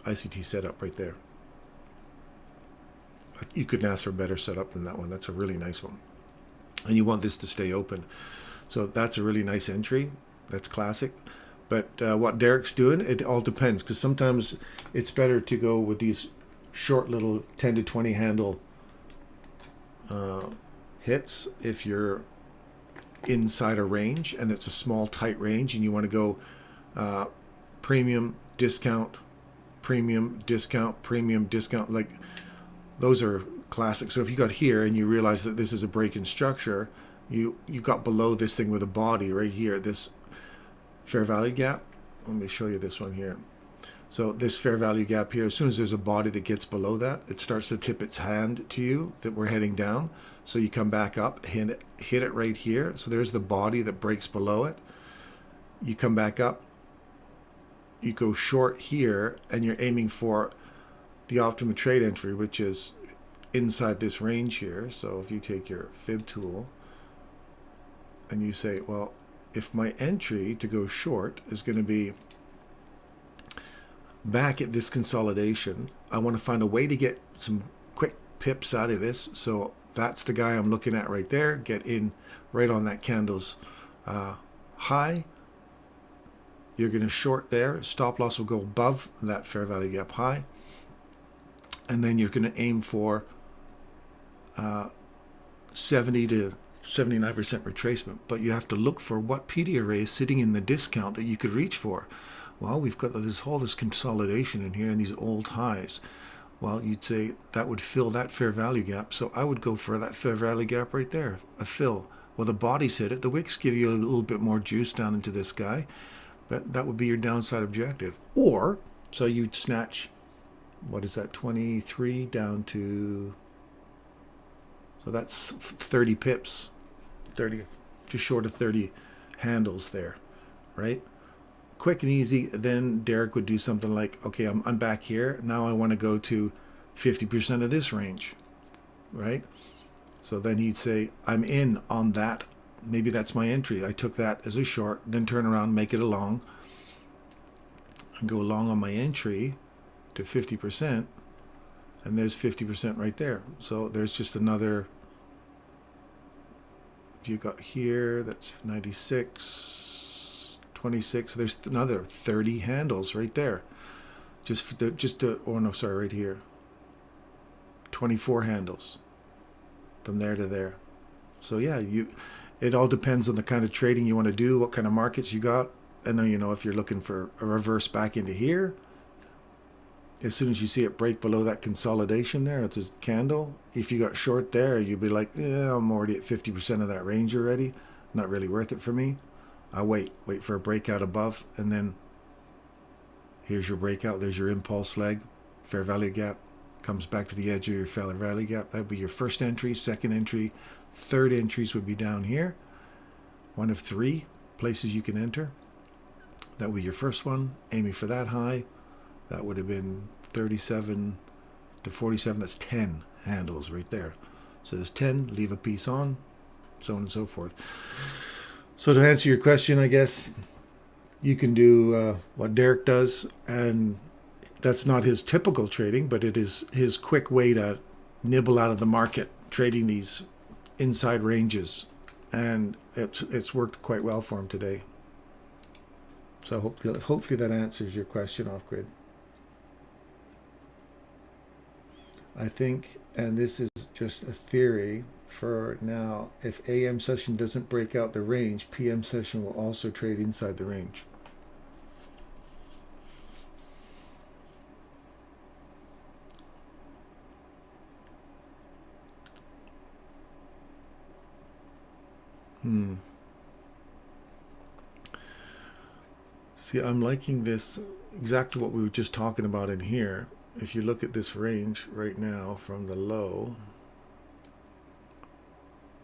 ICT setup right there. You couldn't ask for a better setup than that one. That's a really nice one. And you want this to stay open. So that's a really nice entry. That's classic. But what Derek's doing, it all depends, because sometimes it's better to go with these short little 10 to 20 handle hits if you're inside a range and it's a small tight range and you want to go premium discount, premium discount, premium discount. Like, those are classic. So if you got here and you realize that this is a break in structure, you got below this thing with a body right here, this fair value gap. Let me show you this one here. So this fair value gap here, as soon as there's a body that gets below that, it starts to tip its hand to you that we're heading down. So you come back up, hit it right here. So there's the body that breaks below it. You come back up, you go short here, and you're aiming for the optimum trade entry, which is inside this range here. So if you take your fib tool and you say, well, if my entry to go short is going to be back at this consolidation, I want to find a way to get some quick pips out of this. So that's the guy I'm looking at right there. Get in right on that candle's high. You're going to short there. Stop loss will go above that fair value gap high. And then you're going to aim for 70 to 79% retracement. But you have to look for what PD array is sitting in the discount that you could reach for. Well, we've got this consolidation in here and these old highs. Well, you'd say that would fill that fair value gap. So I would go for that fair value gap right there, a fill. Well, the bodies hit it. The wicks give you a little bit more juice down into this guy. But that would be your downside objective. Or, so you'd snatch, what is that, 23 down to, so that's 30 pips, 30, just short of 30 handles there, right? Quick and easy. Then Derek would do something like, okay, I'm back here. Now I want to go to 50% of this range, right? So then he'd say, I'm in on that. Maybe that's my entry. I took that as a short, then turn around, make it a long, and go long on my entry to 50%. And there's 50% right there. So there's just another, if you got here, that's 96, 26. There's another 30 handles right there. Right here. 24 handles from there to there. So yeah, it all depends on the kind of trading you want to do, what kind of markets you got. And then, if you're looking for a reverse back into here, as soon as you see it break below that consolidation there, it's a candle. If you got short there, you'd be like, yeah, I'm already at 50% of that range already. Not really worth it for me. I wait for a breakout above, and then here's your breakout. There's your impulse leg, fair value gap, comes back to the edge of your fair value gap. That would be your first entry, second entry. Third entries would be down here. One of 3 places you can enter. That would be your first one, aiming for that high. That would have been 37, to 47. That's 10 handles right there. So there's 10, leave a piece on, so on and so forth. So to answer your question, I guess you can do what Derek does, and that's not his typical trading, but it is his quick way to nibble out of the market, trading these inside ranges, and it's worked quite well for him today. So hopefully that answers your question, off grid. I think, and this is just a theory for now, if AM session doesn't break out the range, PM session will also trade inside the range. See, I'm liking this, exactly what we were just talking about in here. If you look at this range right now from the low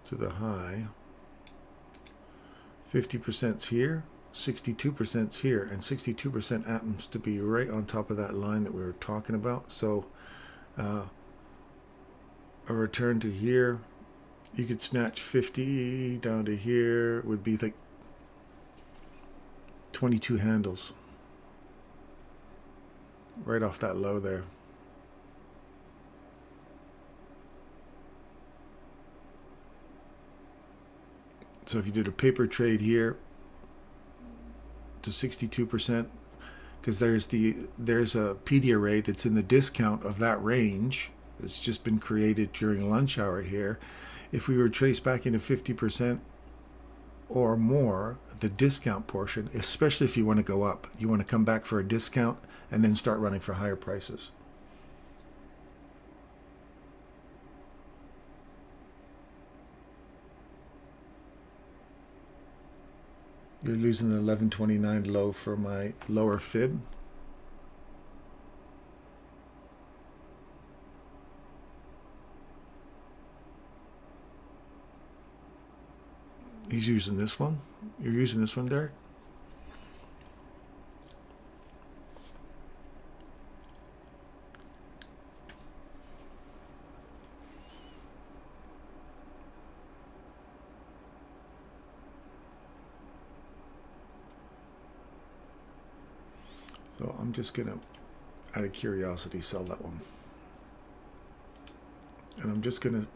to the high, 50%'s here, 62%'s here, and 62% happens to be right on top of that line that we were talking about. So a return to here, you could snatch 50 down to here, would be like 22 handles right off that low there. So if you did a paper trade here to 62%, because there's a PD array that's in the discount of that range that's just been created during lunch hour here. If we were traced back into 50% or more, the discount portion, especially if you want to go up, you want to come back for a discount and then start running for higher prices. You're losing the 1129 low for my lower fib. He's using this one. You're using this one, Derek? So I'm just going to, out of curiosity, sell that one. And I'm just going to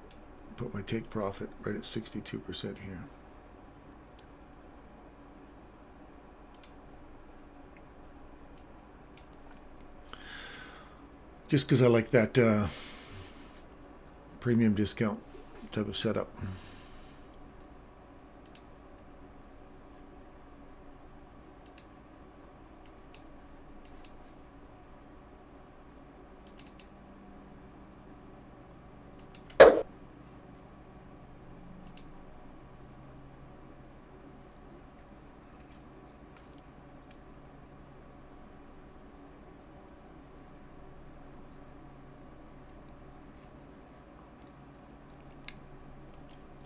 put my take profit right at 62% here. Just because I like that premium discount type of setup.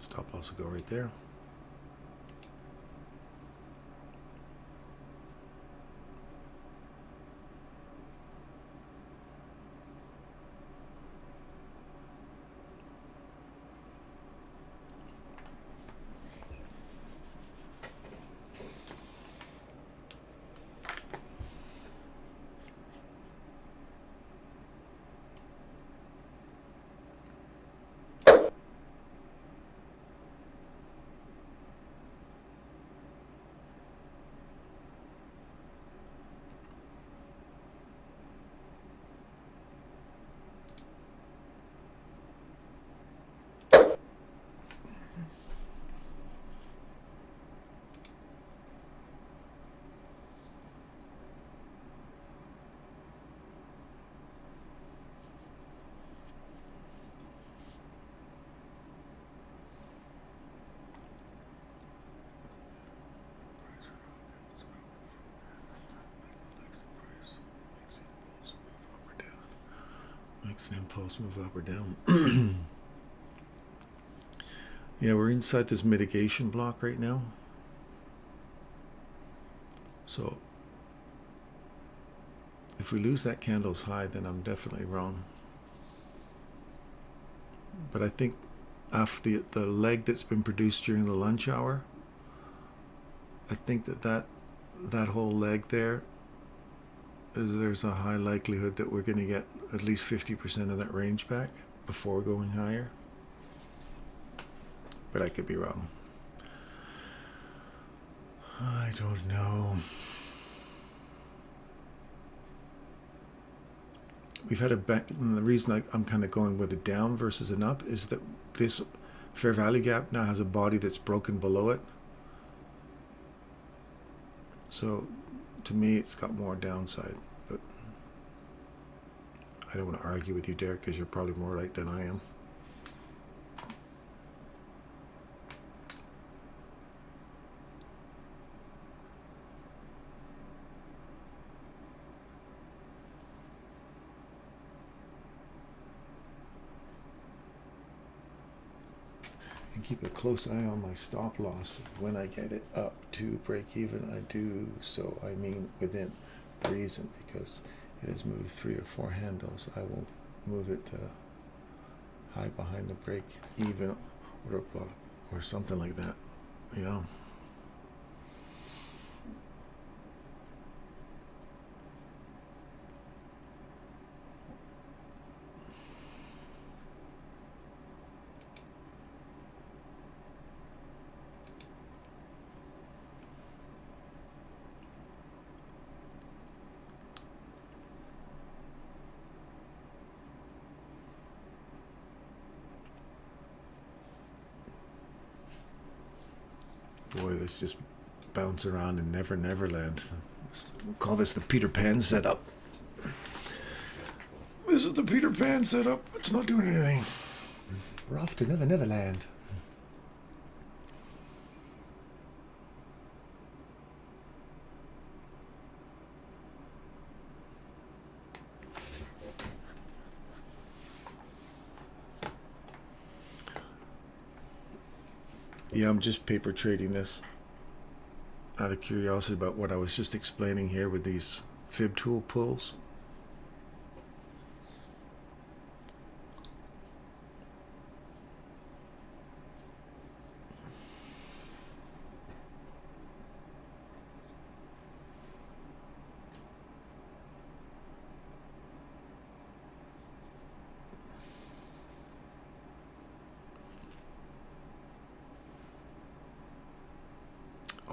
Stop loss will go right there. Makes the impulse move up or down. Yeah, we're inside this mitigation block right now. So if we lose that candle's high, then I'm definitely wrong. But I think after the leg that's been produced during the lunch hour, I think that whole leg there's a high likelihood that we're going to get at least 50% of that range back before going higher. But I could be wrong. I don't know. We've had a back, and the reason I'm kind of going with a down versus an up is that this fair value gap now has a body that's broken below it. So to me, it's got more downside, but I don't want to argue with you, Derek, because you're probably more right than I am. And keep a close eye on my stop loss. When I get it up to break even, I do so, I mean, within reason, because it has moved 3 or 4 handles. I will move it to high behind the break even order block or something like that. Yeah. Boy, this just bounce around in Never Neverland. We'll call this the Peter Pan setup. This is the Peter Pan setup. It's not doing anything. We're off to Never Neverland. Yeah, I'm just paper trading this out of curiosity about what I was just explaining here with these fib tool pulls.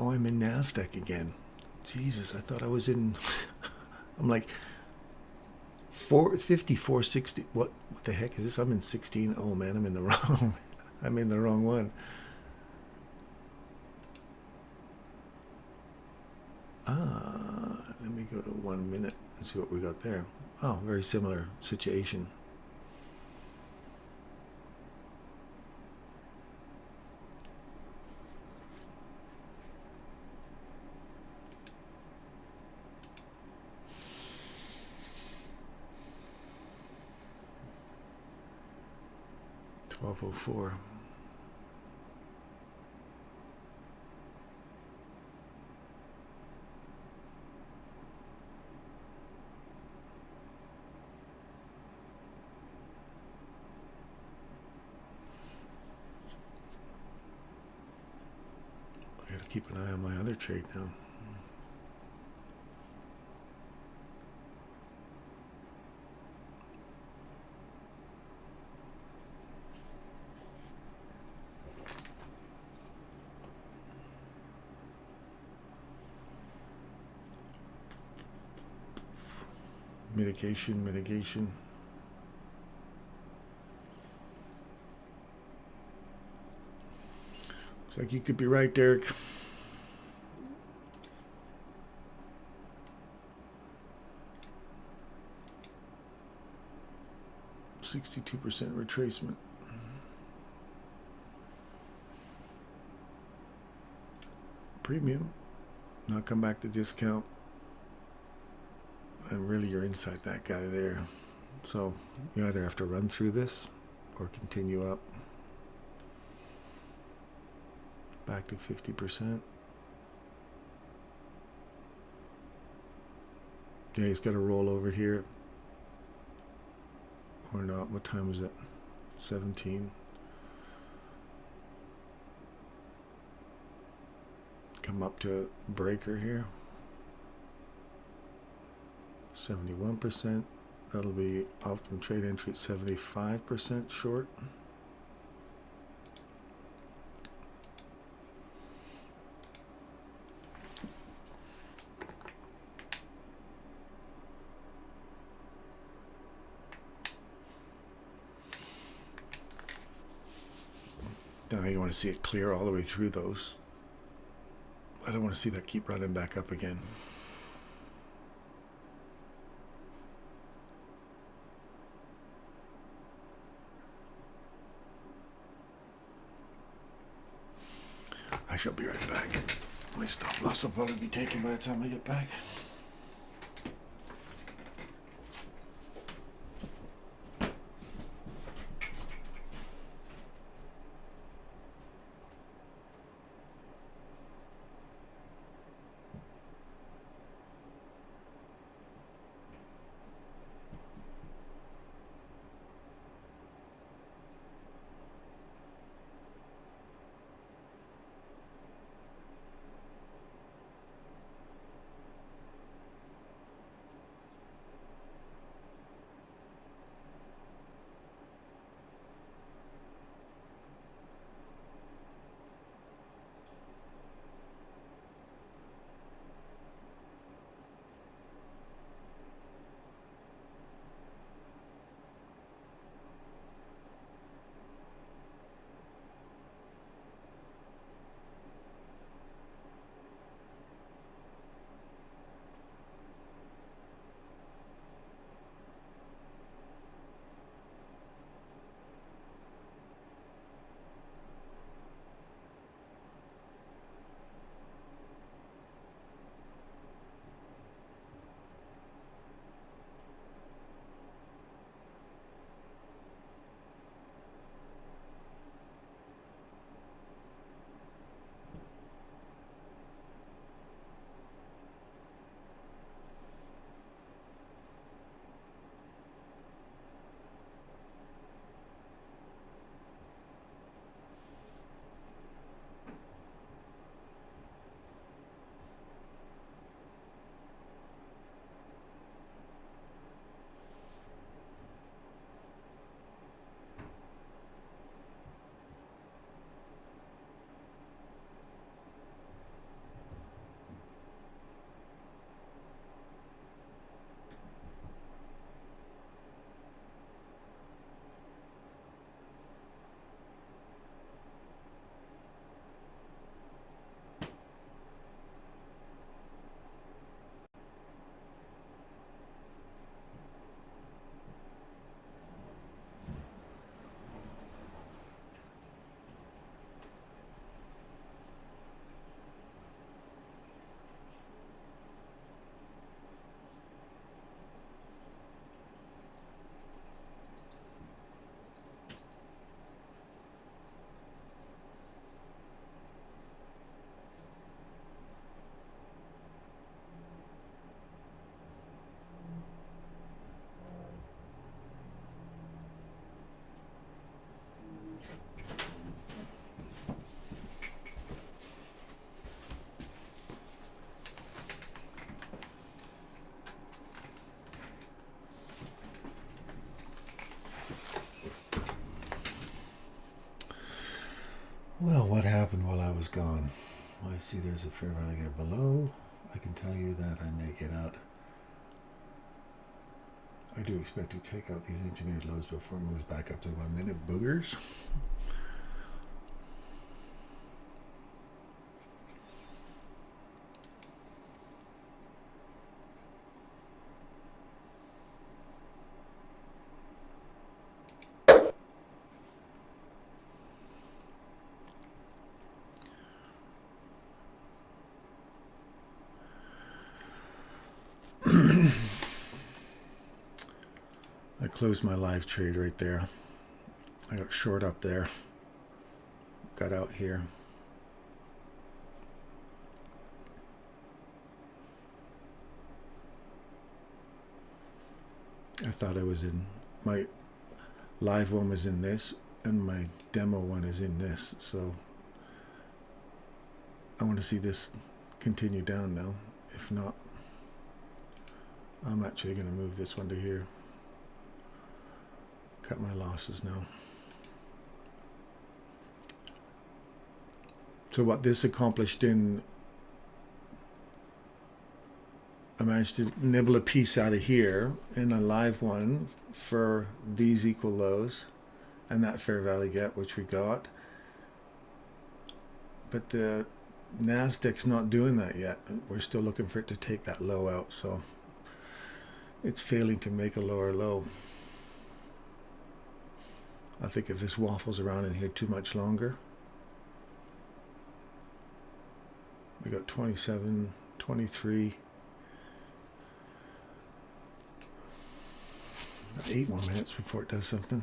Oh, I'm in NASDAQ again. Jesus, I thought I was in... I'm like 450, 460. What the heck is this? I'm in 16. Oh man, I'm in the wrong... I'm in the wrong one. Let me go to 1 minute and see what we got there. Oh, very similar situation. $12.04. I gotta keep an eye on my other trade now. Mitigation. Looks like you could be right, Derek. $62% retracement. Premium. Not come back to discount. And really you're inside that guy there. So you either have to run through this or continue up. Back to 50%. Yeah, he's got to roll over here. Or not. What time is it? 17. Come up to a breaker here. 71%. That'll be optimum trade entry at 75% short. Now you want to see it clear all the way through those. I don't want to see that keep running back up again. I shall be right back. My stop loss will probably be taken by the time I get back. Well, what happened while I was gone? I see there's a fair value there below. I can tell you that I may get out. I do expect to take out these engineered lows before it moves back up to 1 minute boogers. I closed my live trade right there. I got short up there. Got out here. I thought I was in my live one was in this, and my demo one is in this. So I want to see this continue down now. If not, I'm actually going to move this one to here. Cut my losses now. So what this accomplished in, I managed to nibble a piece out of here in a live one for these equal lows and that fair value gap, which we got. But the Nasdaq's not doing that yet. We're still looking for it to take that low out, so it's failing to make a lower low. I think if this waffles around in here too much longer, we got 27, 23, 8 more minutes before it does something.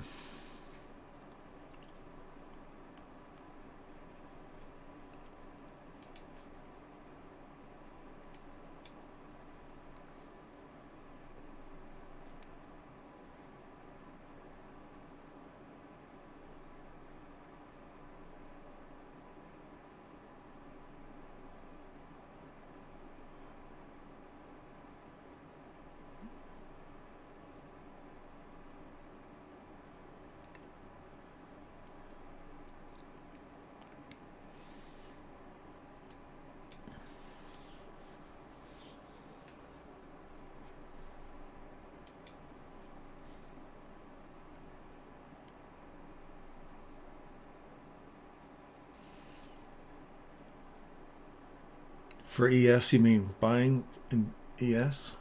For ES, you mean buying in ES?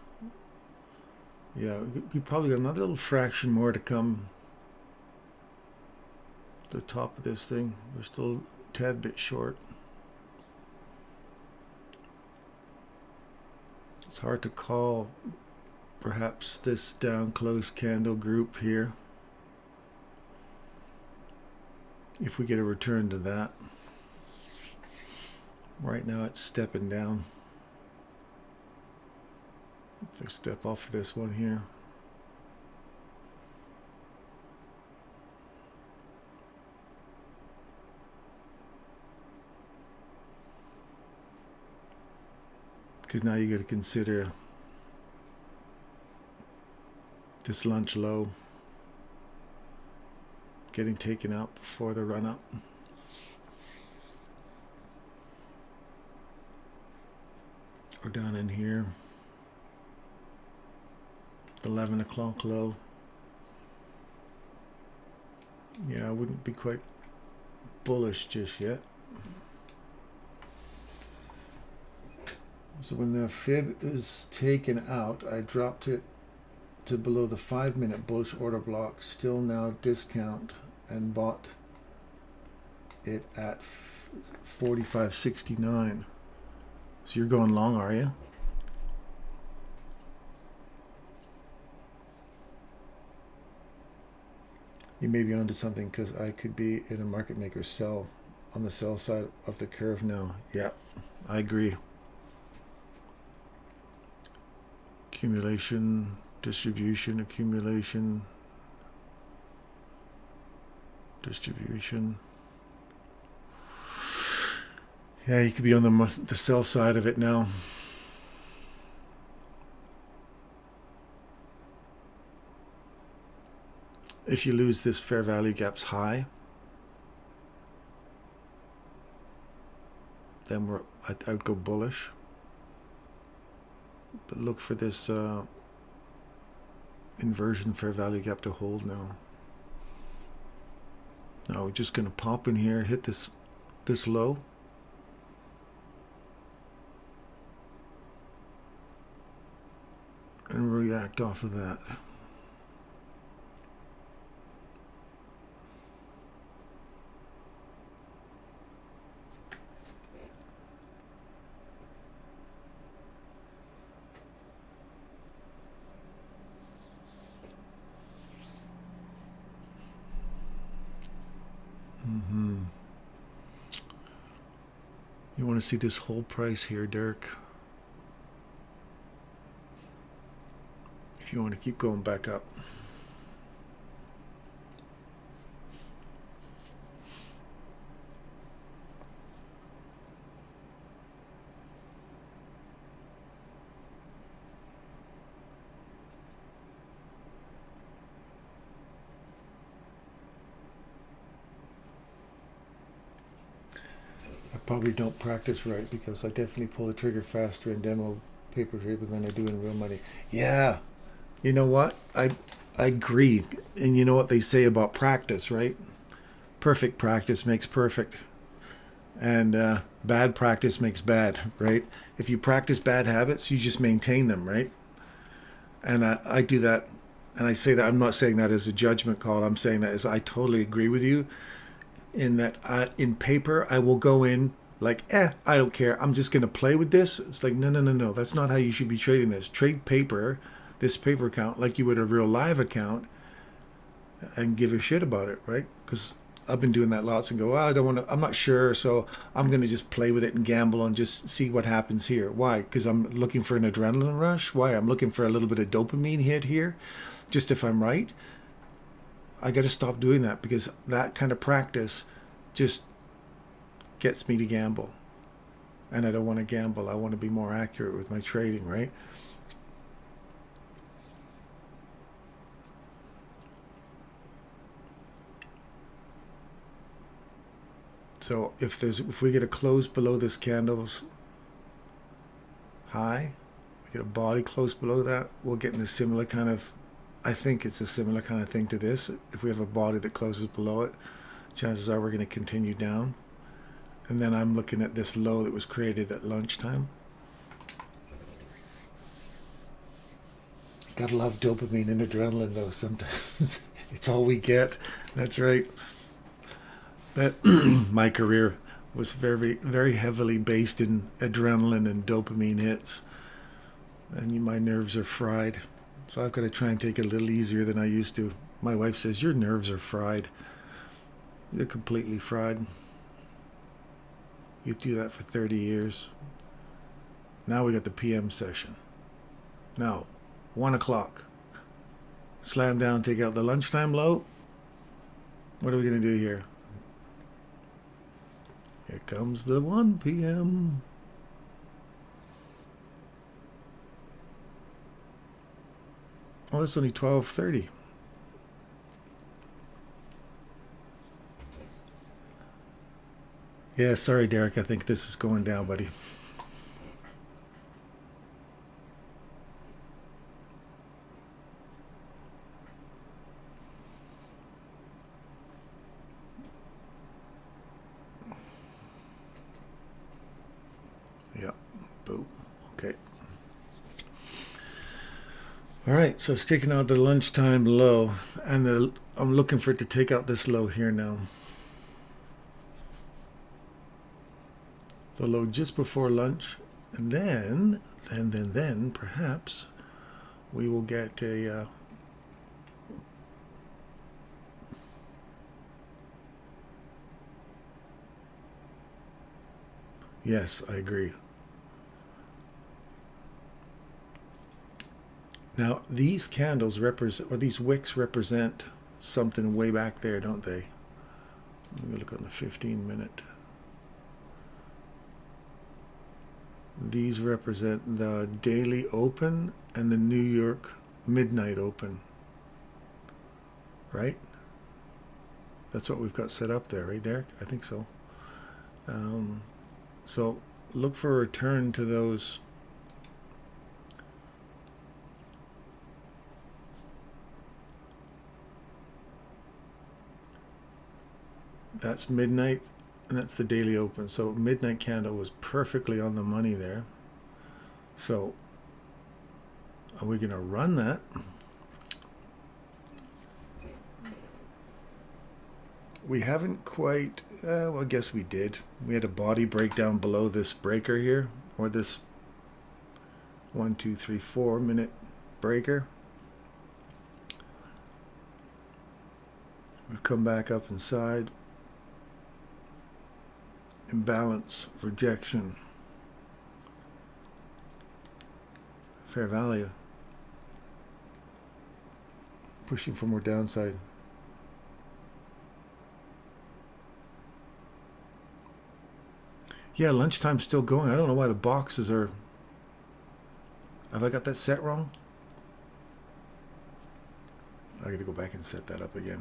Yeah, we probably got another little fraction more to come. The top of this thing, we're still a tad bit short. It's hard to call perhaps this down close candle group here. If we get a return to that. Right now it's stepping down. If I step off of this one here. Because now you got to consider this lunch low getting taken out before the run up. Or down in here, 11 o'clock low. Yeah, I wouldn't be quite bullish just yet. So when the fib is taken out, I dropped it to below the 5-minute bullish order block, still now discount, and bought it at 45.69. So you're going long, are you? You may be onto something, because I could be in a market maker sell on the sell side of the curve now. Yeah, I agree. Accumulation, distribution, accumulation, distribution. Yeah, you could be on the sell side of it now. If you lose this fair value gap's high, then I'd go bullish. But look for this inversion fair value gap to hold now. Now we're just going to pop in here, hit this low. And react off of that. You want to see this whole price here, Dirk? If you want to keep going back up. Probably don't practice right because I definitely pull the trigger faster in demo paper trade than I do in real money. Yeah, you know what? I agree. And you know what they say about practice, right? Perfect practice makes perfect. And bad practice makes bad, right? If you practice bad habits, you just maintain them, right? And I do that. And I say that, I'm not saying that as a judgment call. I'm saying that as I totally agree with you in that in paper, I will go in like, I don't care. I'm just going to play with this. It's like, no, no, no, no. That's not how you should be trading this. Trade paper, this paper account, like you would a real live account and give a shit about it, right? Because I've been doing that lots and go, well, I don't want to, I'm not sure. So I'm going to just play with it and gamble and just see what happens here. Why? Because I'm looking for an adrenaline rush. Why? I'm looking for a little bit of dopamine hit here. Just if I'm right. I got to stop doing that because that kind of practice just gets me to gamble. And I don't want to gamble. I want to be more accurate with my trading, right? So if we get a close below this candle's high, we get a body close below that, we'll get in a similar kind of, I think it's a similar kind of thing to this. If we have a body that closes below it, chances are we're going to continue down. And then I'm looking at this low that was created at lunchtime. Gotta love dopamine and adrenaline though sometimes. It's all we get. That's right. But my career was very, very heavily based in adrenaline and dopamine hits. And my nerves are fried. So I've got to try and take it a little easier than I used to. My wife says, your nerves are fried. They're completely fried. You do that for 30 years. Now we got the PM session. Now, 1 o'clock. Slam down, take out the lunchtime low. What are we going to do here? Here comes the 1 p.m. Oh, it's only 12:30. Yeah, sorry, Derek. I think this is going down, buddy. Yeah, boom. Okay. All right, so it's taking out the lunchtime low, and I'm looking for it to take out this low here now. The low just before lunch, and then perhaps we will get a yes, I agree. Now these candles represent, or these wicks represent something way back there, don't they? Let me look on the 15-minute. These represent the daily open and the New York midnight open, right? That's what we've got set up there, right, Derek? I think so. So look for a return to those. That's midnight, and that's the daily open. So midnight candle was perfectly on the money there. So are we going to run that? We haven't quite, well, I guess we did. We had a body breakdown below this breaker here, or this 1, 2, 3, 4 minute breaker. We've come back up inside. Imbalance, rejection, fair value, pushing for more downside. Yeah, lunchtime's still going. I don't know why the boxes are. Have I got that set wrong? I gotta go back and set that up again.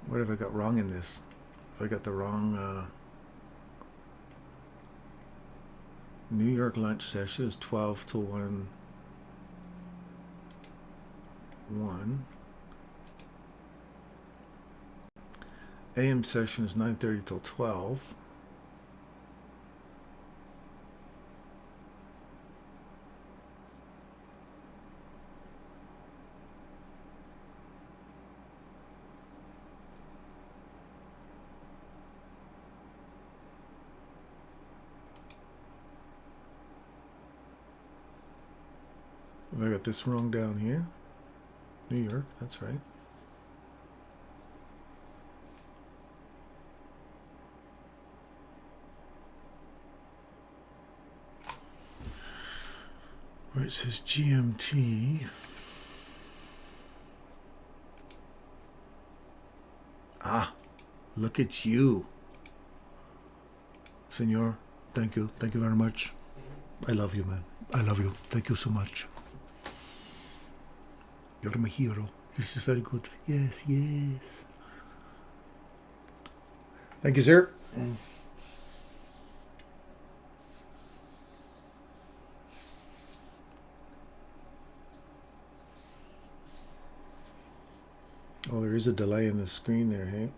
What have I got wrong in this? Have I got the wrong New York lunch session is 12 to 1. AM session is 9:30 till 12. Have I got this wrong down here? New York, that's right. Where it says GMT. Ah, look at you. Senor, thank you. Thank you very much. I love you, man. I love you. Thank you so much. You're my hero. This is very good. Yes, yes. Thank you, sir. Oh, there is a delay in the screen there, hey?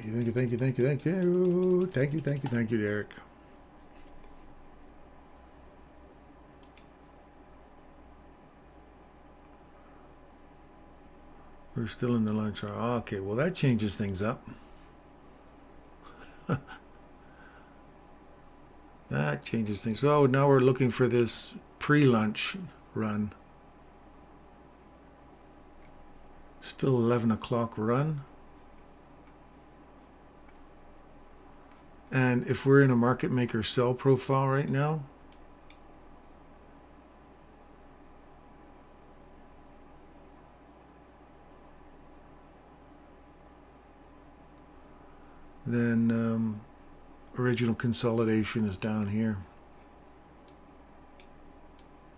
Thank you, thank you, thank you, thank you. Thank you, thank you, thank you, Derek. We're still in the lunch hour. Okay, well that changes things up. That changes things. So now we're looking for this pre-lunch run. Still 11 o'clock run. And if we're in a market maker sell profile right now, then original consolidation is down here.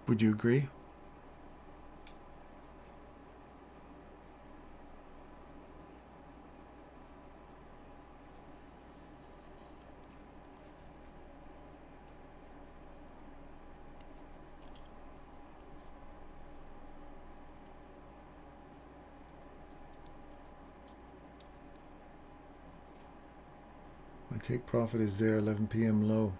Would you agree? My take profit is there, 11 p.m. low.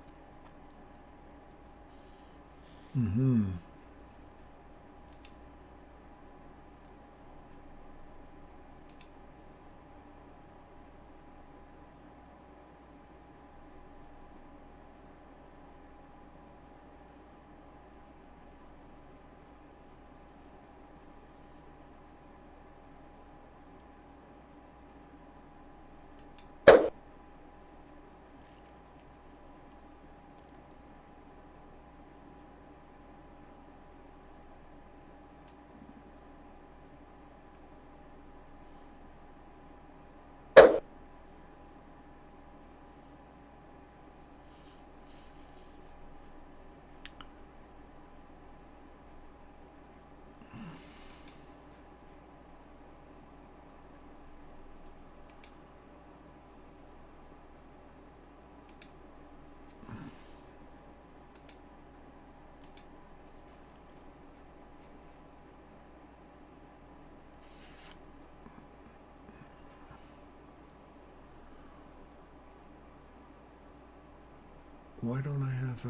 Why don't I have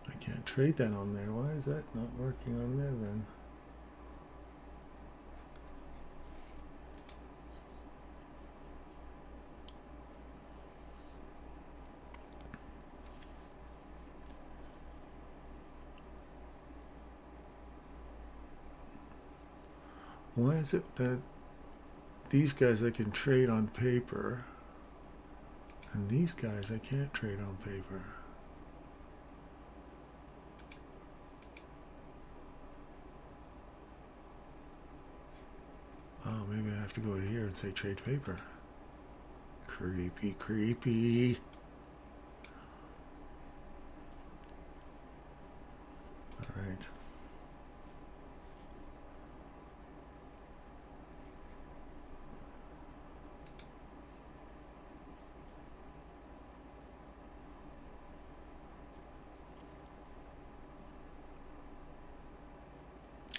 I can't trade that on there. Why is that not working on there then? Why is it that these guys I can trade on paper and these guys I can't trade on paper? Oh, maybe I have to go here and say trade paper. Creepy, creepy. All right.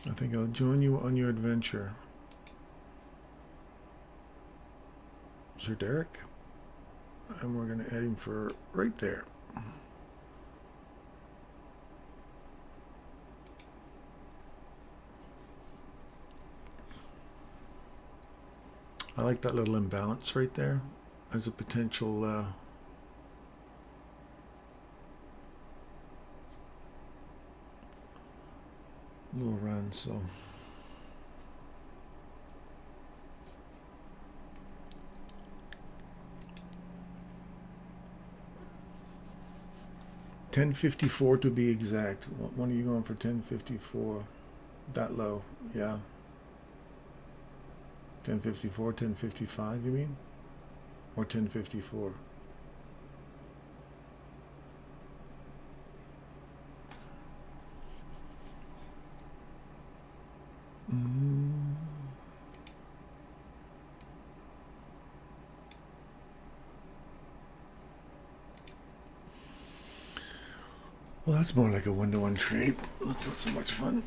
I think I'll join you on your adventure. Sir Derek. And we're going to aim for right there. I like that little imbalance right there as a potential little run. So $10.54 to be exact. When are you going for $10.54? That low, yeah. $10.54, $10.55, you mean? Or $10.54? Well, that's more like a one-to-one trade. That's not so much fun.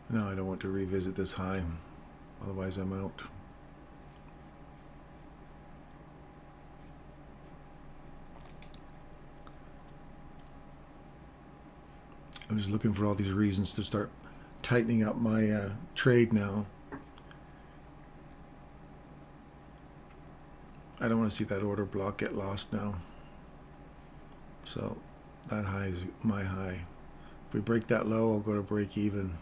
No, I don't want to revisit this high. Otherwise, I'm out. I was looking for all these reasons to start tightening up my trade now. I don't want to see that order block get lost now. So that high is my high. If we break that low, I'll go to break even.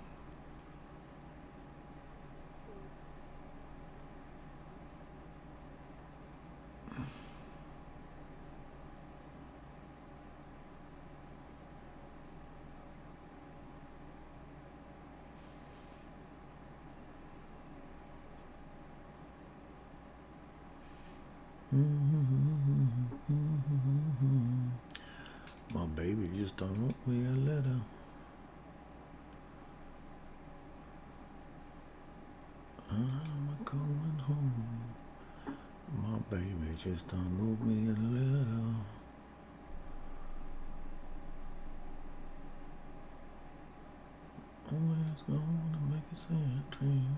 My baby just don't want me a letter. I'm going home. My baby just don't wrote me a letter. Always gonna make a sad dream.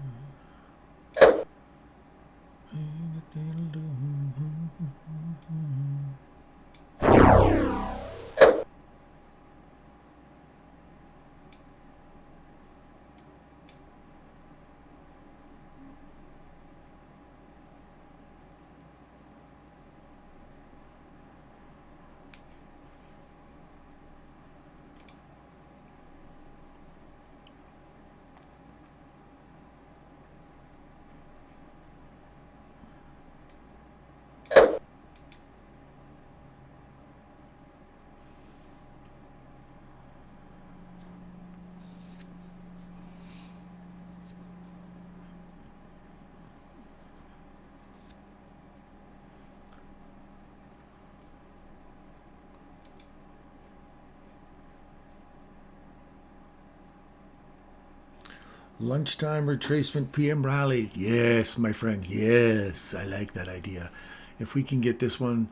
Lunchtime retracement PM rally. Yes, my friend. Yes, I like that idea. If we can get this one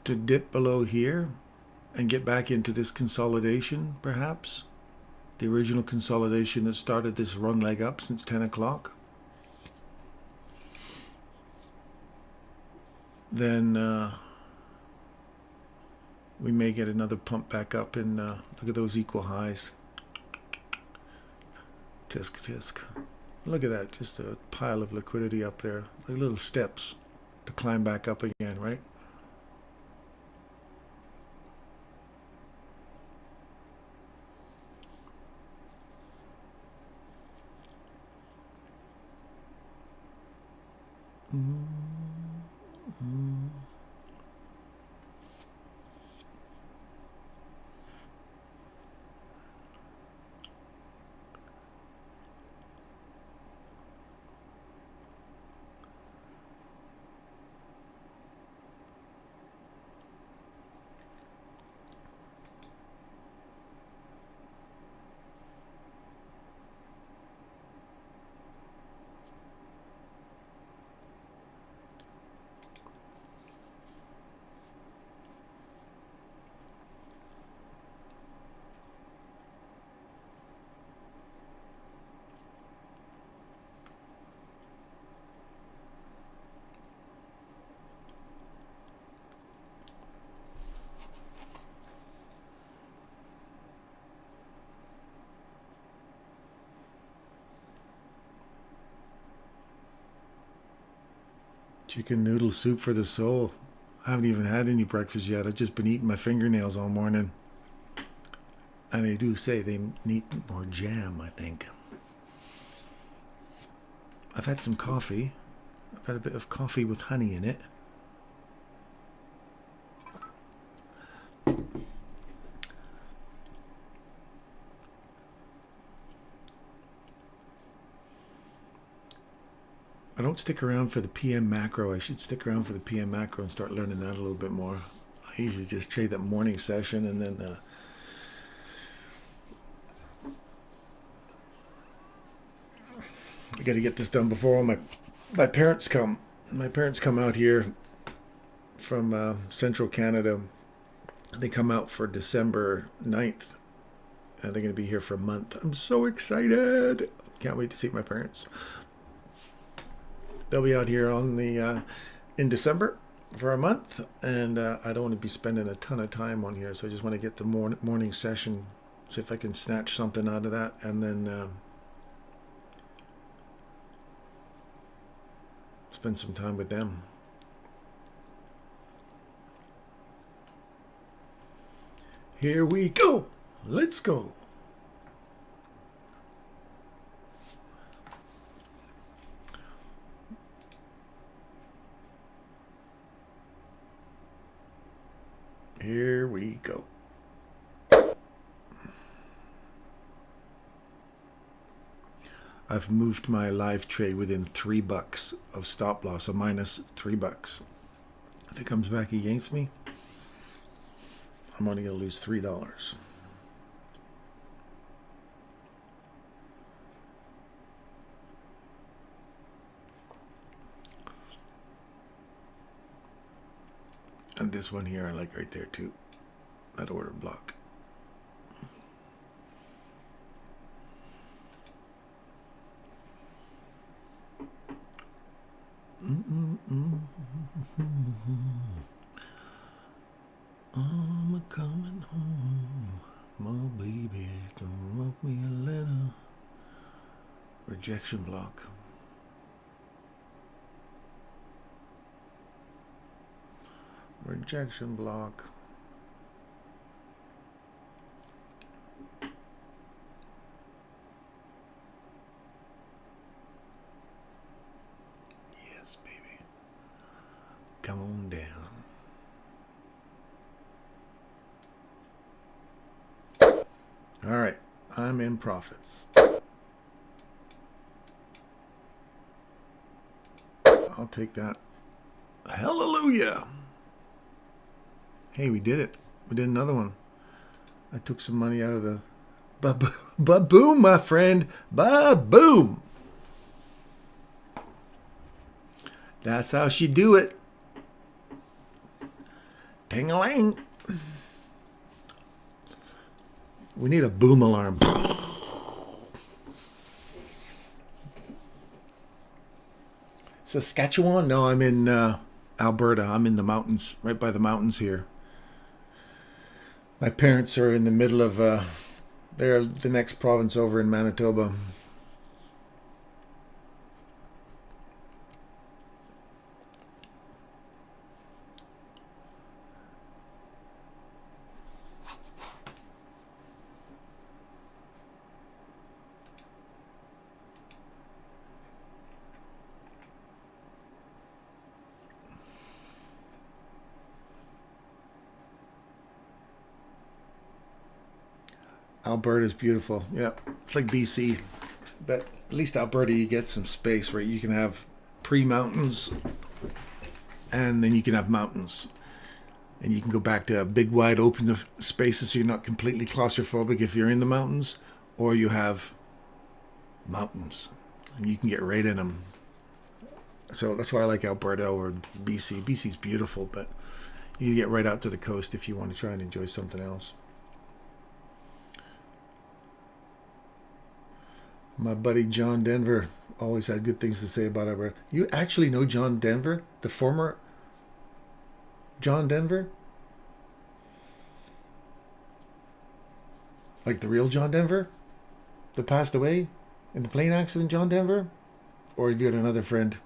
to dip below here and get back into this consolidation, perhaps the original consolidation that started this run leg up since 10 o'clock, then we may get another pump back up and look at those equal highs. Tisk, tisk. Look at that, just a pile of liquidity up there, like little steps to climb back up again, right? Chicken noodle soup for the soul. I haven't even had any breakfast yet. I've just been eating my fingernails all morning. And they do say they need more jam, I think. I've had some coffee. I've had a bit of coffee with honey in it. I don't stick around for the PM macro. I should stick around for the PM macro and start learning that a little bit more. I usually just trade that morning session and then I got to get this done before all my parents come. My parents come out here from central Canada. They come out for December 9th. And they're going to be here for a month. I'm so excited. Can't wait to see my parents. They'll be out here on the in December, for a month, and I don't want to be spending a ton of time on here, so I just want to get the morning session, see if I can snatch something out of that, and then spend some time with them. Here we go. Let's go. Here we go. I've moved my live trade within $3 of stop loss, a minus $3. If it comes back against me, I'm only going to lose $3. And this one here I like right there too. That order block. I'm coming home, my baby, don't wrote me a letter. Rejection block. Rejection block. Yes, baby. Come on down. All right, I'm in profits. I'll take that. Hallelujah. Hey, we did it. We did another one. I took some money out of the ba-boom, my friend. Ba-boom. That's how she do it. Ting-a-ling. We need a boom alarm. Saskatchewan? No, I'm in Alberta. I'm in the mountains, right by the mountains here. My parents are in the middle of, they're the next province over in Manitoba. Alberta's beautiful. Yep. It's like BC. But at least Alberta, you get some space where you can have pre-mountains and then you can have mountains. And you can go back to big, wide open spaces so you're not completely claustrophobic if you're in the mountains, or you have mountains and you can get right in them. So that's why I like Alberta or BC. BC's beautiful, but you get right out to the coast if you want to try and enjoy something else. My buddy John Denver always had good things to say about Alberta. You actually know John Denver? The former John Denver? Like the real John Denver? That passed away in the plane accident, John Denver? Or have you got another friend?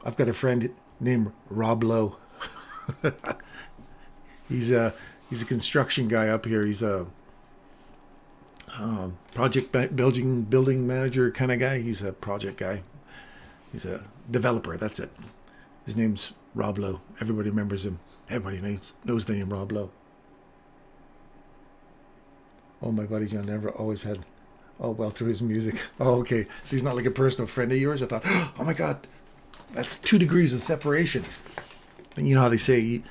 I've got a friend named Rob Lowe. He's a construction guy up here. He's a project building manager kind of guy. He's a project guy. He's a developer. That's it. His name's Rob Lowe. Everybody remembers him. Everybody knows the name Rob Lowe. Oh, my buddy John Denver always had, oh, well, through his music. Oh, okay. So he's not like a personal friend of yours? I thought, oh my God, that's 2 degrees of separation. And you know how they say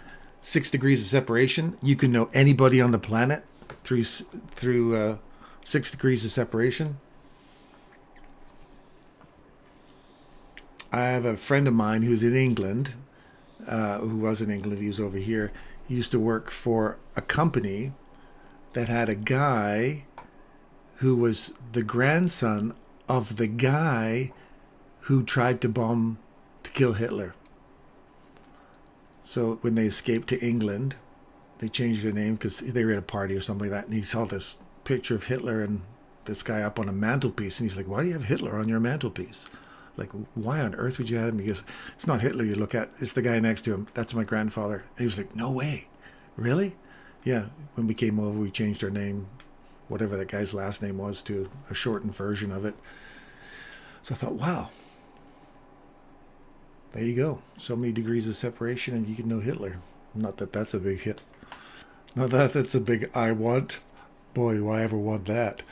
6 degrees of separation? You can know anybody on the planet through 6 degrees of separation. I have a friend of mine who's in England, who was in England, he was over here. He used to work for a company that had a guy who was the grandson of the guy who tried to kill Hitler. So when they escaped to England, they changed their name because they were at a party or something like that, and he saw this picture of Hitler and this guy up on a mantelpiece, and he's like, why do you have Hitler on your mantelpiece? Like, why on earth would you have him? Because it's not Hitler you look at, it's the guy next to him. That's my grandfather. And he was like, no way. Really? Yeah, when we came over, we changed our name, whatever that guy's last name was, to a shortened version of it. So I thought, wow, there you go. So many degrees of separation and you can know Hitler. Not that that's a big hit. Not that that's a big I want. Boy, do I ever want that.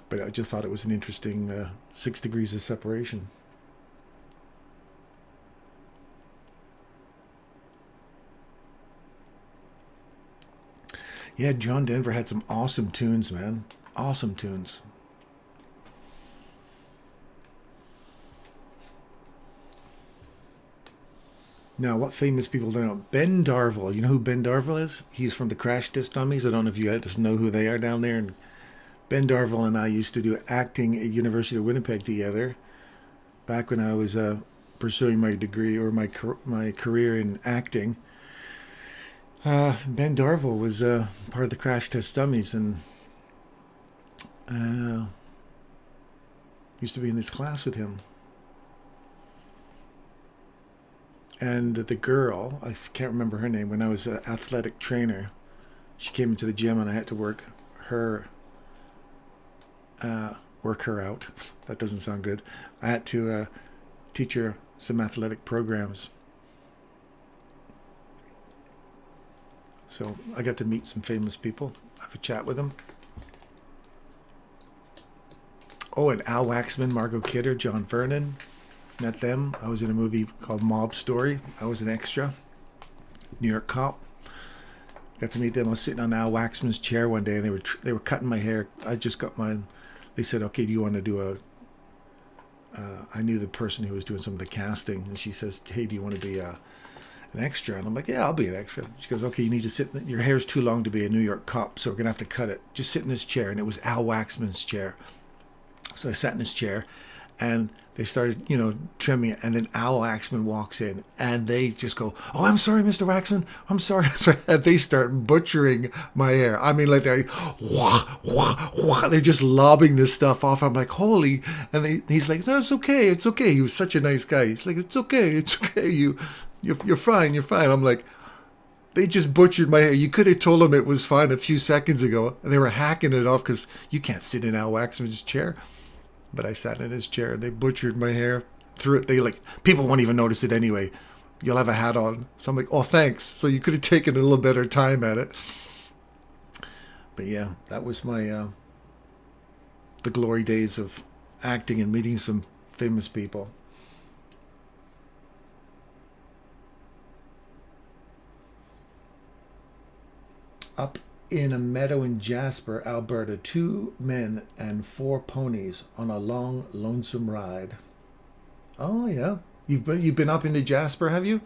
But I just thought it was an interesting 6 degrees of separation. Yeah, John Denver had some awesome tunes, man. Awesome tunes. Now, what famous people don't know? Ben Darville. You know who Ben Darville is? He's from the Crash Test Dummies. I don't know if you just know who they are down there. And Ben Darville and I used to do acting at University of Winnipeg together back when I was pursuing my degree or my career in acting. Ben Darville was part of the Crash Test Dummies and used to be in this class with him. And the girl, I can't remember her name, when I was an athletic trainer, she came into the gym and I had to work her out. That doesn't sound good. I had to teach her some athletic programs. So I got to meet some famous people, have a chat with them. Oh, and Al Waxman, Margot Kidder, John Vernon. Met them. I was in a movie called Mob Story. I was an extra. New York cop. Got to meet them. I was sitting on Al Waxman's chair one day, and they were cutting my hair. I just got mine. They said, "Okay, do you want to do a?" I knew the person who was doing some of the casting, and she says, "Hey, do you want to be an extra?" And I'm like, "Yeah, I'll be an extra." She goes, "Okay, you need to sit. Your hair's too long to be a New York cop, so we're gonna have to cut it. Just sit in this chair." And it was Al Waxman's chair. So I sat in his chair, and they started, trimming it. And then Al Waxman walks in, and they just go, "Oh, I'm sorry, Mr. Waxman. I'm sorry." And they start butchering my hair. I mean, like they're wah, wah, wah. They're just lobbing this stuff off. I'm like, holy. And he's like, "No, it's okay. It's okay." He was such a nice guy. He's like, "It's okay. It's okay. You're fine. You're fine." I'm like, they just butchered my hair. You could have told them it was fine a few seconds ago. And they were hacking it off because you can't sit in Al Waxman's chair. But I sat in his chair. They butchered my hair. Threw it. People won't even notice it anyway. You'll have a hat on. So I'm like, oh, thanks. So you could have taken a little better time at it. But yeah, that was my the glory days of acting and meeting some famous people. Up in a meadow in Jasper, Alberta, 2 men and 4 ponies on a long, lonesome ride. Oh yeah, you've been up into Jasper, have you?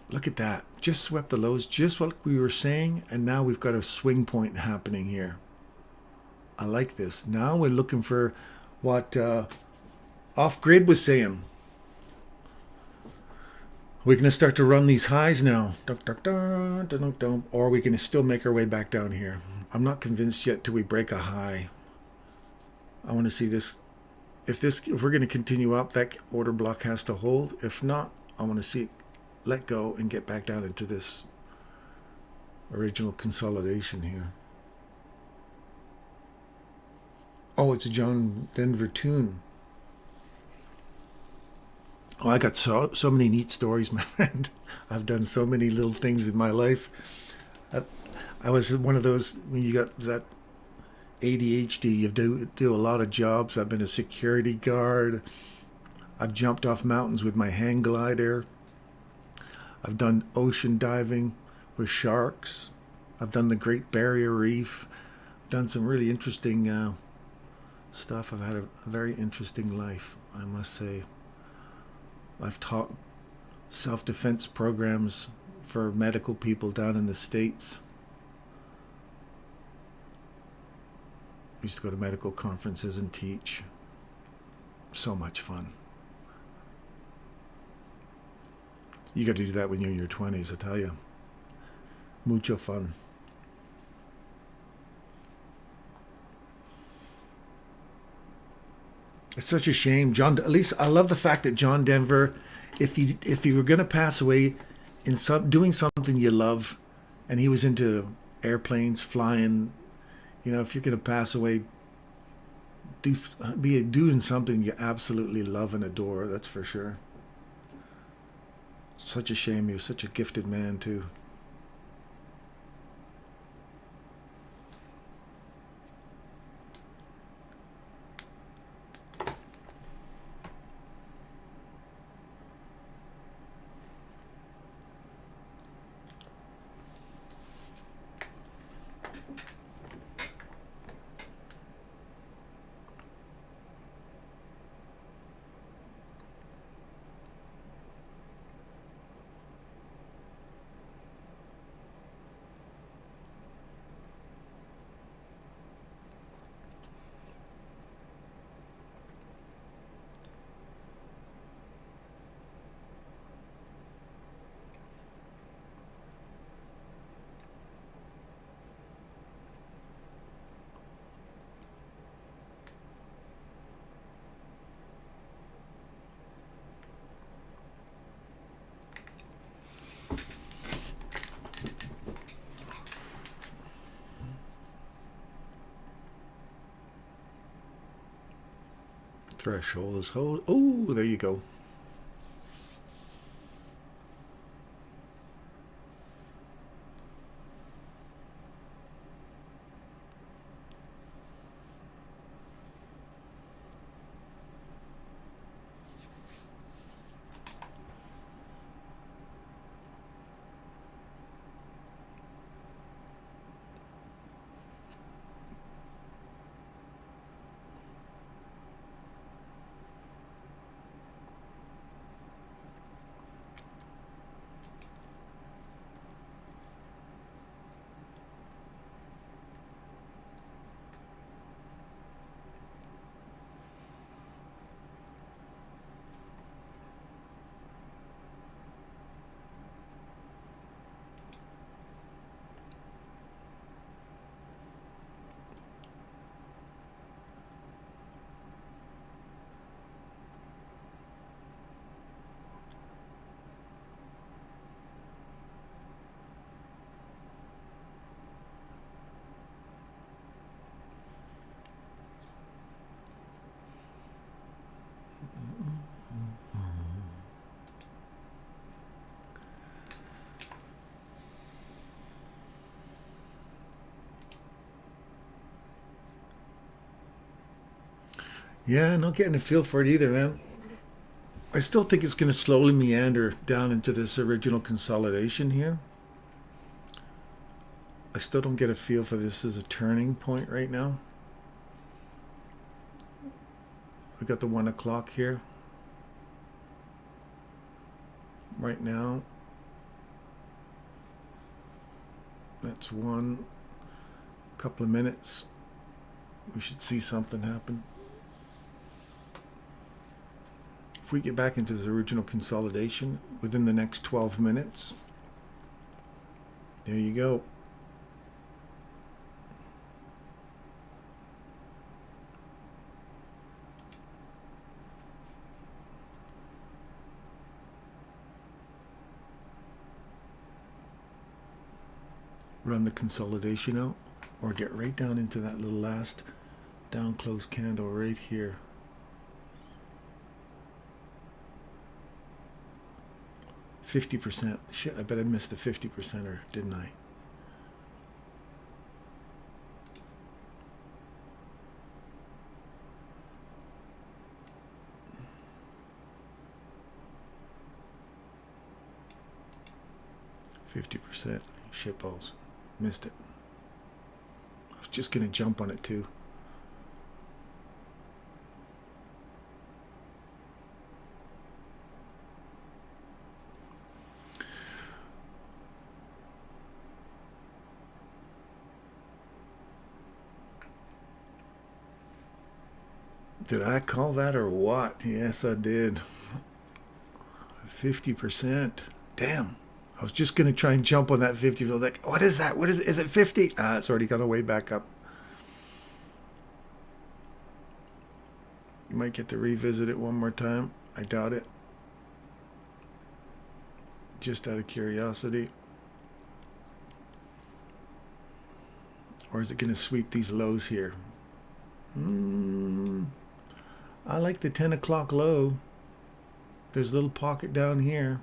Look at that! Just swept the lows, just what we were saying, and now we've got a swing point happening here. I like this. Now we're looking for what Off Grid was saying. We're going to start to run these highs now. Or we're going to still make our way back down here. I'm not convinced yet till we break a high. I want to see this. If we're going to continue up, that order block has to hold. If not, I want to see it let go and get back down into this original consolidation here. Oh, it's a John Denver tune. Oh, I got so many neat stories, my friend. I've done so many little things in my life. I was one of those, when you got that ADHD, you do a lot of jobs. I've been a security guard. I've jumped off mountains with my hang glider. I've done ocean diving with sharks. I've done the Great Barrier Reef. I've done some really interesting stuff. I've had a very interesting life, I must say. I've taught self-defense programs for medical people down in the States. I used to go to medical conferences and teach. So much fun. You got to do that when you're in your 20s, I tell you. Mucho fun. It's such a shame, John. At least I love the fact that John Denver, if he were going to pass away in doing something you love, and he was into airplanes, flying, if you're going to pass away, be doing something you absolutely love and adore. That's for sure. Such a shame. He was such a gifted man too. Threshold is hold. Oh, there you go. Yeah, not getting a feel for it either, man. I still think it's going to slowly meander down into this original consolidation here. I still don't get a feel for this as a turning point right now. We got the 1 o'clock here. Right now. That's one. Couple of minutes. We should see something happen. If we get back into this original consolidation within the next 12 minutes, there you go. Run the consolidation out, or get right down into that little last down close candle right here. %. Shit, I bet I missed the 50%er, didn't I? %. Shitballs. Missed it. I was just gonna jump on it too. Did I call that or what? Yes, I did. 50%. Damn. I was just going to try and jump on that 50. I was like, what is that? What is it? Is it 50? Ah, it's already gone way back up. You might get to revisit it one more time. I doubt it. Just out of curiosity. Or is it going to sweep these lows here? I like the 10 o'clock low. There's a little pocket down here.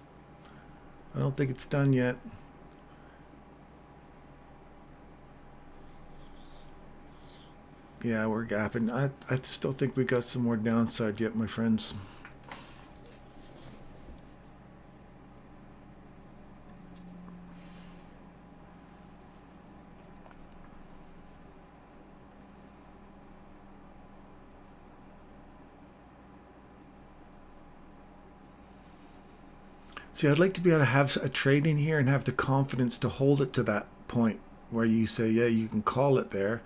I don't think it's done yet. Yeah, we're gapping. I still think we got some more downside yet, my friends. See, I'd like to be able to have a trade in here and have the confidence to hold it to that point where you say, yeah, you can call it there.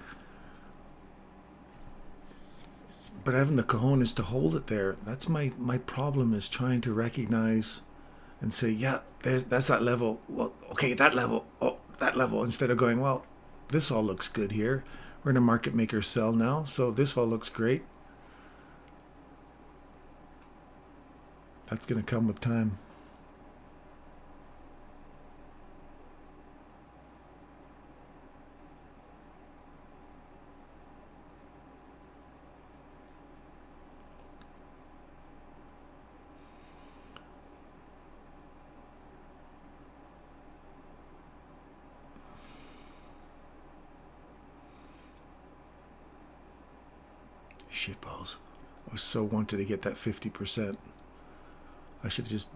But having the cojones to hold it there, that's my problem, is trying to recognize and say, yeah, that's that level. Well, okay, that level. Oh, that level. Instead of going, well, this all looks good here. We're in a market maker sell now, so this all looks great. That's going to come with time. Shitballs. I was so wanted to get that 50%. I should have just...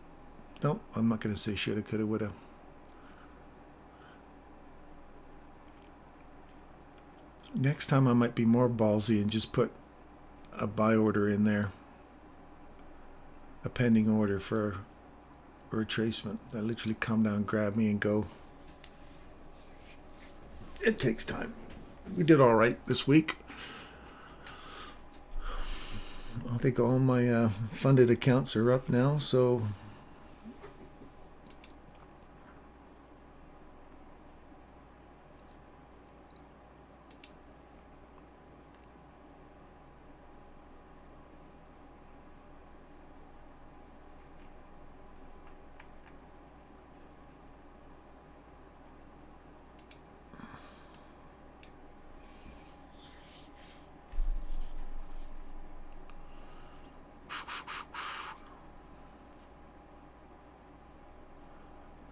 No, I'm not going to say shoulda, coulda, woulda. Next time I might be more ballsy and just put a buy order in there. A pending order for a retracement. That literally come down, grab me, and go. It takes time. We did all right this week. I think all my funded accounts are up now, so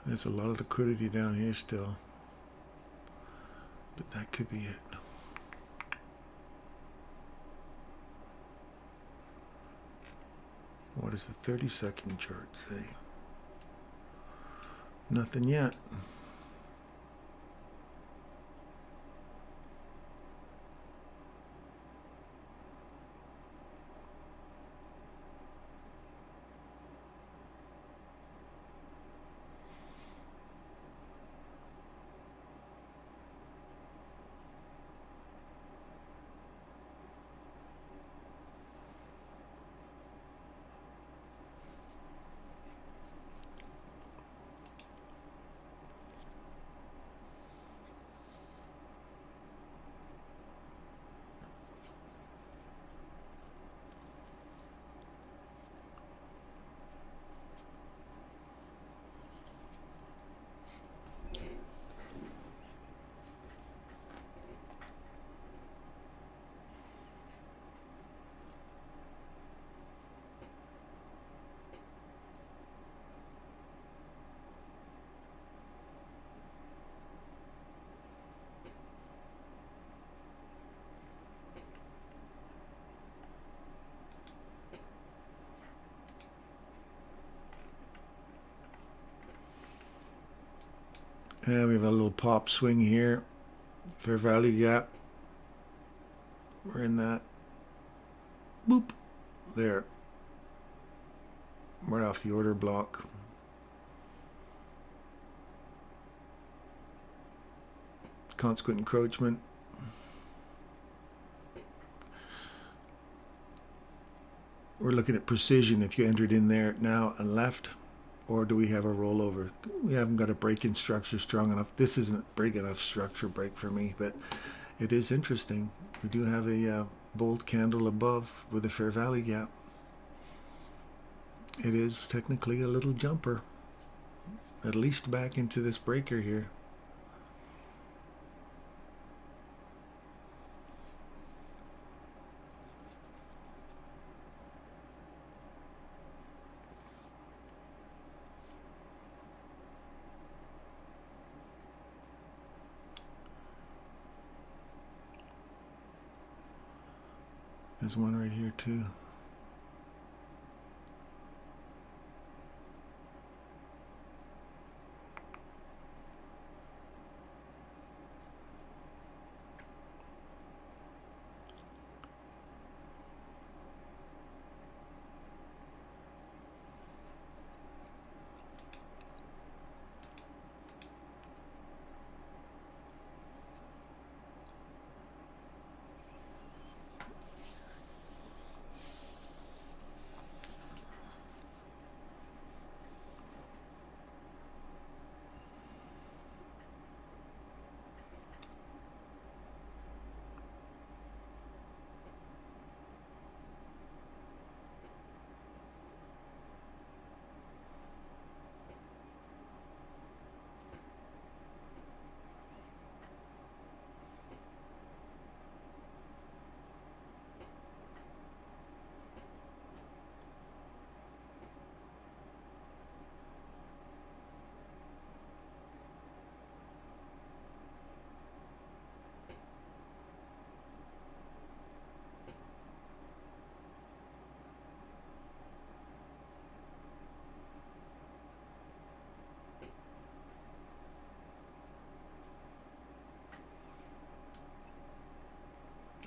there's a lot of liquidity down here still. But that could be it. What does the 30-second chart say? Nothing yet. Yeah, we have a little pop swing here. Fair value gap. We're in that. Boop. There. Right off the order block. Consequent encroachment. we're looking at precision if you entered in there now and left, or do we have a rollover? We haven't got a break-in structure strong enough. This isn't break enough structure break for me, but it is interesting. We do have a bold candle above with a fair value gap. It is technically a little jumper, at least back into this breaker here. There's one right here too.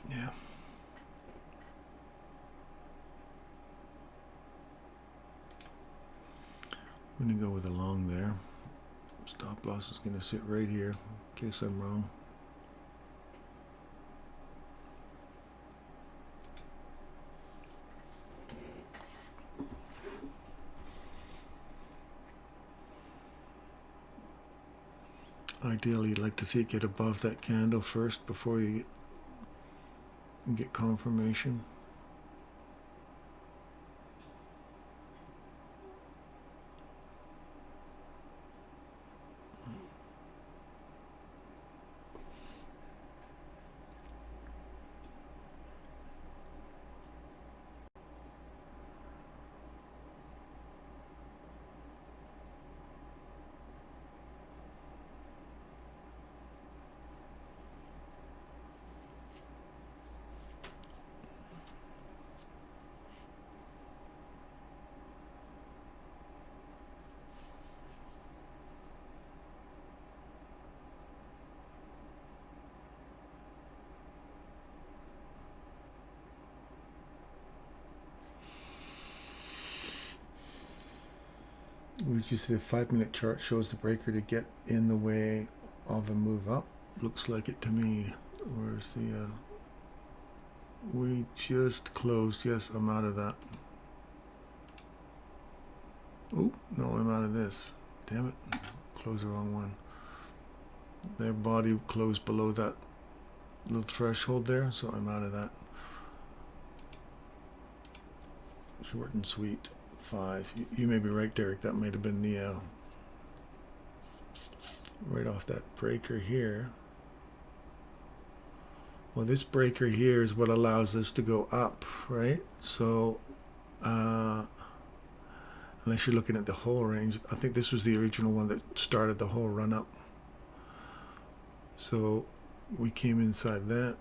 Yeah. I'm going to go with a long there. Stop loss is going to sit right here in case I'm wrong. Ideally, you'd like to see it get above that candle first before you get confirmation. Would you see the 5-minute chart shows the breaker to get in the way of a move up? Looks like it to me. Where's the we just closed. Yes, I'm out of that. Oh, no, I'm out of this. Damn it. Close the wrong one. Their body closed below that little threshold there, so I'm out of that. Short and sweet. 5. You may be right, Derek. That might have been the right off that breaker here. Well, this breaker here is what allows this to go up, right? So unless you're looking at the whole range, I think this was the original one that started the whole run up. So we came inside that.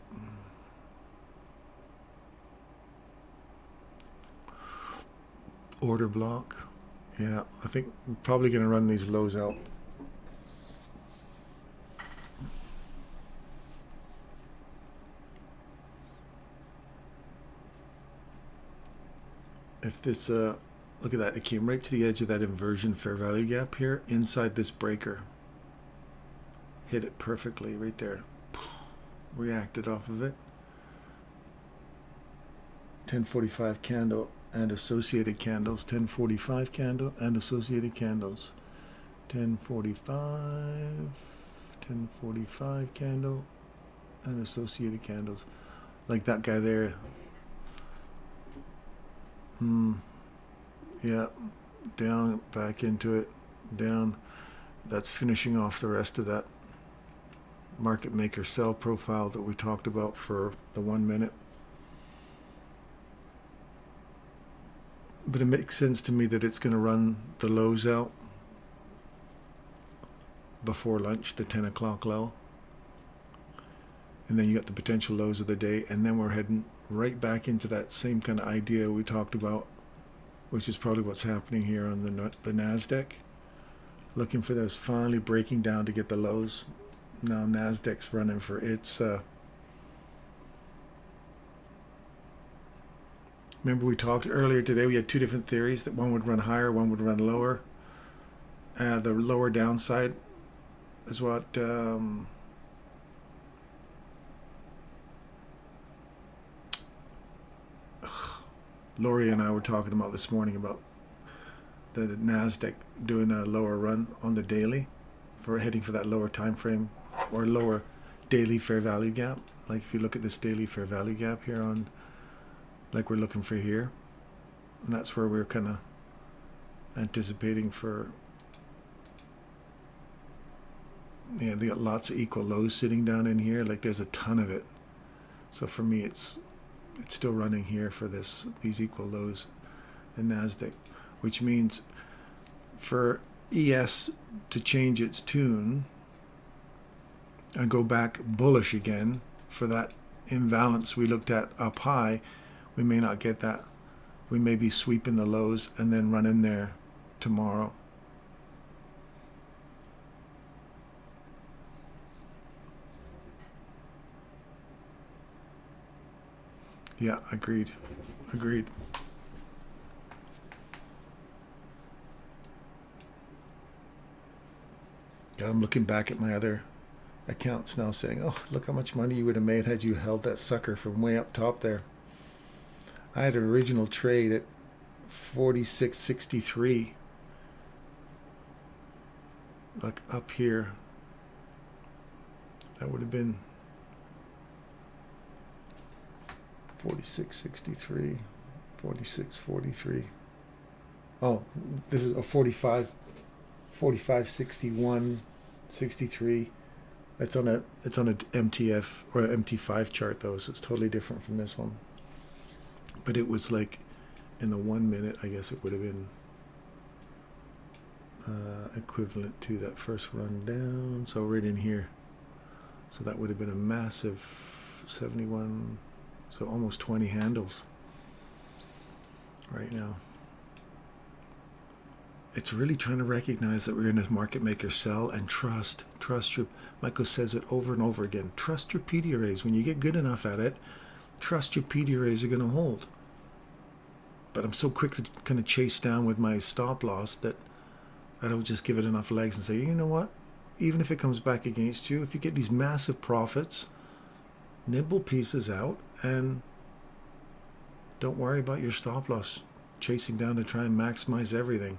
Order block. Yeah, I think we're probably going to run these lows out. If this, look at that, it came right to the edge of that inversion fair value gap here, inside this breaker. Hit it perfectly right there. Reacted off of it. 1045 candle and associated candles. 1045 candle and associated candles. 1045 candle and associated candles. Like that guy there. Yeah, down, back into it, down. That's finishing off the rest of that market maker sell profile that we talked about for the 1 minute. But it makes sense to me that it's going to run the lows out before lunch, the 10 o'clock low. And then you got the potential lows of the day. And then we're heading right back into that same kind of idea we talked about, which is probably what's happening here on the NASDAQ. Looking for those finally breaking down to get the lows. Now NASDAQ's running for its... remember we talked earlier today, we had two different theories, that one would run higher, one would run lower. The lower downside is what Lori and I were talking about this morning, about the NASDAQ doing a lower run on the daily, for heading for that lower time frame or lower daily fair value gap. Like if you look at this daily fair value gap here on, like we're looking for here, and that's where we're kind of anticipating for. Yeah, they got lots of equal lows sitting down in here. Like there's a ton of it. So for me, it's still running here for these equal lows in NASDAQ, which means for ES to change its tune and go back bullish again for that imbalance we looked at up high, we may not get that. We may be sweeping the lows and then run in there tomorrow. Yeah, agreed. Agreed. God, I'm looking back at my other accounts now saying, oh, look how much money you would have made had you held that sucker from way up top there. I had an original trade at 46.63. Like up here. That would have been 46.63, 46.43. Oh, this is a 45.61, 63. It's on a MTF or MT5 chart though, so it's totally different from this one. But it was like in the 1 minute, I guess it would have been equivalent to that first run down. So right in here. So that would have been a massive 71. So almost 20 handles right now. It's really trying to recognize that we're in this market maker sell and trust your, Michael says it over and over again, trust your PD arrays. When you get good enough at it, trust your PD arrays are going to hold. But I'm so quick to kind of chase down with my stop loss that I don't just give it enough legs and say, you know what, even if it comes back against you, if you get these massive profits, nibble pieces out and don't worry about your stop loss chasing down to try and maximize everything.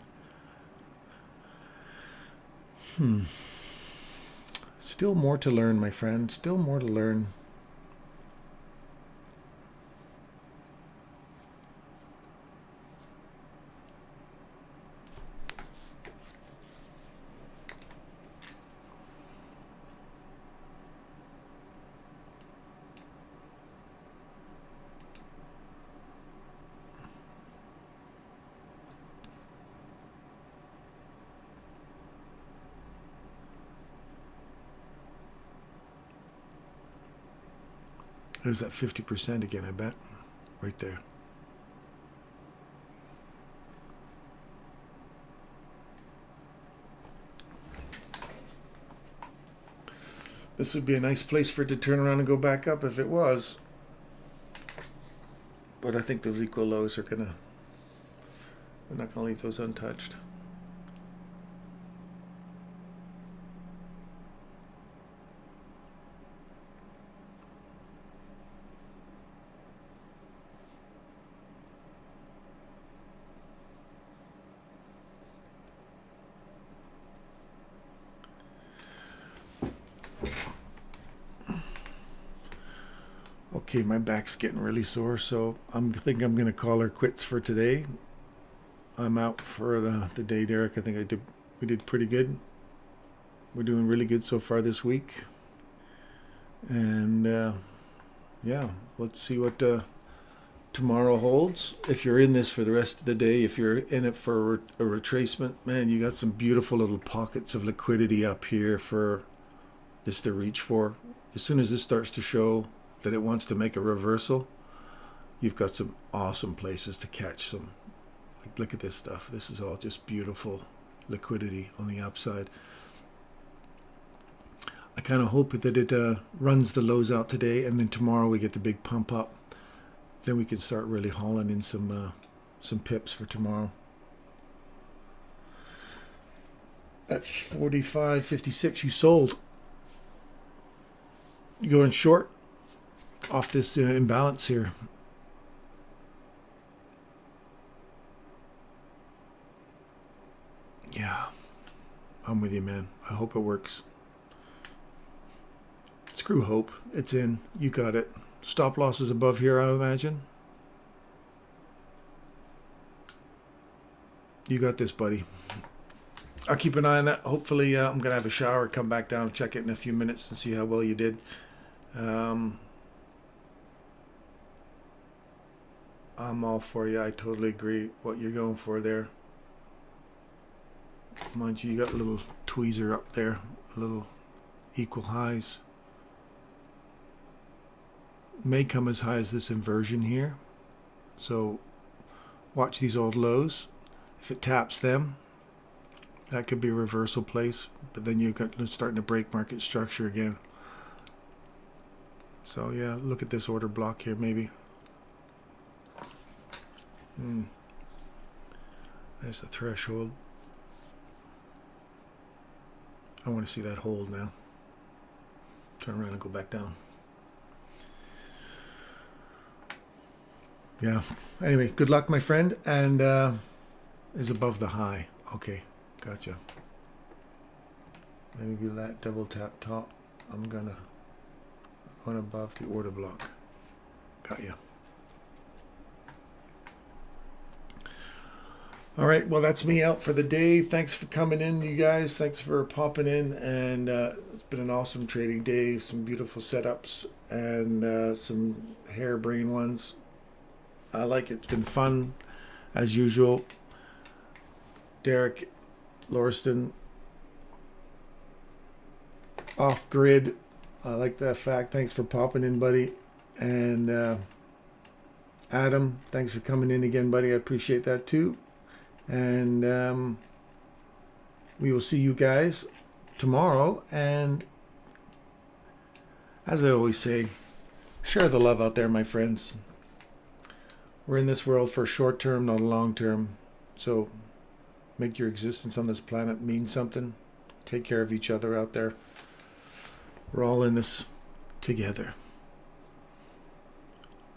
Still more to learn, my friend. Still more to learn. There's that 50% again, I bet. Right there. This would be a nice place for it to turn around and go back up if it was. But I think those equal lows are we're not gonna leave those untouched. Okay, my back's getting really sore, so I think I'm going to call her quits for today. I'm out for the day, Derek. I think we did pretty good. We're doing really good so far this week. And yeah, let's see what tomorrow holds. If you're in this for the rest of the day, if you're in it for a retracement, man, you got some beautiful little pockets of liquidity up here for this to reach for. As soon as this starts to show that it wants to make a reversal, you've got some awesome places to catch some. Like, look at this stuff. This is all just beautiful liquidity on the upside. I kind of hope that it runs the lows out today, and then tomorrow we get the big pump up. Then we can start really hauling in some pips for tomorrow. At 45.56, you sold. You going short off this imbalance here. Yeah, I'm with you, man. I hope it works. Screw hope. It's in. You got it. Stop loss is above here, I imagine. You got this, buddy. I'll keep an eye on that. Hopefully, I'm going to have a shower, come back down, check it in a few minutes and see how well you did. I'm all for you. I totally agree what you're going for there. Mind you, you got a little tweezer up there, a little equal highs. May come as high as this inversion here. So watch these old lows. If it taps them, that could be a reversal place, but then you're starting to break market structure again. So yeah, look at this order block here, maybe. There's the threshold. I want to see that hold now. Turn around and go back down. Yeah. Anyway, good luck, my friend. And is above the high. Okay, gotcha. Let me do that double tap top. I'm gonna go above the order block. Got you. All right, well, that's me out for the day. Thanks for coming in, you guys. Thanks for popping in. And it's been an awesome trading day. Some beautiful setups and some harebrained ones. I like it. It's been fun, as usual. Derek Lauriston, off grid. I like that fact. Thanks for popping in, buddy. And Adam, thanks for coming in again, buddy. I appreciate that too. And we will see you guys tomorrow. And as I always say, share the love out there, my friends. We're in this world for short term, not long term. So make your existence on this planet mean something. Take care of each other out there. We're all in this together.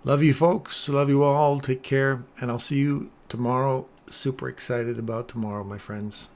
Love you, folks. Love you all. Take care. And I'll see you tomorrow. Super excited about tomorrow, my friends.